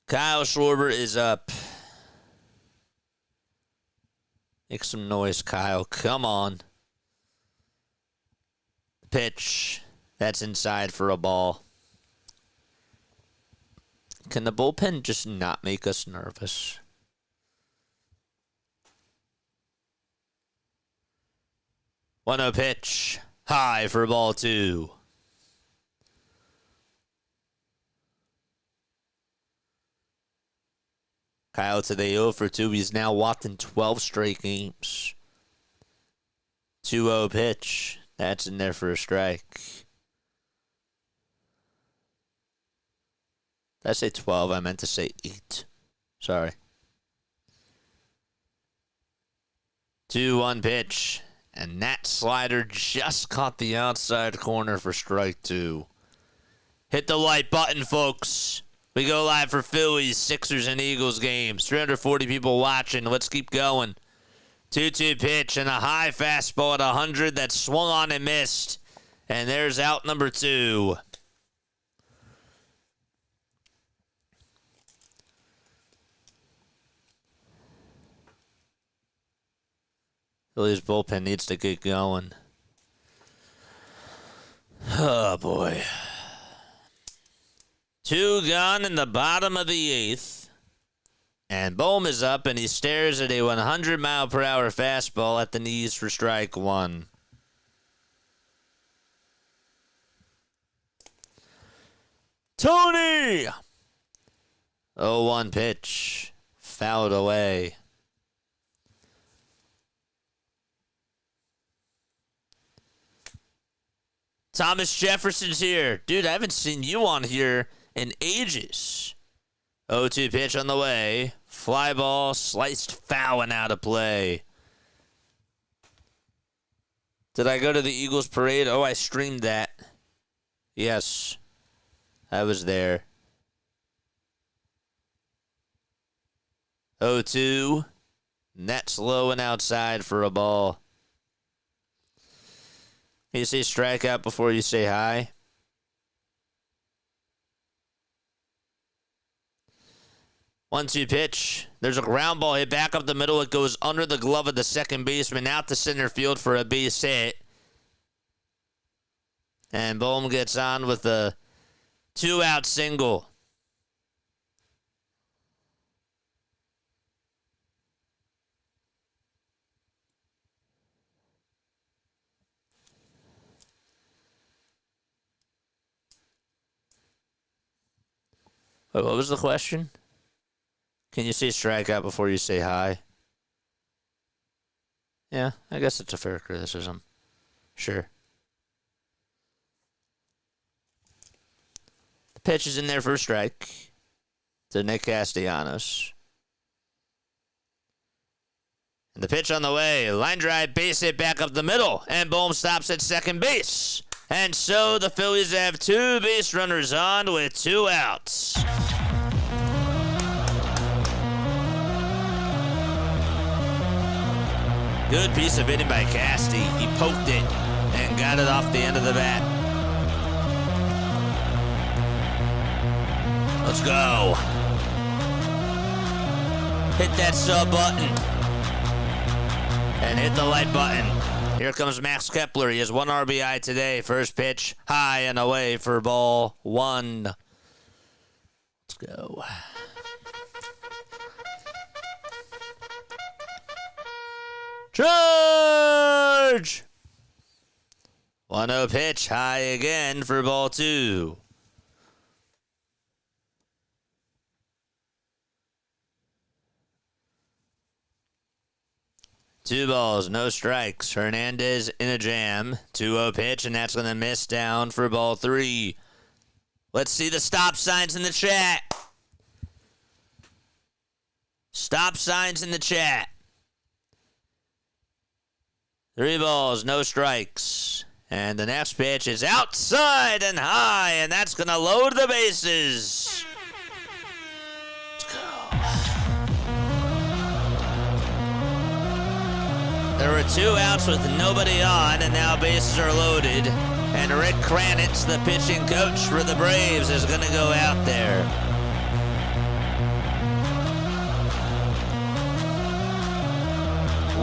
Kyle Schwarber is up. Make some noise, Kyle. Come on. Pitch. That's inside for a ball. Can the bullpen just not make us nervous? One-0 pitch. High for ball 2. Kyle today 0 for 2. He's now walked in 12 straight games. 2-0 pitch. That's in there for a strike. Did I say 12? I meant to say 8. Sorry. 2-1 pitch. And that slider just caught the outside corner for strike 2. Hit the like button, folks. We go live for Phillies, Sixers, and Eagles games. 340 people watching. Let's keep going. 2-2 pitch and a high fastball at 100 that swung on and missed. And there's out number 2. Phillies bullpen needs to get going. Oh, boy. 2 gone in the bottom of the 8th. And Bohm is up, and he stares at a 100-mile-per-hour fastball at the knees for strike 1. Tony! 0-1 pitch. Fouled away. Thomas Jefferson's here. Dude, I haven't seen you on here in ages. 0-2 pitch on the way. Fly ball, sliced foul and out of play. Did I go to the Eagles parade? Oh, I streamed that. Yes, I was there. 0-2. That's low and outside for a ball. Can you say strikeout before you say hi? 1-2 pitch. There's a ground ball hit back up the middle. It goes under the glove of the second baseman out to center field for a base hit. And Bohm gets on with a 2-out single. Wait, what was the question? Can you say strikeout before you say hi? Yeah, I guess it's a fair criticism. Sure. The pitch is in there for a strike to Nick Castellanos. And the pitch on the way. Line drive, base hit back up the middle. And Bohm stops at second base. And so the Phillies have 2 base runners on with 2 outs. Good piece of hitting by Casty. He poked it and got it off the end of the bat. Let's go. Hit that sub button. And hit the light button. Here comes Max Kepler. He has 1 RBI today. First pitch, high and away for ball 1. Let's go. Charge! 1-0 pitch, high again for ball 2. Two balls, no strikes. Hernandez in a jam. 2-0 pitch, and that's going to miss down for ball 3. Let's see the stop signs in the chat. Stop signs in the chat. 3 balls, no strikes. And the next pitch is outside and high, and that's going to load the bases. Let's go. There were 2 outs with nobody on, and now bases are loaded. And Rick Kranitz, the pitching coach for the Braves, is going to go out there.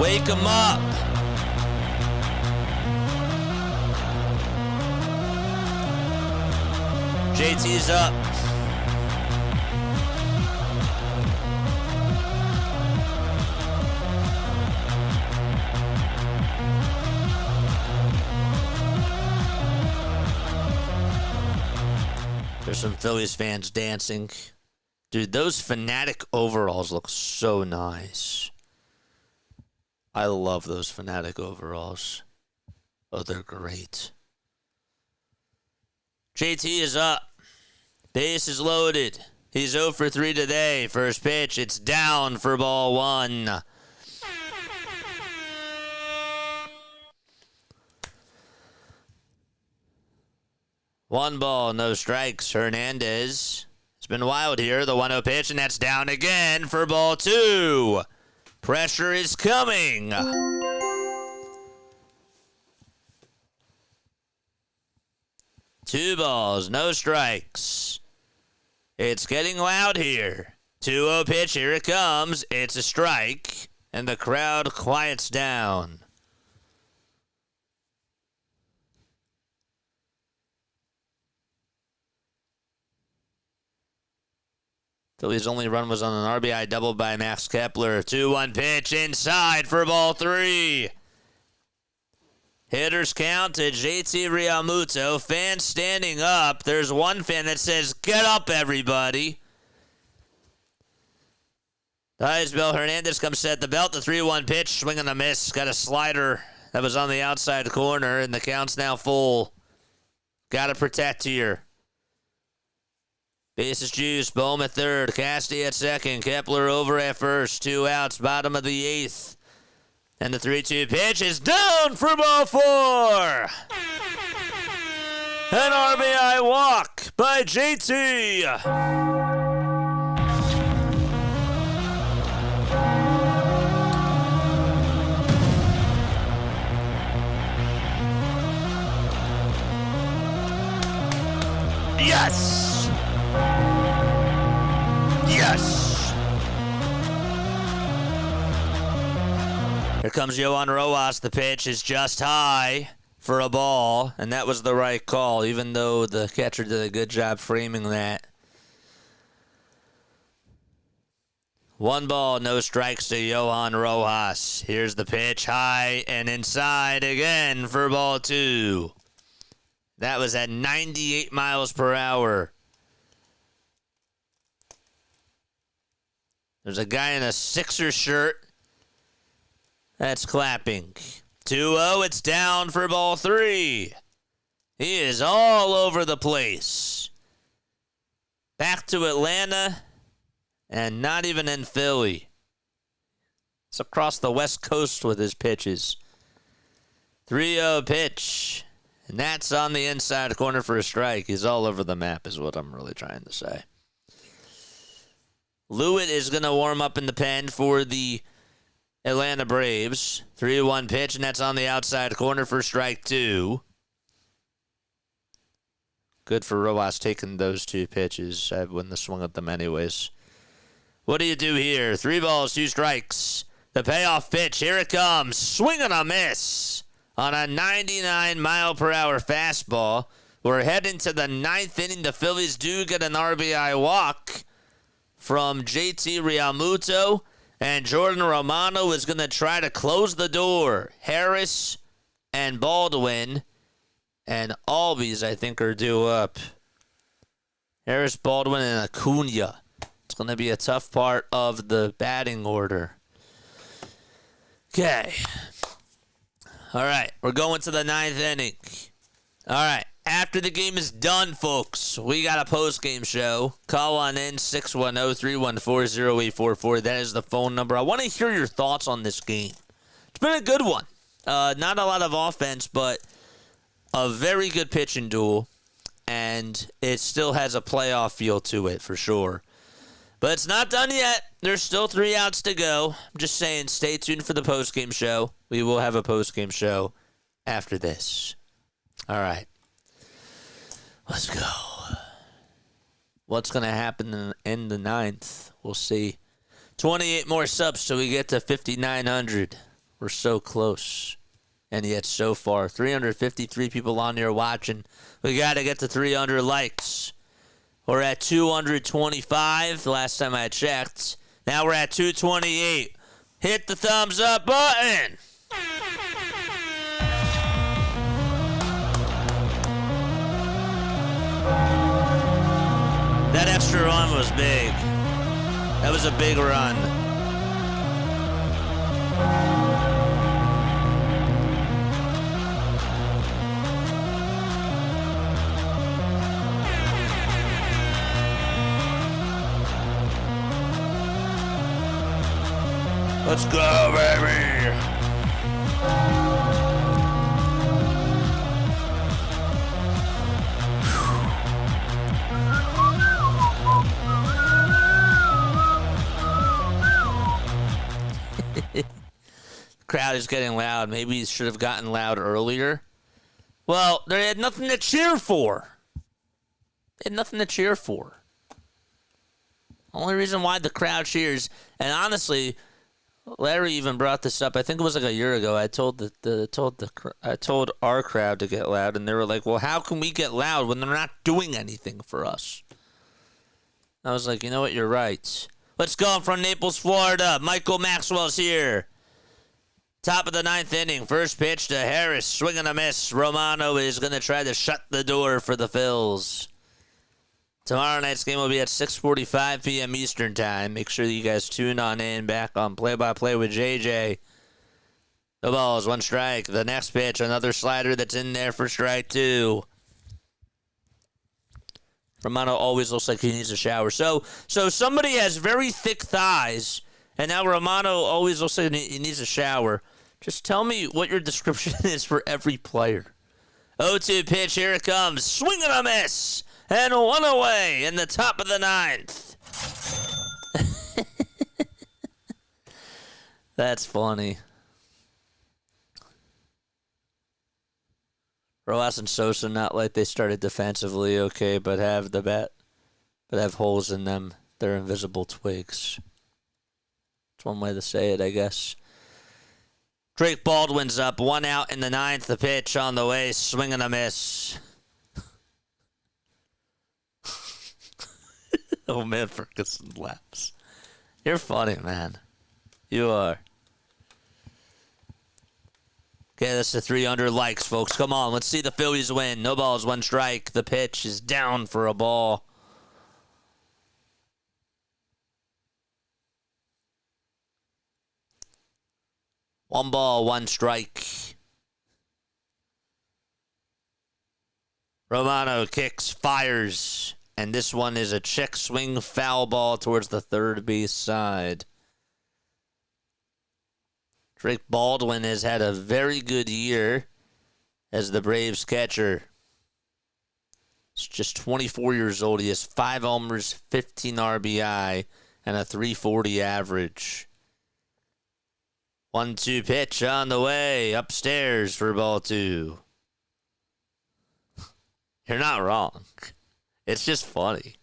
Wake him up. JT's up. There's some Phillies fans dancing. Dude, those Fanatic overalls look so nice. I love those Fanatic overalls. Oh, they're great. JT is up. Base is loaded. He's 0 for 3 today. First pitch, it's down for ball 1. One ball, no strikes. Hernandez has been wild here. The 1-0 pitch, and that's down again for ball 2. Pressure is coming. 2 balls, no strikes. It's getting loud here. 2-0 pitch, here it comes. It's a strike, and the crowd quiets down. Phillies' only run was on an RBI double by Max Kepler. 2-1 pitch inside for ball 3. Hitters count to JT Realmuto. Fans standing up. There's one fan that says, "Get up, everybody." Isbel Hernandez comes set the belt. The 3-1 pitch, swing and a miss. Got a slider that was on the outside corner, and the count's now full. Got to protect here. Bases juice. Bohm at third. Casty at second. Kepler over at first. 2 outs. Bottom of the 8th. And the 3-2 pitch is down for ball 4. An RBI walk by JT. Yes. Yes. Here comes Yohan Rojas. The pitch is just high for a ball, and that was the right call, even though the catcher did a good job framing that. 1 ball, no strikes to Johan Rojas. Here's the pitch, high and inside again for ball 2. That was at 98 miles per hour. There's a guy in a Sixers shirt that's clapping. 2-0, it's down for ball 3. He is all over the place. Back to Atlanta, and not even in Philly. It's across the West Coast with his pitches. 3-0 pitch, and that's on the inside corner for a strike. He's all over the map is what I'm really trying to say. Lewitt is going to warm up in the pen for the Atlanta Braves. 3-1 pitch, and that's on the outside corner for strike 2. Good for Rojas taking those 2 pitches. I wouldn't have swung at them anyways. What do you do here? 3 balls, 2 strikes. The payoff pitch, here it comes. Swing and a miss on a 99-mile-per-hour fastball. We're heading to the 9th inning. The Phillies do get an RBI walk from JT Realmuto. And Jordan Romano is going to try to close the door. Harris and Baldwin and Albies, I think, are due up. Harris, Baldwin, and Acuna. It's going to be a tough part of the batting order. Okay. All right, we're going to the 9th inning. All right, after the game is done, folks, we got a post-game show. Call on in, 610-314-0844. That is the phone number. I want to hear your thoughts on this game. It's been a good one. Not a lot of offense, but a very good pitching duel, and it still has a playoff feel to it for sure. But it's not done yet. There's still 3 outs to go. I'm just saying, stay tuned for the post-game show. We will have a post-game show after this. All right. Let's go. What's going to happen in the 9th? We'll see. 28 more subs till we get to 5,900. We're so close. And yet so far, 353 people on here watching. We got to get to 300 likes. We're at 225 the last time I checked. Now we're at 228. Hit the thumbs up button. That extra run was big. That was a big run. Let's go, baby! The crowd is getting loud. Maybe it should have gotten loud earlier. Well, they had nothing to cheer for. They had nothing to cheer for. Only reason why the crowd cheers, and honestly, Larry even brought this up. I think it was like a year ago. I told our crowd to get loud, and they were like, "Well, how can we get loud when they're not doing anything for us?" I was like, "You know what? You're right." Let's go from Naples, Florida. Michael Maxwell's here. Top of the 9th inning. First pitch to Harris. Swing and a miss. Romano is going to try to shut the door for the Phils. Tomorrow night's game will be at 6:45 p.m. Eastern Time. Make sure that you guys tune on in back on Play-by-Play with JJ. The ball is 1 strike. The next pitch, another slider that's in there for strike 2. Romano always looks like he needs a shower. So somebody has very thick thighs, and now Romano always looks like he needs a shower. Just tell me what your description is for every player. 0-2 pitch, here it comes. Swing and a miss. And 1 away in the top of the 9th. That's funny. Rojas and Sosa not like they started defensively okay, but have holes in them. They're invisible twigs. That's one way to say it, I guess. Drake Baldwin's up, 1 out in the 9th. The pitch on the way, swing and a miss. Oh, man, Ferguson laughs. You're funny, man. You are. Okay, that's the 300 likes, folks. Come on, let's see the Phillies win. No balls, 1 strike. The pitch is down for a ball. One ball, 1 strike. Romano kicks, fires, and this one is a check swing foul ball towards the third base side. Drake Baldwin has had a very good year as the Braves catcher. He's just 24 years old. He has 5 homers, 15 RBI, and a .340 average. 1-2 pitch on the way, upstairs for ball 2. You're not wrong. It's just funny.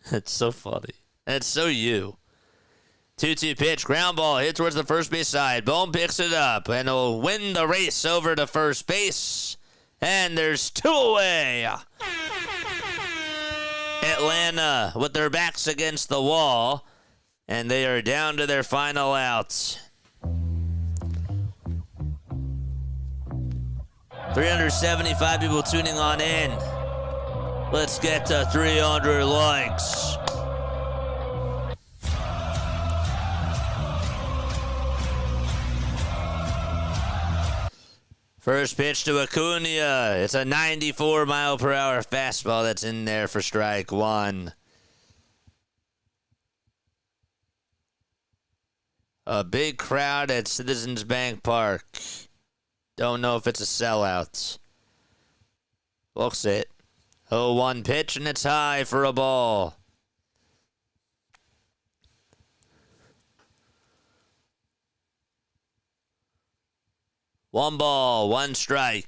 It's so funny. It's so you. 2-2 pitch, ground ball, hit towards the first base side. Bohm picks it up and will win the race over to first base. And there's 2 away. Atlanta with their backs against the wall, and they are down to their final outs. 375 people tuning on in. Let's get to 300 likes. First pitch to Acuna. It's a 94-mile-per-hour fastball that's in there for strike 1. A big crowd at Citizens Bank Park. Don't know if it's a sellout. Looks it. 0-1 pitch, and it's high for a ball. One ball, 1 strike.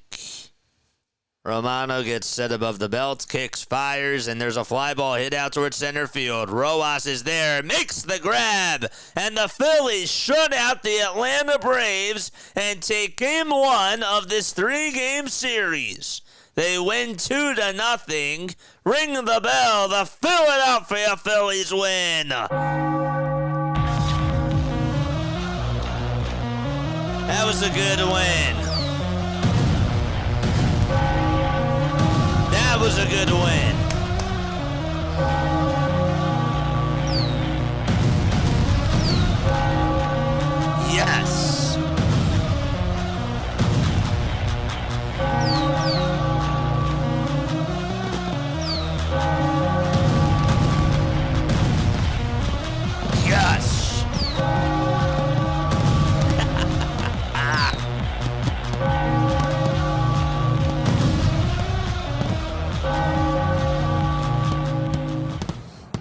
Romano gets set above the belt, kicks, fires, and there's a fly ball hit out towards center field. Rojas is there, makes the grab, and the Phillies shut out the Atlanta Braves and take game 1 of this 3-game series. They win 2-0. Ring the bell, the Philadelphia Phillies win. That was a good win. That was a good win. Yes. Yes.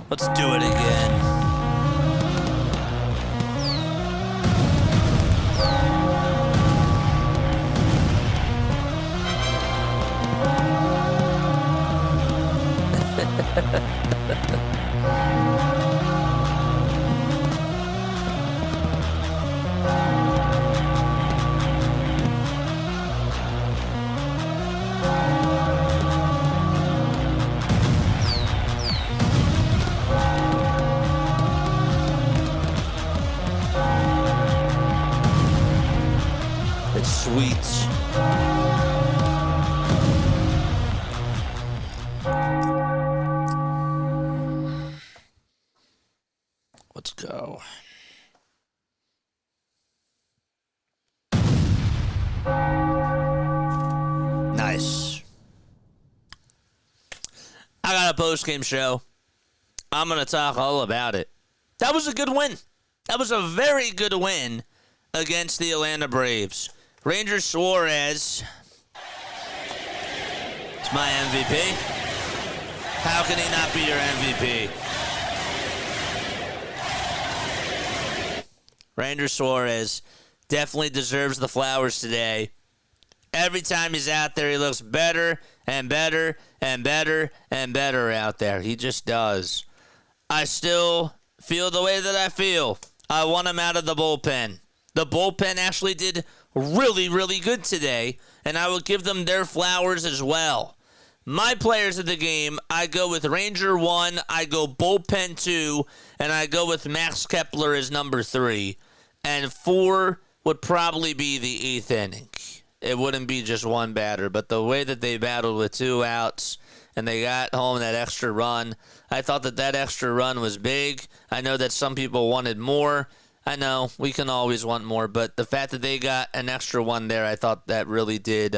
Let's do it again. It's sweet. Let's go. Nice. I got a post-game show. I'm going to talk all about it. That was a good win. That was a very good win against the Atlanta Braves. Ranger Suarez is my MVP. How can he not be your MVP? Ranger Suarez definitely deserves the flowers today. Every time he's out there, he looks better and better and better and better out there. He just does. I still feel the way that I feel. I want him out of the bullpen. The bullpen actually did really, really good today, and I will give them their flowers as well. My players of the game, I go with Ranger 1, I go Bullpen 2, and I go with Max Kepler as number 3. And 4 would probably be the 8th inning. It wouldn't be just one batter, but the way that they battled with 2 outs and they got home that extra run, I thought that extra run was big. I know that some people wanted more. I know we can always want more, but the fact that they got an extra one there, I thought that really did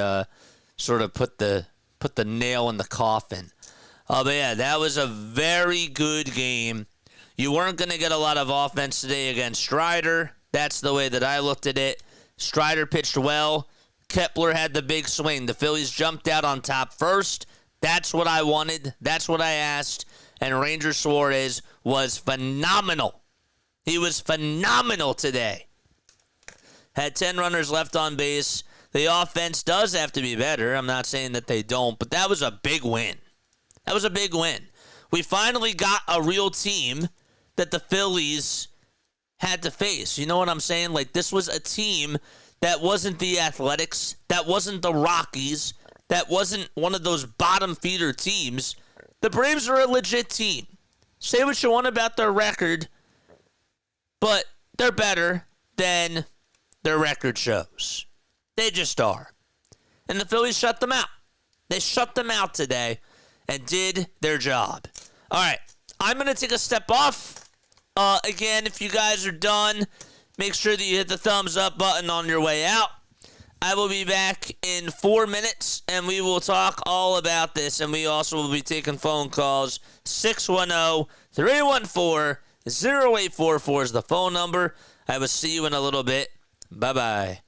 sort of put the nail in the coffin. But yeah, that was a very good game. You weren't going to get a lot of offense today against Strider. That's the way that I looked at it. Strider pitched well. Kepler had the big swing. The Phillies jumped out on top first. That's what I wanted. That's what I asked. And Ranger Suarez was phenomenal. He was phenomenal today. Had 10 runners left on base. The offense does have to be better. I'm not saying that they don't, but that was a big win. That was a big win. We finally got a real team that the Phillies had to face. You know what I'm saying? Like, this was a team that wasn't the Athletics, that wasn't the Rockies, that wasn't one of those bottom feeder teams. The Braves are a legit team. Say what you want about their record, but they're better than their record shows. They just are. And the Phillies shut them out. They shut them out today and did their job. All right, I'm going to take a step off. Again, if you guys are done, make sure that you hit the thumbs up button on your way out. I will be back in 4 minutes, and we will talk all about this. And we also will be taking phone calls. 610-314-0844 is the phone number. I will see you in a little bit. Bye-bye.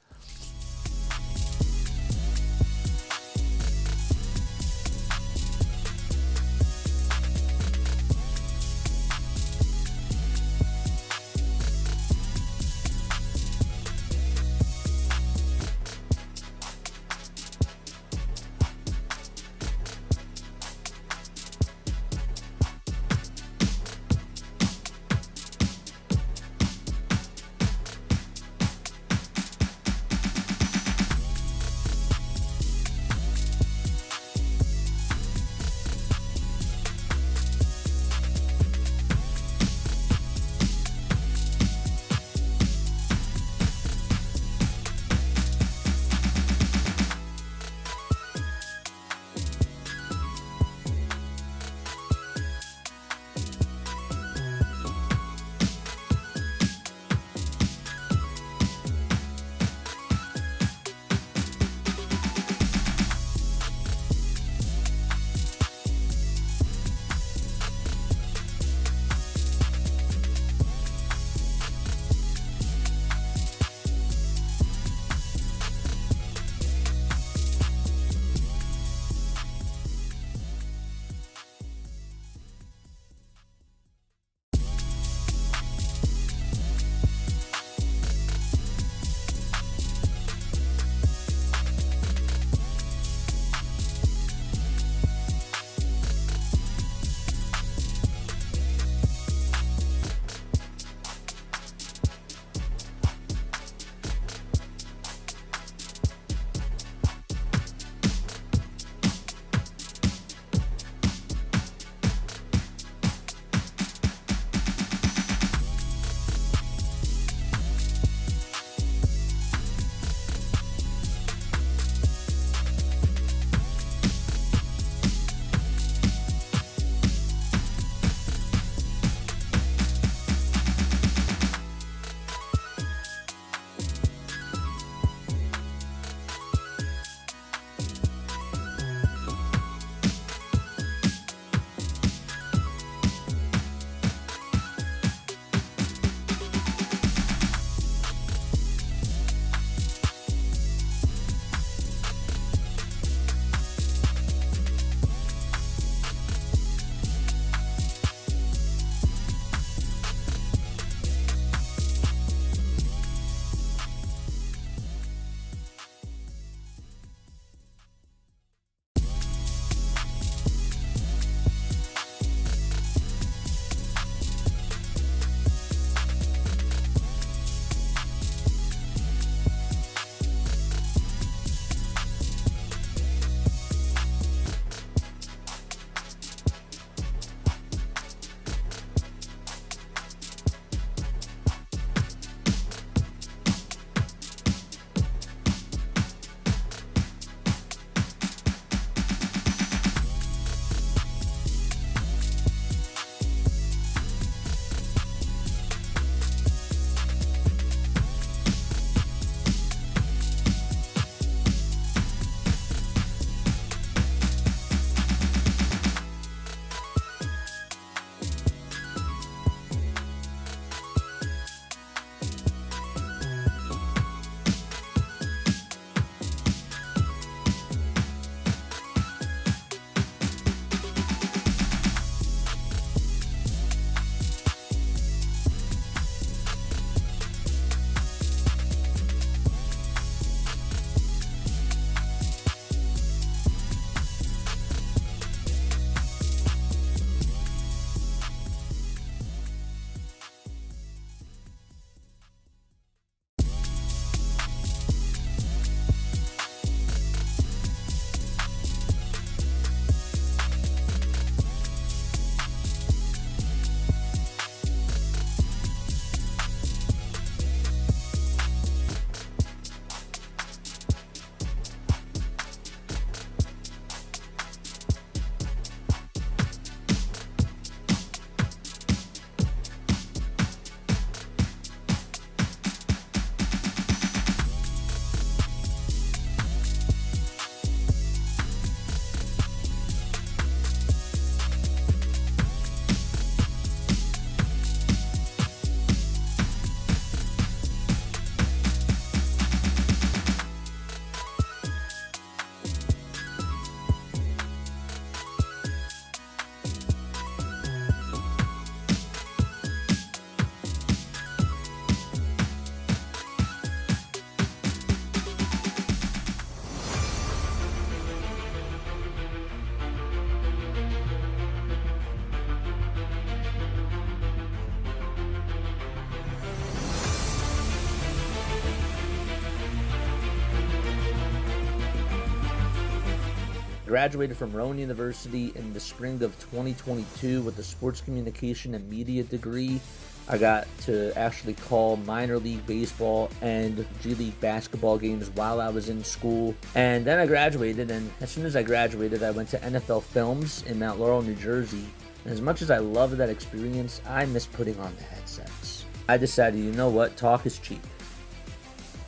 graduated from Rowan University in the spring of 2022 with a sports communication and media degree. I got to actually call minor league baseball and G League basketball games while I was in school. And then I graduated, and as soon as I graduated, I went to NFL Films in Mount Laurel, New Jersey. And as much as I loved that experience, I miss putting on the headsets. I decided, you know what, talk is cheap.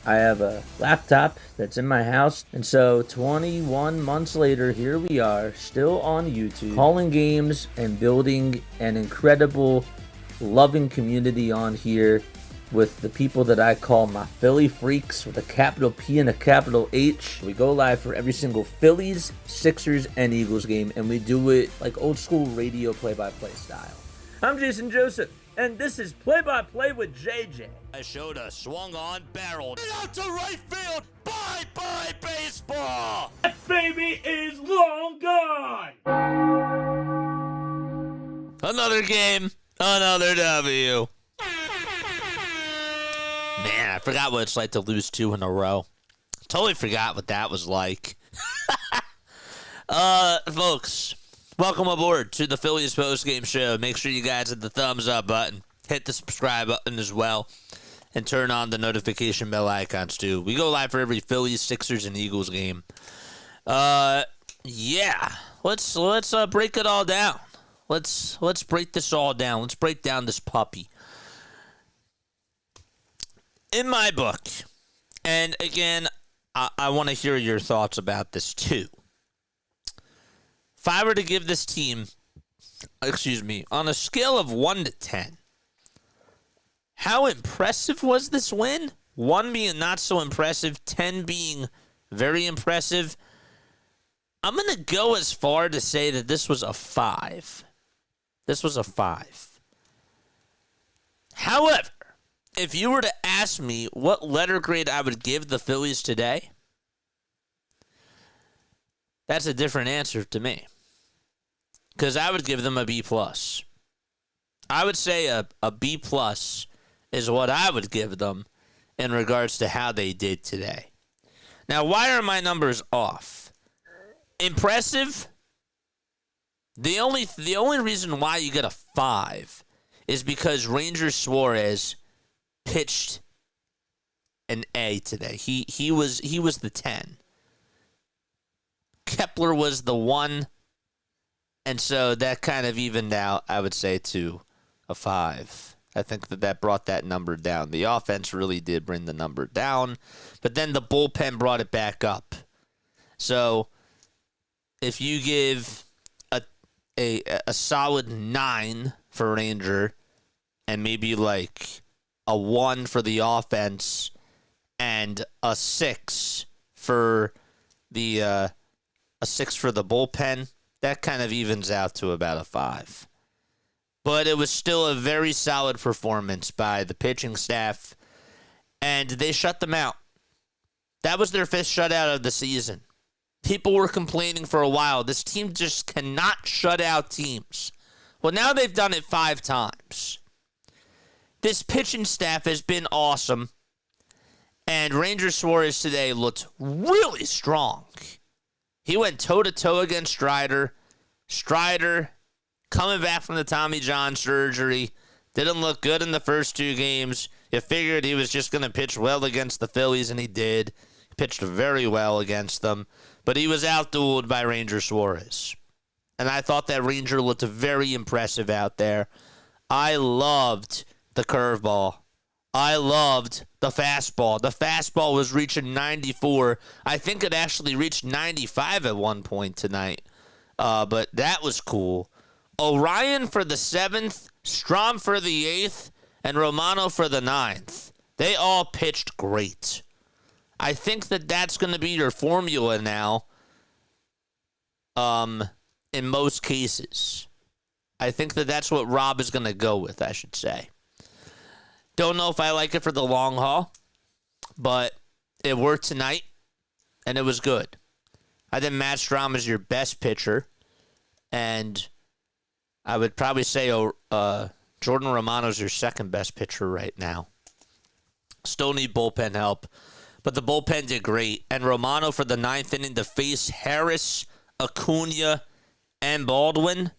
I have a laptop that's in my house, and so 21 months later, here we are, still on YouTube, calling games and building an incredible, loving community on here with the people that I call my Philly freaks with a capital P and a capital H. We go live for every single Phillies, Sixers, and Eagles game, and we do it like old school radio play-by-play style. I'm Jason Joseph, and this is Play-by-Play with JJ. I showed a swung on, barreled out to right field. Bye-bye baseball. That baby is long gone. Another game, another W. Man, I forgot what it's like to lose 2 in a row. Totally forgot what that was like. Folks, welcome aboard to the Phillies Postgame Show. Make sure you guys hit the thumbs up button, hit the subscribe button as well, and turn on the notification bell icons too. We go live for every Phillies, Sixers, and Eagles game. Yeah, let's break it all down. Let's break this all down. Let's break down this puppy. In my book, and again, I want to hear your thoughts about this too. If I were to give this team, on a scale of 1 to 10, how impressive was this win? 1 being not so impressive, 10 being very impressive. I'm going to go as far to say that this was a 5. This was a 5. However, if you were to ask me what letter grade I would give the Phillies today, that's a different answer to me. Because I would give them a B+. I would say a B+ is what I would give them in regards to how they did today. Now, why are my numbers off? Impressive? The only reason why you get a 5 is because Ranger Suarez pitched an A today. He was the 10. Kepler was the 1, and so that kind of evened out, I would say, to a 5. I think that brought that number down. The offense really did bring the number down, but then the bullpen brought it back up. So if you give a solid 9 for Ranger and maybe like a 1 for the offense and a 6 for the bullpen, that kind of evens out to about a 5. But it was still a very solid performance by the pitching staff, and they shut them out. That was their 5th shutout of the season. People were complaining for a while. This team just cannot shut out teams. Well, now they've done it 5 times. This pitching staff has been awesome, and Ranger Suarez today looked really strong. He went toe-to-toe against Strider. Strider, coming back from the Tommy John surgery, didn't look good in the first 2 games. You figured he was just going to pitch well against the Phillies, and he did. He pitched very well against them, but he was outdueled by Ranger Suarez. And I thought that Ranger looked very impressive out there. I loved the curveball. I loved the fastball. The fastball was reaching 94. I think it actually reached 95 at one point tonight. But that was cool. Orion for the 7th, Strom for the 8th, and Romano for the 9th. They all pitched great. I think that that's going to be your formula now in most cases. I think that that's what Rob is going to go with, I should say. Don't know if I like it for the long haul, but it worked tonight, and it was good. I think Matt Strom is your best pitcher, and I would probably say Jordan Romano is your second best pitcher right now. Still need bullpen help, but the bullpen did great. And Romano for the 9th inning to face Harris Acuna, and Baldwin.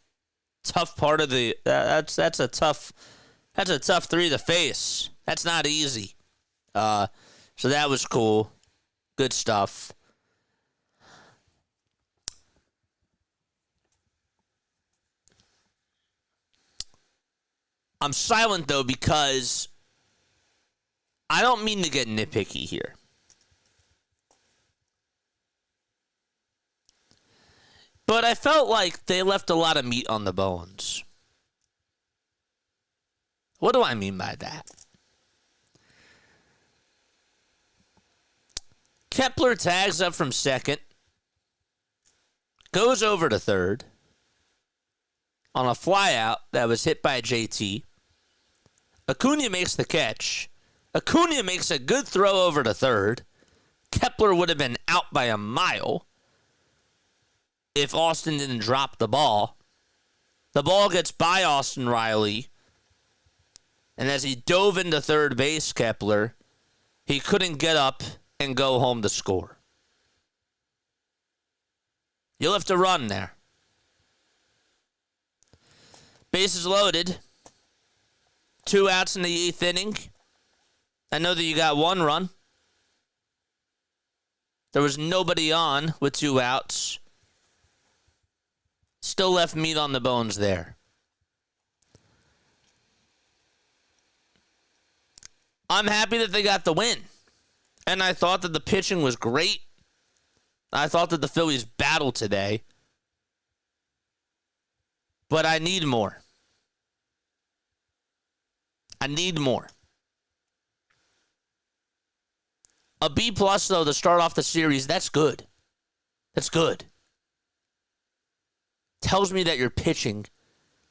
Tough part of the that's a tough three to face. That's not easy. So that was cool. Good stuff. I'm silent though because I don't mean to get nitpicky here. But I felt like they left a lot of meat on the bones. What do I mean by that? Kepler tags up from second, goes over to third on a flyout that was hit by JT. Acuna makes the catch. Acuna makes a good throw over to third. Kepler would have been out by a mile if Austin didn't drop the ball. The ball gets by Austin Riley, and as he dove into third base, Kepler, he couldn't get up and go home to score. You left a run there. Bases loaded. 2 outs in the 8th inning. I know that you got 1 run. There was nobody on with 2 outs. Still left meat on the bones there. I'm happy that they got the win. And I thought that the pitching was great. I thought that the Phillies battled today. But I need more. I need more. A B+, though, to start off the series, that's good. That's good. Tells me that your pitching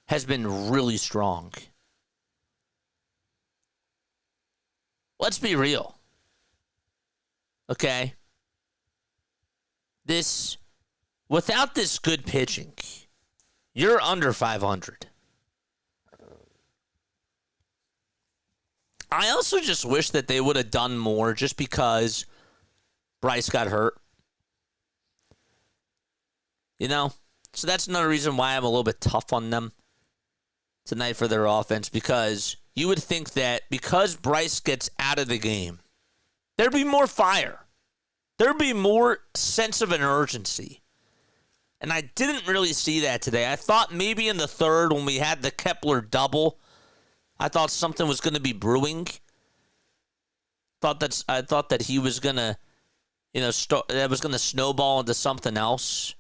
has been really strong. Let's be real. Okay? Without this good pitching, you're under 500. I also just wish that they would have done more just because Bryce got hurt. You know? So that's another reason why I'm a little bit tough on them tonight for their offense, because you would think that because Bryce gets out of the game, there'd be more fire. There'd be more sense of an urgency. And I didn't really see that today. I thought maybe in the third when we had the Kepler double, I thought something was going to be brewing. I thought that he was going to, that was going to snowball into something else.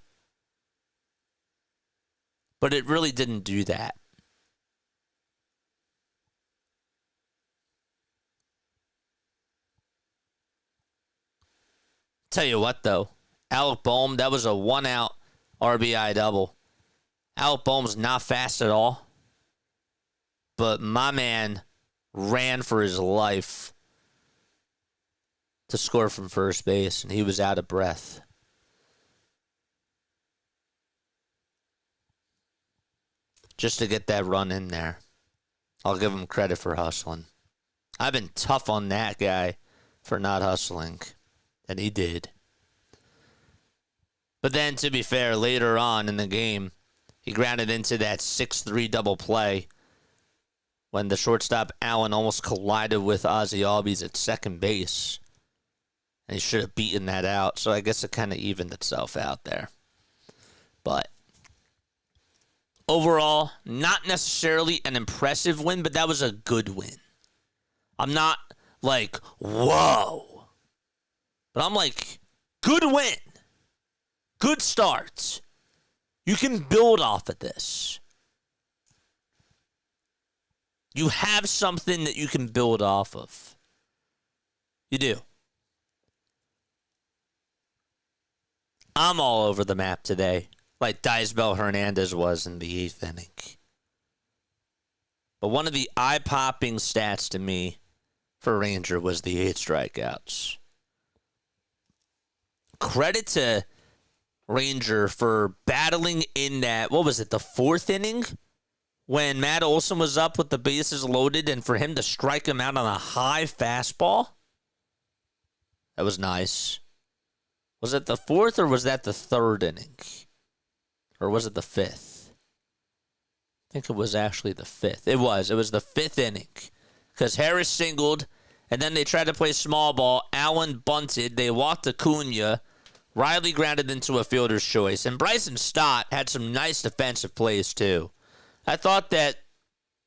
But it really didn't do that. Tell you what, though. Alec Bohm, that was a 1-out RBI double. Alec Bohm's not fast at all. But my man ran for his life to score from first base, and he was out of breath. Just to get that run in there. I'll give him credit for hustling. I've been tough on that guy for not hustling, and he did. But then, to be fair, later on in the game, he grounded into that 6-3 double play when the shortstop Allen almost collided with Ozzie Albies at second base. And he should have beaten that out, so I guess it kind of evened itself out there. But overall, not necessarily an impressive win, but that was a good win. I'm not like, whoa. But I'm like, good win. Good start. You can build off of this. You have something that you can build off of. You do. I'm all over the map today, like Daisbel Hernandez was in the 8th inning. But one of the eye-popping stats to me for Ranger was the 8 strikeouts. Credit to Ranger for battling in that, what was it, the 4th inning? When Matt Olson was up with the bases loaded and for him to strike him out on a high fastball. That was nice. Was it the 4th or was that the 3rd inning? Or was it the 5th? I think it was actually the 5th. It was the 5th inning. Because Harris singled, and then they tried to play small ball. Allen bunted. They walked Acuna. Riley grounded into a fielder's choice. And Bryson Stott had some nice defensive plays, too. I thought that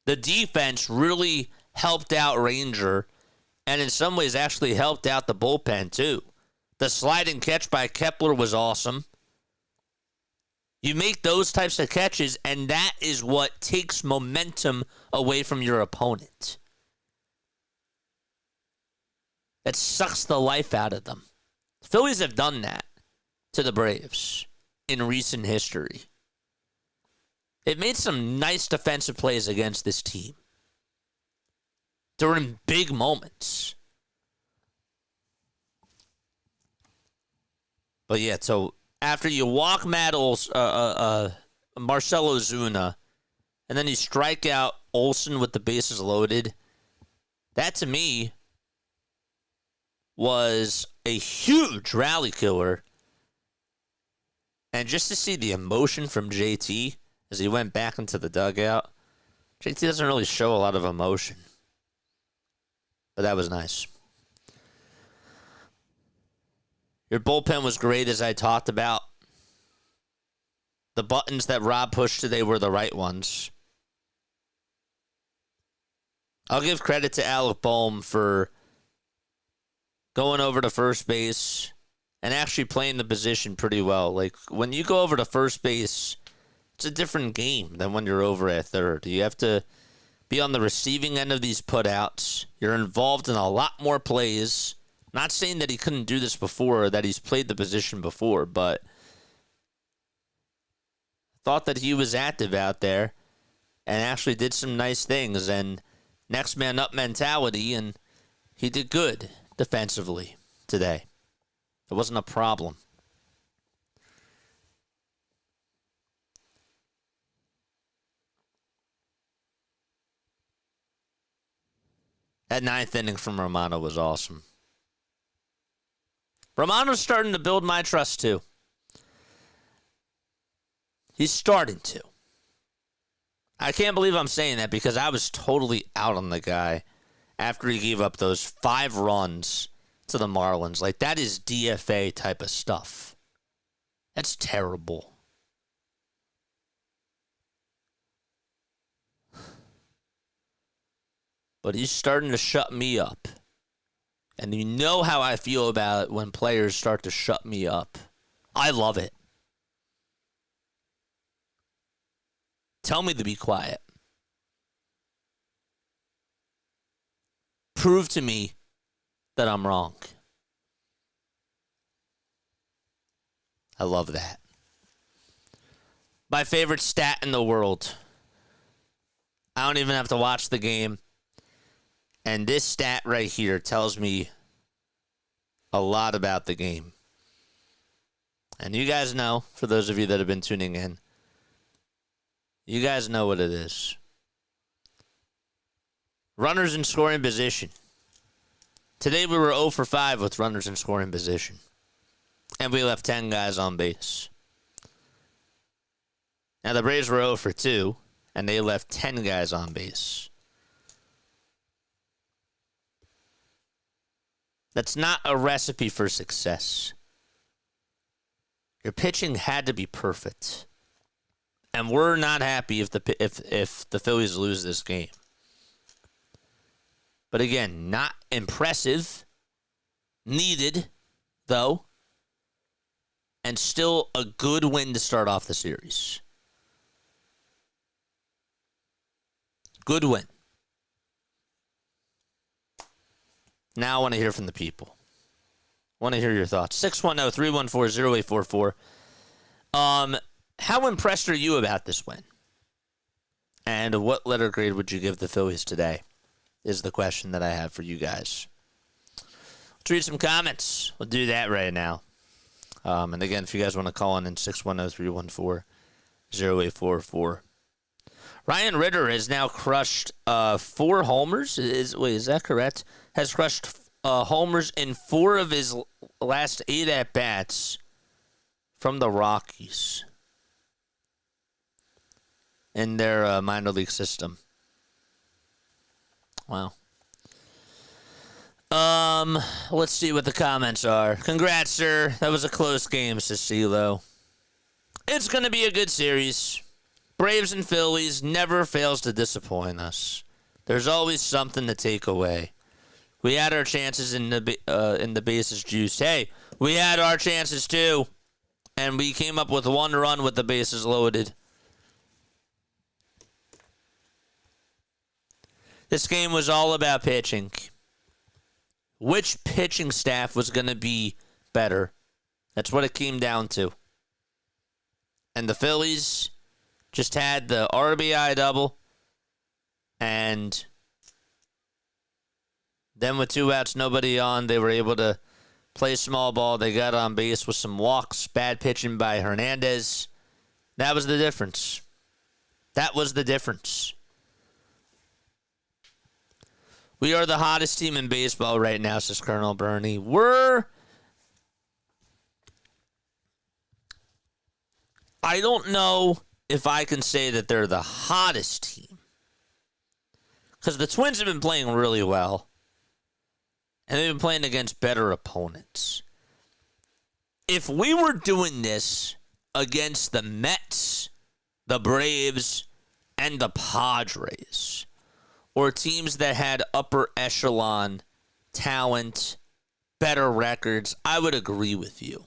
the defense really helped out Ranger, and in some ways actually helped out the bullpen, too. The sliding catch by Kepler was awesome. You make those types of catches, and that is what takes momentum away from your opponent. That sucks the life out of them. The Phillies have done that to the Braves in recent history. They've made some nice defensive plays against this team during big moments. But yeah, so after you walk Marcell Ozuna, and then you strike out Olson with the bases loaded, that to me was a huge rally killer. And just to see the emotion from JT as he went back into the dugout, JT doesn't really show a lot of emotion. But that was nice. Your bullpen was great, as I talked about. The buttons that Rob pushed today were the right ones. I'll give credit to Alec Bohm for going over to first base and actually playing the position pretty well. Like, when you go over to first base, it's a different game than when you're over at third. You have to be on the receiving end of these putouts. You're involved in a lot more plays. Not saying that he couldn't do this before or that he's played the position before, but thought that he was active out there and actually did some nice things and next man up mentality, and he did good defensively today. It wasn't a problem. That 9th inning from Romano was awesome. Romano's starting to build my trust, too. He's starting to. I can't believe I'm saying that because I was totally out on the guy after he gave up those 5 runs to the Marlins. Like, that is DFA type of stuff. That's terrible. But he's starting to shut me up. And you know how I feel about it when players start to shut me up. I love it. Tell me to be quiet. Prove to me that I'm wrong. I love that. My favorite stat in the world. I don't even have to watch the game. And this stat right here tells me a lot about the game. And you guys know, for those of you that have been tuning in, you guys know what it is. Runners in scoring position. Today we were 0 for 5 with runners in scoring position. And we left 10 guys on base. Now the Braves were 0 for 2, and they left 10 guys on base. That's not a recipe for success. Your pitching had to be perfect. And we're not happy if the Phillies lose this game. But again, not impressive. Needed, though. And still a good win to start off the series. Good win. Now I want to hear from the people. I want to hear your thoughts. 610-314-0844. How impressed are you about this win? And what letter grade would you give the Phillies today? Is the question that I have for you guys. Let's read some comments. We'll do that right now. And again, if you guys want to call in 610-314-0844. Ryan Ritter has now crushed 4 homers. Is that correct? Has crushed homers in 4 of his last 8 at-bats from the Rockies. in their minor league system. Wow. Let's see what the comments are. Congrats, sir. That was a close game, says CeeLo. It's going to be a good series. Braves and Phillies never fails to disappoint us. There's always something to take away. We had our chances in the bases juiced. Hey, we had our chances too, and we came up with one run with the bases loaded. This game was all about pitching. Which pitching staff was going to be better? That's what it came down to. And the Phillies just had the RBI double. And then with 2 outs, nobody on, they were able to play small ball. They got on base with some walks. Bad pitching by Hernandez. That was the difference. That was the difference. We are the hottest team in baseball right now, says Colonel Bernie. I don't know if I can say that they're the hottest team. Because the Twins have been playing really well. And they've been playing against better opponents. If we were doing this against the Mets, the Braves, and the Padres, or teams that had upper echelon talent, better records, I would agree with you.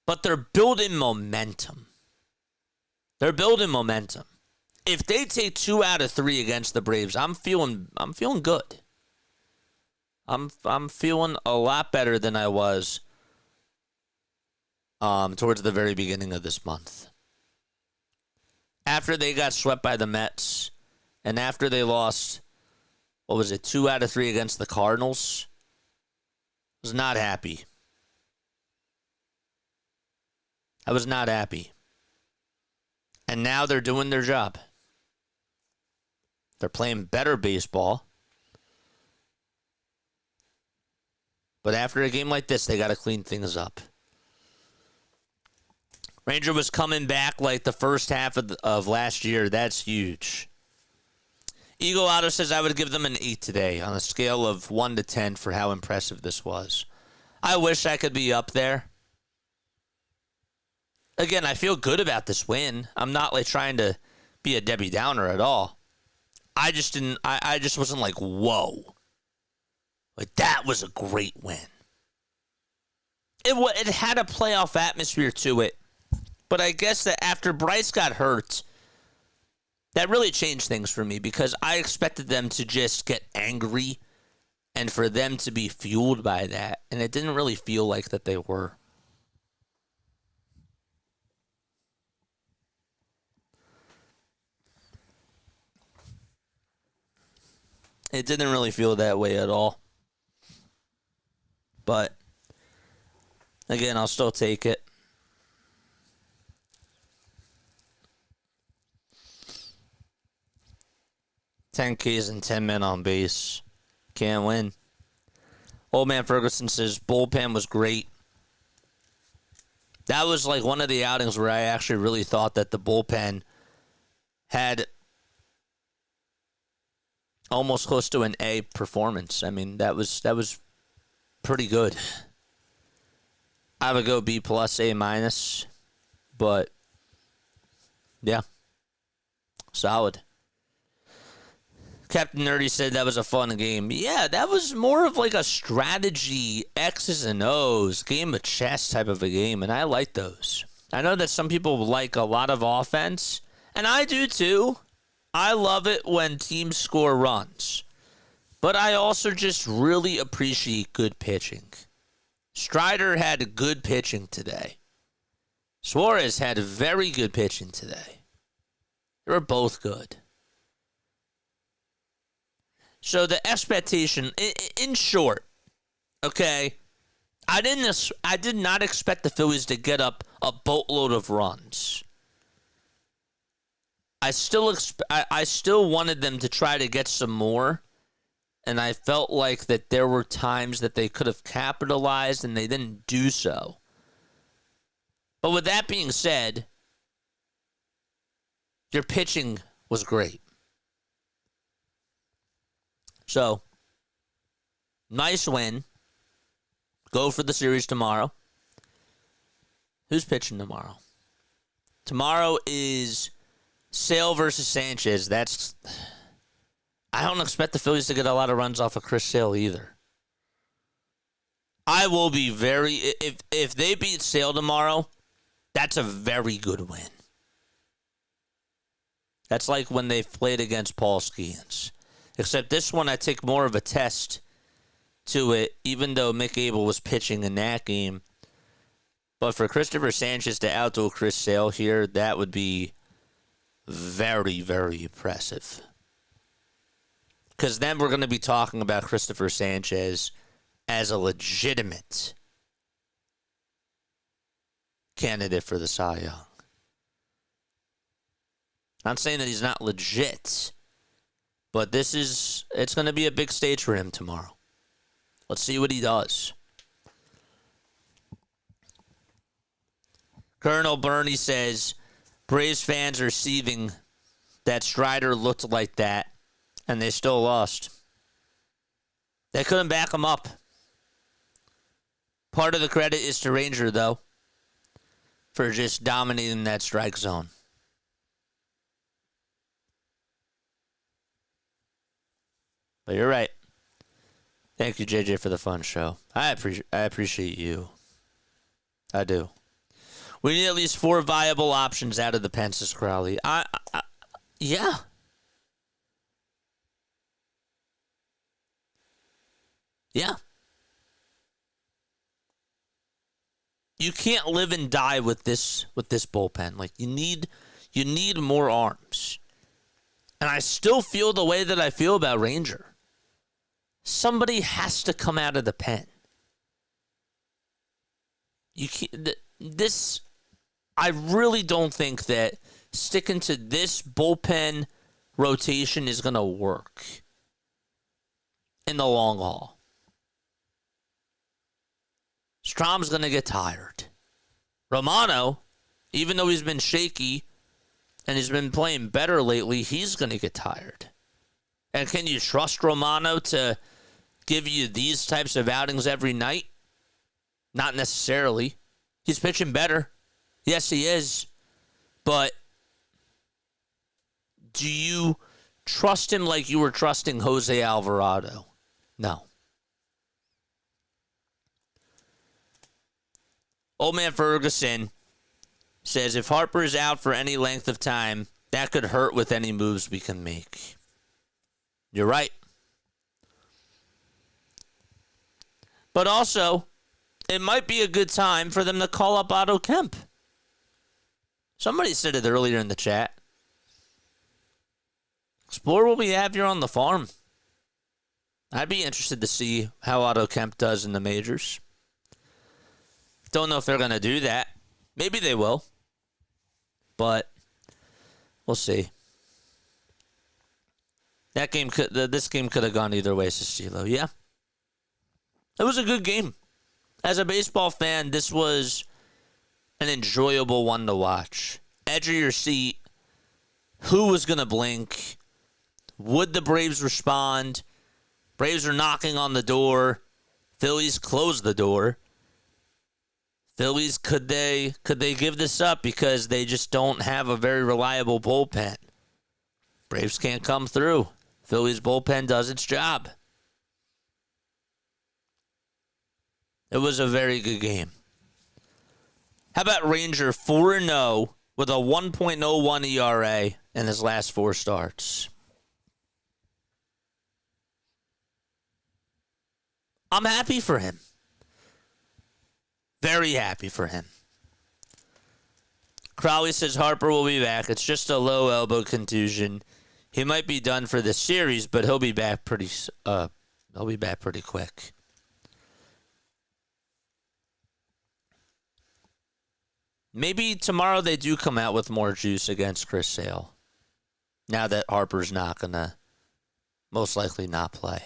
But they're building momentum. They're building momentum. If they take 2 out of 3 against the Braves, I'm feeling good. I'm feeling a lot better than I was towards the very beginning of this month. After they got swept by the Mets, and after they lost, 2 out of 3 against the Cardinals, I was not happy. I was not happy. And now they're doing their job. They're playing better baseball. But after a game like this, they got to clean things up. Ranger was coming back like the first half of last year. That's huge. Eagle Auto says I would give them an 8 today on a scale of 1 to 10 for how impressive this was. I wish I could be up there. Again, I feel good about this win. I'm not like trying to be a Debbie Downer at all. I just wasn't like, whoa. Like, that was a great win. It had a playoff atmosphere to it. But I guess that after Bryce got hurt, that really changed things for me because I expected them to just get angry and for them to be fueled by that. And it didn't really feel like that they were. It didn't really feel that way at all. But, again, I'll still take it. $10Ks and 10 men on base. Can't win. Old Man Ferguson says bullpen was great. That was like one of the outings where I actually really thought that the bullpen had almost close to an A performance. I mean, that was pretty good. I would go B plus, A minus, but yeah, solid. Captain Nerdy said that was a fun game. Yeah, that was more of like a strategy, X's and O's, game of chess type of a game, and I like those. I know that some people like a lot of offense, and I do too. I love it when teams score runs. But I also just really appreciate good pitching. Strider had good pitching today. Suarez had very good pitching today. They were both good. So the expectation, in short, okay, I did not expect the Phillies to get up a boatload of runs. I still wanted them to try to get some more, and I felt like that there were times that they could have capitalized and they didn't do so. But with that being said, Your pitching was great. So, nice win. Go for the series tomorrow. Who's pitching tomorrow? Tomorrow is Sale versus Sanchez. I don't expect the Phillies to get a lot of runs off of Chris Sale either. I will be if they beat Sale tomorrow, that's a very good win. That's like when they played against Paul Skeens. Except this one, I take more of a test to it, even though Mick Abel was pitching in that game. But for Christopher Sanchez to outdo Chris Sale here, that would be very, very impressive. Because then we're going to be talking about Christopher Sanchez as a legitimate candidate for the Cy Young. I'm saying that he's not legit, but it's going to be a big stage for him tomorrow. Let's see what he does. Colonel Bernie says, Braves fans are seething that Strider looked like that, and they still lost. They couldn't back him up. Part of the credit is to Ranger, though, for just dominating that strike zone. But you're right. Thank you, JJ, for the fun show. I appreciate you. I do. We need at least 4 viable options out of the Pence's Crowley. Yeah. Yeah. You can't live and die with this bullpen. Like you need more arms. And I still feel the way that I feel about Ranger. Somebody has to come out of the pen. You can't. I really don't think that sticking to this bullpen rotation is going to work in the long haul. Strom's going to get tired. Romano, even though he's been shaky and he's been playing better lately, he's going to get tired. And can you trust Romano to give you these types of outings every night? Not necessarily. He's pitching better. Yes, he is. But do you trust him like you were trusting Jose Alvarado? No. Old Man Ferguson says, if Harper is out for any length of time, that could hurt with any moves we can make. You're right. But also, it might be a good time for them to call up Otto Kemp. Somebody said it earlier in the chat. Explore what we have here on the farm. I'd be interested to see how Otto Kemp does in the majors. Don't know if they're going to do that. Maybe they will. But we'll see. This game could have gone either way, Cicillo. Yeah. It was a good game. As a baseball fan, this was an enjoyable one to watch. Edge of your seat. Who was going to blink? Would the Braves respond? Braves are knocking on the door. Phillies closed the door. Phillies, could they give this up because they just don't have a very reliable bullpen? Braves can't come through. Phillies bullpen does its job. It was a very good game. How about Ranger 4-0 with a 1.01 ERA in his last 4 starts? I'm happy for him. Very happy for him. Crowley says Harper will be back. It's just a low elbow contusion. He might be done for the series, but he'll be back pretty quick. Maybe tomorrow they do come out with more juice against Chris Sale. Now that Harper's not going to most likely not play.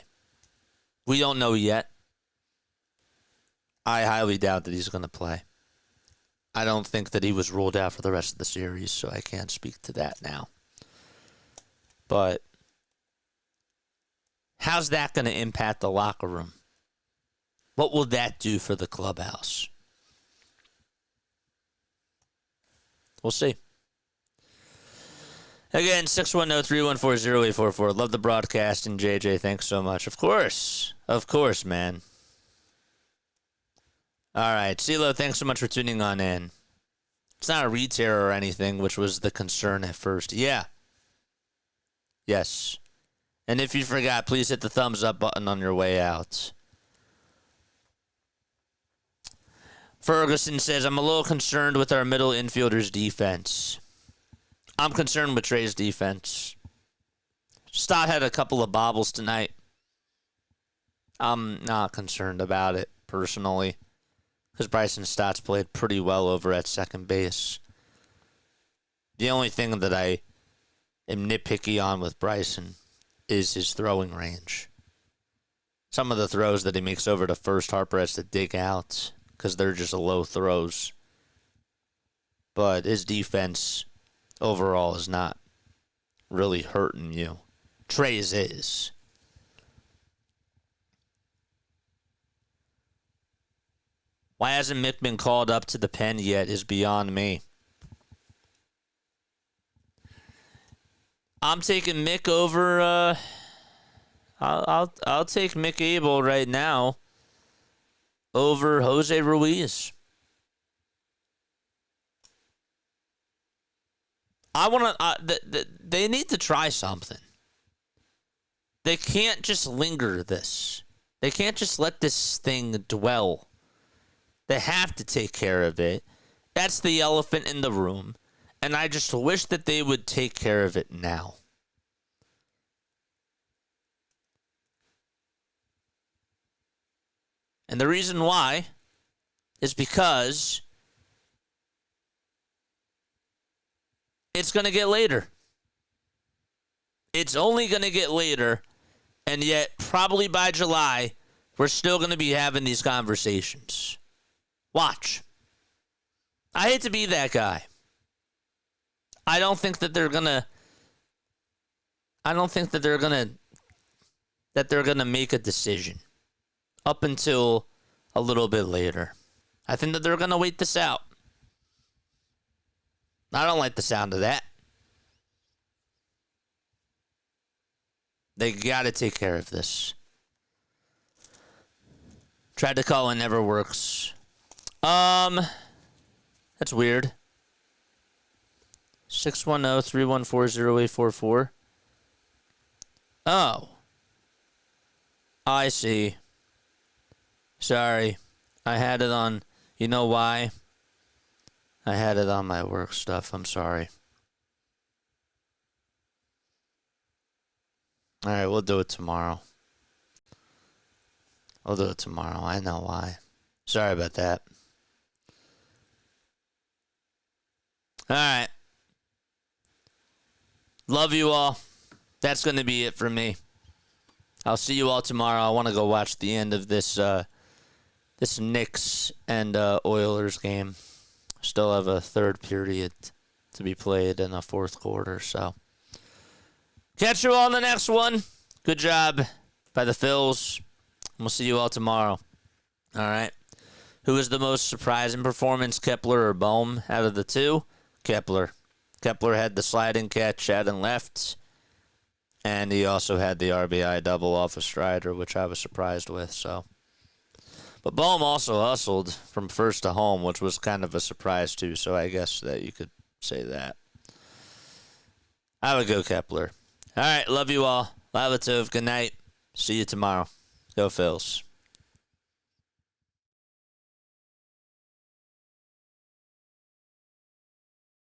We don't know yet. I highly doubt that he's going to play. I don't think that he was ruled out for the rest of the series, so I can't speak to that now. But how's that going to impact the locker room? What will that do for the clubhouse? We'll see. Again, 610-314-0844. Love the broadcast. And JJ, thanks so much. Of course. Of course, man. All right. CeeLo, thanks so much for tuning on in. It's not a re-tear or anything, which was the concern at first. Yeah. Yes. And if you forgot, please hit the thumbs up button on your way out. Ferguson says, I'm a little concerned with our middle infielders' defense. I'm concerned with Trey's defense. Stott had a couple of bobbles tonight. I'm not concerned about it, personally, because Bryson Stott's played pretty well over at second base. The only thing that I am nitpicky on with Bryson is his throwing range. Some of the throws that he makes over to first, Harper has to dig out because they're just low throws. But his defense overall is not really hurting you. Trey's is. Why hasn't Mick been called up to the pen yet is beyond me. I'm taking Mick over. I'll take Mick Abel right now over Jose Ruiz. I want to. They need to try something. They can't just linger this. They can't just let this thing dwell. They have to take care of it. That's the elephant in the room. And I just wish that they would take care of it now. And the reason why is because it's going to get later. It's only going to get later. And yet, probably by July, we're still going to be having these conversations. Watch. I hate to be that guy. I don't think that they're going to make a decision up until a little bit later. I think that they're going to wait this out. I don't like the sound of that. They got to take care of this. Tried to call and never works. That's weird. 610-314-0844. Oh. I see. Sorry. I had it on... You know why? I had it on my work stuff. I'm sorry. All right, we'll do it tomorrow. I'll do it tomorrow. I know why. Sorry about that. All right. Love you all. That's going to be it for me. I'll see you all tomorrow. I want to go watch the end of this Knicks and Oilers game. Still have a third period to be played in the fourth quarter, so catch you all in the next one. Good job by the Phils. We'll see you all tomorrow. All right. Who is the most surprising performance, Kepler or Bohm, out of the two? Kepler. Kepler had the sliding catch out and left, and he also had the RBI double off of Strider, which I was surprised with. So, but Bohm also hustled from first to home, which was kind of a surprise too. So I guess that you could say that. I would go Kepler. All right, love you all. Lavatov, good night. See you tomorrow. Go Phils.